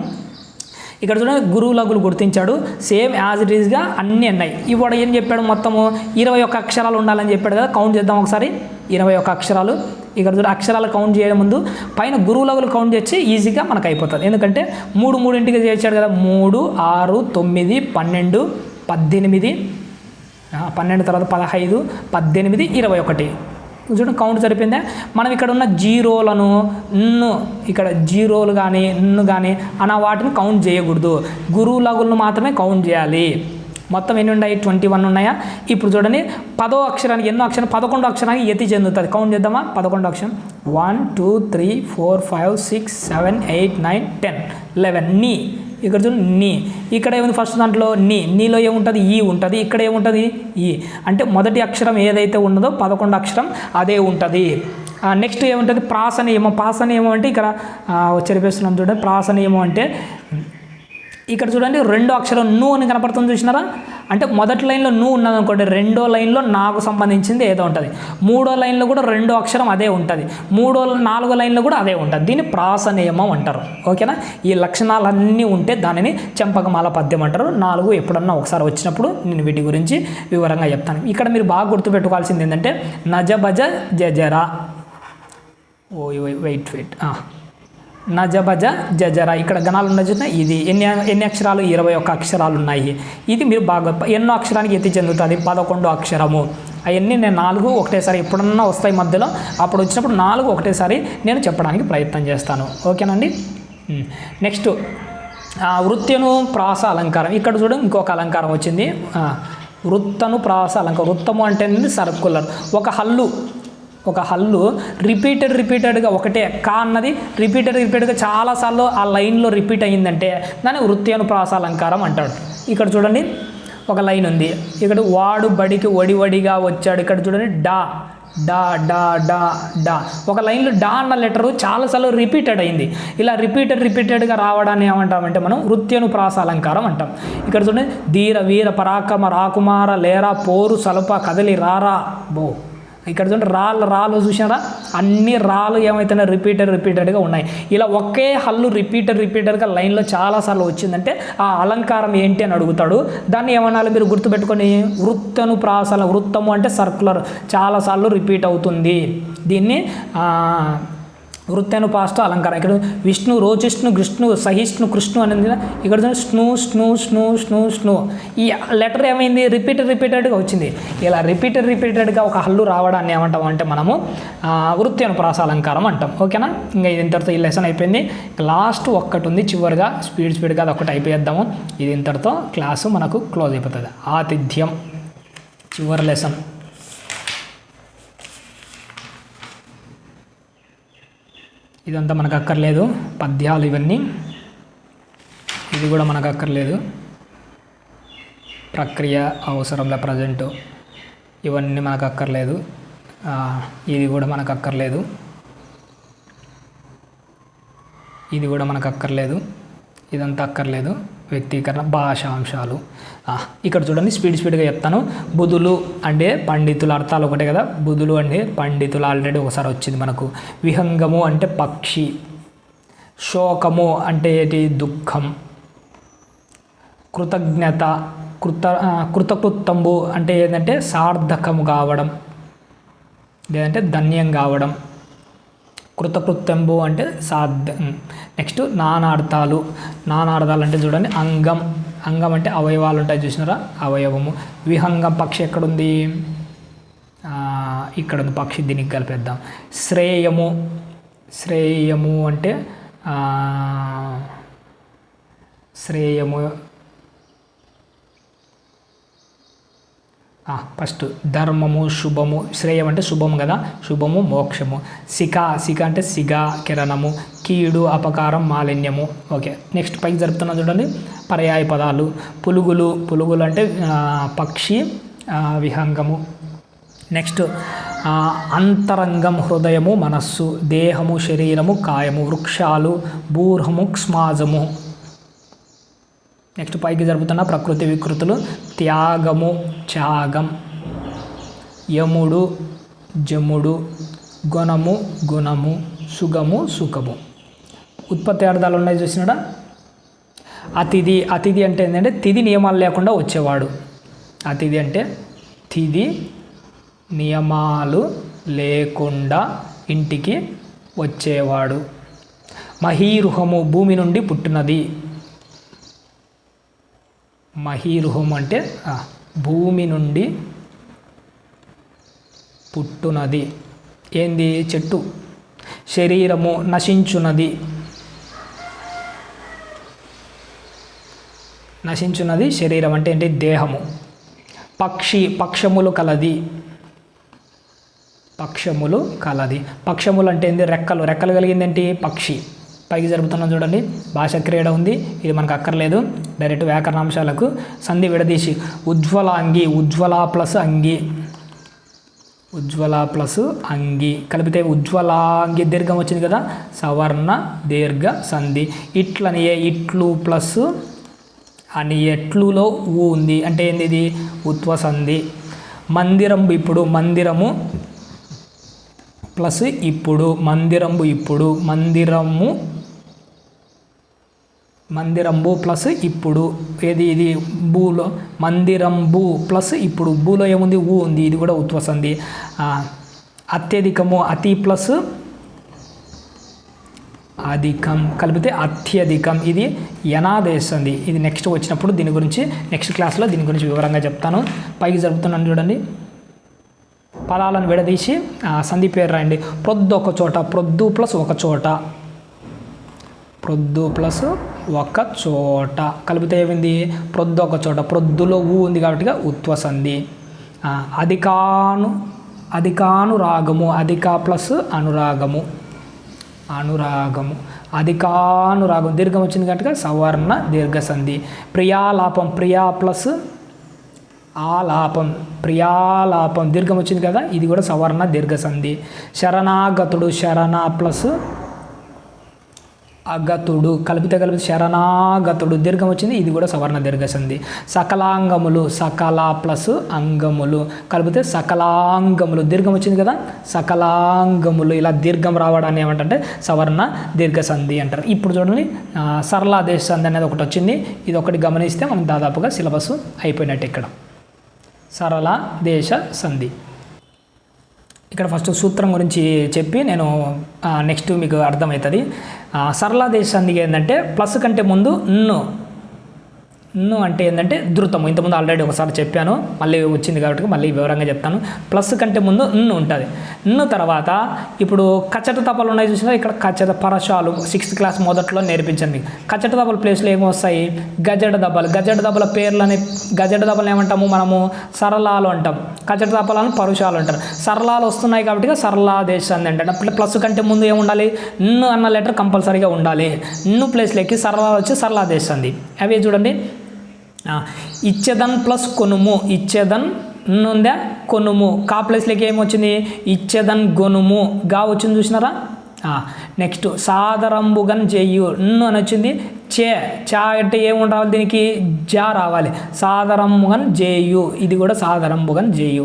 S1: ఇక్కడ చూడండి గురువు లఘులు గుర్తించాడు, సేమ్ యాజ్ ఇట్ ఈస్గా అన్నీ ఉన్నాయి. ఇప్పుడు ఏం చెప్పాడు? మొత్తము 21 అక్షరాలు ఉండాలని చెప్పాడు కదా. కౌంట్ చేద్దాం ఒకసారి. 21 అక్షరాలు. ఇక్కడ చూడ అక్షరాలు కౌంట్ చేయడం ముందు పైన గురువు లఘులు కౌంట్ చేసి ఈజీగా మనకు అయిపోతుంది. ఎందుకంటే 3 చేశాడు కదా. 3, 6, 9, 12, 18, 12 తర్వాత 15, 18, 21. చూడండి కౌంట్ సరిపోయిందా? మనం ఇక్కడ ఉన్న జీరోలను ఇక్కడ జీరోలు కానీ కానీ అన్న వాటిని కౌంట్ చేయకూడదు. గురువు లఘులను మాత్రమే కౌంట్ చేయాలి. మొత్తం ఎన్ని ఉన్నాయి? 21 ఉన్నాయా? ఇప్పుడు చూడండి 10వ అక్షరానికి ఎన్నో అక్షరం? 11వ అక్షరానికి యతి చెందుతుంది. కౌంట్ చేద్దామా? 11వ అక్షరం 1 2 3 4 5 6 7 8 9 10 11 నీ. ఇక్కడ చూడండి నీ. ఇక్కడ ఏముంది? ఫస్ట్ దాంట్లో నీలో ఏముంటుంది? ఈ ఉంటుంది. ఇక్కడ ఏముంటుంది? ఈ. అంటే మొదటి అక్షరం ఏదైతే ఉన్నదో 11వ అక్షరం అదే ఉంటుంది. నెక్స్ట్ ఏముంటుంది? ప్రాస నియమం అంటే ఇక్కడ చెరిపేస్తున్నాం చూడండి. ప్రాస నియమం అంటే ఇక్కడ చూడండి 2వ అక్షరం ను అని కనపడుతుంది, చూసినారా? అంటే మొదటి లైన్లో ను ఉన్నది అనుకోండి, 2వ లైన్లో నాకు సంబంధించింది ఏదో ఉంటుంది. 3వ లైన్లో కూడా 2వ అక్షరం అదే ఉంటుంది. 4వ లైన్లో కూడా అదే ఉంటుంది. దీన్ని ప్రాస నియమం అంటారు. ఓకేనా? ఈ లక్షణాలన్నీ ఉంటే దానిని చంపకమాల పద్యం అంటారు. 4 ఎప్పుడన్నా ఒకసారి వచ్చినప్పుడు నేను వీటి గురించి వివరంగా చెప్తాను. ఇక్కడ మీరు బాగా గుర్తుపెట్టుకోవాల్సింది ఏంటంటే నజబజ జజరా. వెయిట్ నజబజ జజరా. ఇక్కడ గణాలు ఉన్నాయి చూసినా, ఇది ఎన్ని అక్షరాలు? 21 అక్షరాలు ఉన్నాయి. ఇది మీరు బాగా ఎన్నో అక్షరానికి ఎత్తి చెందుతుంది? 11వ అక్షరము. అవన్నీ నేను 4 ఒకటేసారి ఎప్పుడన్నా వస్తాయి మధ్యలో, అప్పుడు వచ్చినప్పుడు 4 ఒకటేసారి నేను చెప్పడానికి ప్రయత్నం చేస్తాను. ఓకేనండి. నెక్స్ట్ వృత్యను ప్రాస అలంకారం. ఇక్కడ చూడండి ఇంకొక అలంకారం వచ్చింది. వృత్తను ప్రాస అలంకారం. వృత్తము అంటే సర్కులర్. ఒక హల్లు రిపీటెడ్గా ఒకటే కా అన్నది రిపీటెడ్గా చాలాసార్లు ఆ లైన్లో రిపీట్ అయ్యిందంటే దాన్ని వృత్యానుప్రాస అలంకారం అంటాడు. ఇక్కడ చూడండి ఒక లైన్ ఉంది. ఇక్కడ వాడు బడికి వడివడిగా వచ్చాడు. ఇక్కడ చూడండి డా డా డా డా డా. ఒక లైన్లో డా అన్న లెటరు చాలాసార్లు రిపీటెడ్ అయింది. ఇలా రిపీటెడ్గా రావడాన్ని ఏమంటామంటే మనం వృత్యానుప్రాస అలంకారం అంటాం. ఇక్కడ చూడండి ధీర వీర పరాక్రమ రాకుమార లేరా పోరు సలప కదలి రారా బో. ఇక్కడ చూడండి రాళ్ళు చూసారా, అన్ని రాళ్ళు ఏమైతే రిపీటెడ్గా ఉన్నాయి. ఇలా ఒకే హల్లు రిపీటెడ్గా లైన్లో చాలాసార్లు వచ్చిందంటే ఆ అలంకారం ఏంటి అని అడుగుతాడు. దాన్ని ఏమన్నా మీరు గుర్తుపెట్టుకొని వృత్తనుప్రాస. వృత్తము అంటే సర్కులర్, చాలాసార్లు రిపీట్ అవుతుంది. దీన్ని వృత్యానుప్రాస అలంకారం. ఇక్కడ విష్ణు రోచిష్ణు కృష్ణు సహిష్ణు కృష్ణు అనేది ఇక్కడ స్ను స్ను స్ను స్ను స్ను. ఈ లెటర్ ఏమైంది రిపీటెడ్గా వచ్చింది. ఇలా రిపీటెడ్గా ఒక హల్లు రావడాన్ని ఏమంటాం అంటే మనము వృత్యానుప్రాస అలంకారం అంటాం. ఓకేనా. ఇంకా ఇది ఇంతటితో ఈ లెసన్ అయిపోయింది. లాస్ట్ ఒక్కటి ఉంది చివరిగా స్పీడ్గా అది ఒక్కటి అయిపోయేద్దాము. ఇది ఇంతటితో క్లాసు మనకు క్లోజ్ అయిపోతుంది. ఆతిథ్యం చివరి లెసన్. ఇదంతా మనకు అక్కర్లేదు, పద్యాలు ఇవన్నీ. ఇది కూడా మనకు అక్కర్లేదు, ప్రక్రియ అవసరంలో ప్రజెంటు ఇవన్నీ మనకు అక్కర్లేదు. ఇది కూడా మనకు అక్కర్లేదు, ఇది కూడా మనకు అక్కర్లేదు, ఇదంతా అక్కర్లేదు. వ్యక్తీకరణ భాషాంశాలు. ఇక్కడ చూడండి స్పీడ్గా చెప్తాను. బుధులు అంటే పండితులు, అర్థాలు ఒకటే కదా. బుధులు అంటే పండితులు ఆల్రెడీ ఒకసారి వచ్చింది మనకు. విహంగము అంటే పక్షి. శోకము అంటే ఏంటి దుఃఖం. కృతజ్ఞత కృతకృత్తంబు అంటే ఏంటంటే సార్థకము కావడం లేదంటే ధన్యం కావడం. కృతకృత్యంబు అంటే సాధ్యం. నెక్స్ట్ నానార్థాలు అంటే చూడండి అంగం అంటే అవయవాలు ఉంటాయి చూసినారా, అవయవము. విహంగం పక్షి ఎక్కడుంది, ఇక్కడ ఉంది పక్షి, దీనికి కలిపేద్దాం. శ్రేయము అంటే శ్రేయము. ఫస్ట్ ధర్మము శుభము. శ్రేయం అంటే శుభము కదా, శుభము మోక్షము. శిఖ అంటే సిగ కిరణము. కీడు అపకారం మాలిన్యము. ఓకే. నెక్స్ట్ పైకి జరుపుతున్నా చూడండి పర్యాయ పదాలు. పులుగులు అంటే పక్షి విహంగము. నెక్స్ట్ అంతరంగం హృదయము మనస్సు. దేహము శరీరము కాయము. వృక్షాలు బూర్హము క్ష్మాజము. నెక్స్ట్ పైకి జరుపుతున్న ప్రకృతి వికృతులు. త్యాగము త్యాగం. యముడు జముడు. గుణము సుగము సుఖము. ఉత్పత్తి అర్థాలు ఉన్నాయి చూసినాడా. అతిథి అంటే ఏంటంటే తిథి నియమాలు లేకుండా వచ్చేవాడు. అతిథి అంటే తిథి నియమాలు లేకుండా ఇంటికి వచ్చేవాడు. మహీరుహము భూమి నుండి పుట్టినది. మహీరుహం అంటే భూమి నుండి పుట్టునది. ఏంది చెట్టు. శరీరము నశించున్నది. శరీరం అంటే ఏంటి దేహము. పక్షములు కలది. పక్షములు అంటే ఏంటి రెక్కలు కలిగింది ఏంటి పక్షి. పైకి జరుపుతున్నాం చూడండి. భాష క్రీడ ఉంది, ఇది మనకు అక్కర్లేదు. డైరెక్ట్ వ్యాకరణాంశాలకు సంధి విడదీసి. ఉజ్వలాంగి. ఉజ్వల ప్లస్ అంగి కలిపితే ఉజ్వలాంగి. దీర్ఘం వచ్చింది కదా, సవర్ణ దీర్ఘ సంధి. ఇట్లని ఇట్లు ప్లస్ అని ఎట్లులో ఊ ఉంది అంటే ఏంది ఇది ఉత్వ సంధి. మందిరము ప్లస్ ఇప్పుడు. మందిరంబు ప్లస్ ఇప్పుడు. ఇది బూలో మందిరంబు ప్లస్ ఇప్పుడు. బూలో ఏముంది ఊ ఉంది, ఇది కూడా ఉత్వ సంధి. అత్యధికము. అతి ప్లస్ అధికం కలిపితే అత్యధికం. ఇది యనాదేశంది. ఇది నెక్స్ట్ వచ్చినప్పుడు నెక్స్ట్ క్లాస్లో దీని గురించి వివరంగా చెప్తాను. పైకి జరుపుతున్నాను చూడండి. పదాలను విడదీసి సంధి పేరు రాయండి. ప్రొద్దు ఒక చోట, ప్రొద్దు ప్లస్ ఒక చోట, ప్రొద్దు ప్లస్ ఒక చోట కలిపితే ఏమైంది? ప్రొద్దు ఒక చోట. ప్రొద్దులో ఊ ఉంది కాబట్టి ఉత్వ సంధి. అధికానురాగము, అధిక ప్లస్ అనురాగము, అనురాగము, అధికానురాగం దీర్ఘం వచ్చింది కాబట్టి సవర్ణ దీర్ఘ సంధి. ప్రియాలాపం, ప్రియా ప్లస్ ఆలాపం, ప్రియాలాపం దీర్ఘం వచ్చింది కదా, ఇది కూడా సవర్ణ దీర్ఘ సంధి. శరణాగతుడు, శరణ ప్లస్ అగతుడు కలిపితే శరణాగతుడు దీర్ఘం వచ్చింది, ఇది కూడా సవర్ణ దీర్ఘ సంధి. సకలాంగములు, సకల ప్లస్ అంగములు కలిపితే సకలాంగములు దీర్ఘం వచ్చింది కదా, సకలాంగములు. ఇలా దీర్ఘం రావడాన్ని ఏమంటే సవర్ణ దీర్ఘ సంధి అంటారు. ఇప్పుడు చూడండి సరళాదేశ సంధి అనేది ఒకటి వచ్చింది. ఇది ఒకటి గమనిస్తే మనం దాదాపుగా సిలబస్ అయిపోయినట్టు. ఇక్కడ సరళ దేశ సంధి. ఇక్కడ ఫస్ట్ సూత్రం గురించి చెప్పి నేను నెక్స్ట్ మీకు అర్థమవుతుంది. సరళ దేశ సంధికి ఏంటంటే ప్లస్ కంటే ముందు ను అంటే ఏంటంటే ధృతము. ఇంతకుముందు ఆల్రెడీ ఒకసారి చెప్పాను, మళ్ళీ వచ్చింది కాబట్టి మళ్ళీ వివరంగా చెప్తాను. ప్లస్ కంటే ముందు ను ఉంటుంది. ను తర్వాత ఇప్పుడు కచ్చట తపాలు ఉన్నాయి చూసినా, ఇక్కడ కచ్చట పరశాలు 6th క్లాస్ మొదట్లో నేర్పించాను మీకు. కచ్చట తపాల ప్లేస్లో ఏమి వస్తాయి? గజట దెబ్బలు. గజట దెబ్బల పేర్లని, గజట దెబ్బలు ఏమంటాము మనము? సరళాలు అంటాం. కచ్చట తపాలను పరుషాలు అంటారు. సరళాలు వస్తున్నాయి కాబట్టి సరళ దేశ సంధి అంటే ప్లస్ కంటే ముందు ఏముండాలి? ను అన్న లెటర్ కంపల్సరీగా ఉండాలి. ను ప్లేస్లోకి సరళాలు వచ్చి సరళ దేశ సంధి. అవే చూడండి, ఇచ్చేదన్ ప్లస్ కొనుము, ఇచ్చేదన్ ఉందా, కొనుము. కా ప్లేస్లోకి ఏమొచ్చింది? ఇచ్చేదన్ గొనుము, గా వచ్చింది చూసినారా. నెక్స్ట్ సాదరంబుగన్ చెయ్యు, అని వచ్చింది. చా అంటే ఏముండి రావాలి? దీనికి జా రావాలి. సాదరంబుగన్ జేయు, ఇది కూడా సాదరంబుగన్ జేయు.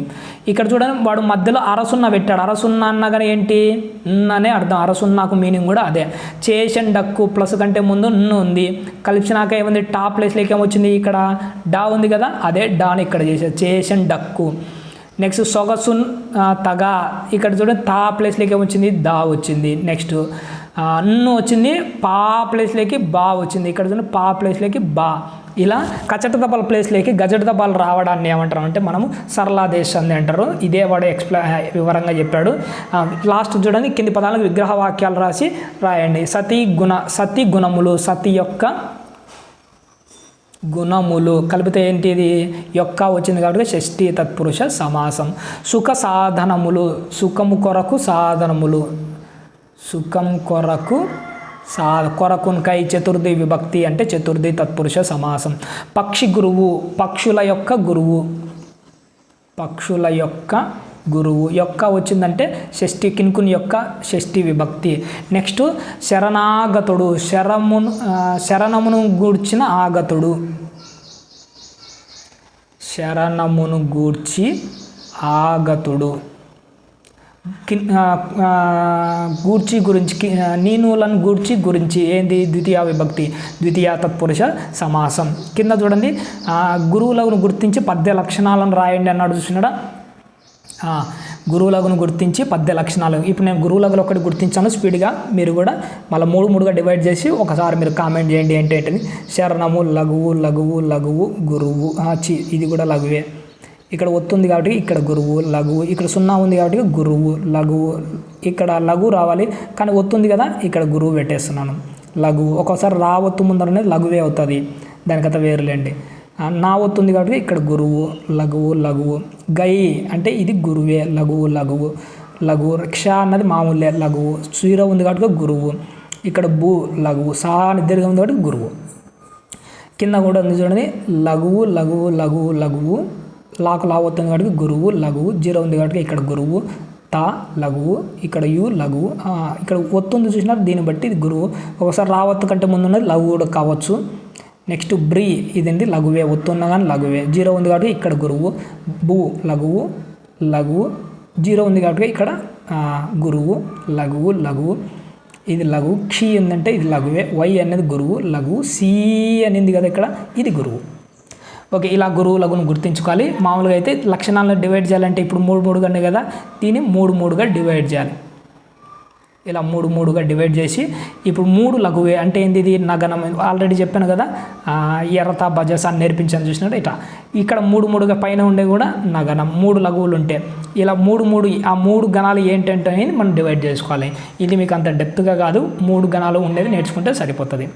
S1: ఇక్కడ చూడండి, వాడు మధ్యలో అరసున్న పెట్టాడు. అరసున్న అన్నగానే ఏంటి? అనే అర్థం. అరసున్నాకు మీనింగ్ కూడా అదే. చేషన్ డక్కు ప్లస్ కంటే ముందు ఉంది. కలిసినాక ఏముంది? టా ప్లేస్లోకి ఏమొచ్చింది? ఇక్కడ డా ఉంది కదా, అదే డాని ఇక్కడ చేసేది. చేషన్ డక్కు. నెక్స్ట్ సొగసున్ తగా, ఇక్కడ చూడండి తా ప్లేస్లోకి ఏమొచ్చింది? దా వచ్చింది. నెక్స్ట్ ను వచ్చింది, పా ప్లేస్లోకి బా వచ్చింది. ఇక్కడ చూడండి పా ప్లేస్లోకి బా. ఇలా కచ్చట తపాల ప్లేస్లోకి గజట తపాలు రావడాన్ని ఏమంటారు అంటే మనము సరళాదేశ సంధి అంటారు. ఇదే వాడు వివరంగా చెప్పాడు. లాస్ట్ చూడండి, కింది పదాలకు విగ్రహ వాక్యాలు రాయండి. సతి గుణములు, సతి యొక్క గుణములు కలిపితే ఏంటిది? యొక్క వచ్చింది కాబట్టి షష్ఠీ తత్పురుష సమాసం. సుఖ సాధనములు, సుఖము కొరకు సాధనములు, సుఖం కొరకు కొరకున్కై చతుర్థి విభక్తి అంటే చతుర్థి తత్పురుష సమాసం. పక్షి గురువు, పక్షుల యొక్క గురువు, పక్షుల యొక్క గురువు. యొక్క వచ్చిందంటే షష్ఠి, కిన్కుని యొక్క షష్ఠి విభక్తి. నెక్స్ట్ శరణాగతుడు, శరణమును గూర్చిన ఆగతుడు, శరణమును గూర్చి ఆగతుడు. గూర్చి గురించి, నీనులను గూర్చి గురించి ఏంది? ద్వితీయ విభక్తి, ద్వితీయ తత్పురుష సమాసం. కింద చూడండి, గురువులను గుర్తించి పద్య లక్షణాలను రాయండి అన్నాడు చూసినాడా. గురువులను గుర్తించి పద్య లక్షణాలు. ఇప్పుడు నేను గురువులను ఒకటి గుర్తించాను స్పీడ్గా, మీరు కూడా మళ్ళీ 3 డివైడ్ చేసి ఒకసారి మీరు కామెంట్ చేయండి ఏంటంటే. శరణము, లఘువు, లఘువు, లఘువు, గురువు. ఇది కూడా లఘువే. ఇక్కడ ఒత్తుంది కాబట్టి ఇక్కడ గురువు, లఘువు. ఇక్కడ 0 ఉంది కాబట్టి గురువు, లఘువు. ఇక్కడ లఘువు రావాలి కానీ ఒత్తుంది కదా, ఇక్కడ గురువు పెట్టేస్తున్నాను. లఘువు. ఒక్కోసారి రా ఒత్తు ముందరనే లఘువే అవుతుంది, దానికైతే వేరులేండి. నా ఒత్తుంది కాబట్టి ఇక్కడ గురువు, లఘువు, లఘువు. గై అంటే ఇది గురువే, లఘువు, లఘువు, లఘువు. క్ష అన్నది మామూలే, లఘువు. సూర ఉంది కాబట్టి గురువు. ఇక్కడ భూ, లఘువు. సా దీర్ఘం ఉంది కాబట్టి గురువు. కింద కూడా ఉంది చూడండి, లఘువు, లఘువు, లఘువు, లఘువు. లాకు లా వస్తుంది కాబట్టి గురువు, లఘువు. 0 ఉంది కాబట్టి ఇక్కడ గురువు. తా లఘువు, ఇక్కడ యు లఘువు. ఇక్కడ ఒత్తుంది చూసినా దీన్ని బట్టి ఇది గురువు. ఒకసారి రావత్తు కంటే ముందు ఉన్నది లఘువు కూడా కావచ్చు. నెక్స్ట్ బ్రీ, ఇదండి లఘువే, ఒత్తున్నా కానీ లఘువే. 0 ఉంది కాబట్టి ఇక్కడ గురువు. భూ లఘువు, లఘువు. 0 ఉంది కాబట్టి ఇక్కడ గురువు, లఘువు, లఘువు. ఇది లఘువు. క్షి ఏంటంటే ఇది లఘువే. వై అనేది గురువు, లఘువు. సి అనేది కదా ఇక్కడ, ఇది గురువు. ఓకే, ఇలా గురువు లఘువును గుర్తించుకోవాలి. మామూలుగా అయితే లక్షణాలను డివైడ్ చేయాలంటే ఇప్పుడు 3 3 కదా, దీన్ని 3 3గా డివైడ్ చేయాలి. ఇలా 3 డివైడ్ చేసి ఇప్పుడు 3 లఘువే అంటే ఏంది ఇది నగనం ఆల్రెడీ చెప్పాను కదా ఎర్రత బజస అని నేర్పించాను చూసినట్టు ఇట్లా ఇక్కడ 3 పైన ఉండే కూడా నగనం 3 లఘువులు ఉంటే ఇలా 3 ఆ 3 గణాలు ఏంటంటే అనేది మనం డివైడ్ చేసుకోవాలి ఇది మీకు అంత డెప్త్గా కాదు 3 గణాలు ఉండేది నేర్చుకుంటే సరిపోతుంది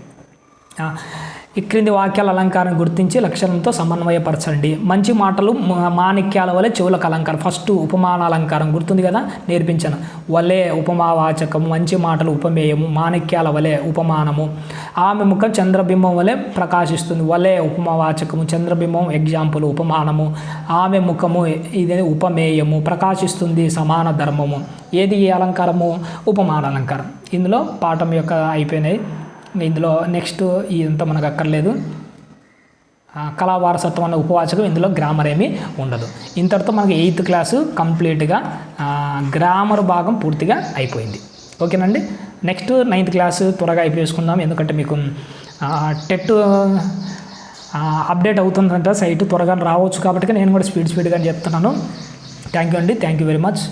S1: ఈ క్రింది వాక్యాల అలంకారం గుర్తించి లక్షణంతో సమన్వయపరచండి మంచి మాటలు మాణిక్యాల వలె చెవులకు అలంకారం ఫస్ట్ ఉపమాన అలంకారం గుర్తుంది కదా నేర్పించాను వలే ఉపమావాచకము మంచి మాటలు ఉపమేయము మాణిక్యాల వలె ఉపమానము ఆమె ముఖం చంద్రబింబం వలె ప్రకాశిస్తుంది వలే ఉపమావాచకము చంద్రబింబం ఎగ్జాంపుల్ ఉపమానము ఆమె ముఖము ఇది ఉపమేయము ప్రకాశిస్తుంది సమాన ధర్మము ఏది ఈ అలంకారము ఉపమాన అలంకారం ఇందులో పాఠం యొక్క అయిపోయినాయి ఇందులో నెక్స్ట్ ఇదంతా మనకు అక్కర్లేదు కళా వారసత్వం అనే ఉపవాచకం ఇందులో గ్రామర్ ఏమీ ఉండదు ఇంతటితో మనకి 8th క్లాసు కంప్లీట్గా గ్రామర్ భాగం పూర్తిగా అయిపోయింది ఓకేనండి నెక్స్ట్ 9th క్లాసు త్వరగా అయిపోయేసుకుందాం ఎందుకంటే మీకు టెట్ అప్డేట్ అవుతుందంట సైట్ త్వరగా రావచ్చు కాబట్టి నేను కూడా స్పీడ్గా చెప్తున్నాను థ్యాంక్ యూ అండి థ్యాంక్ యూ వెరీ మచ్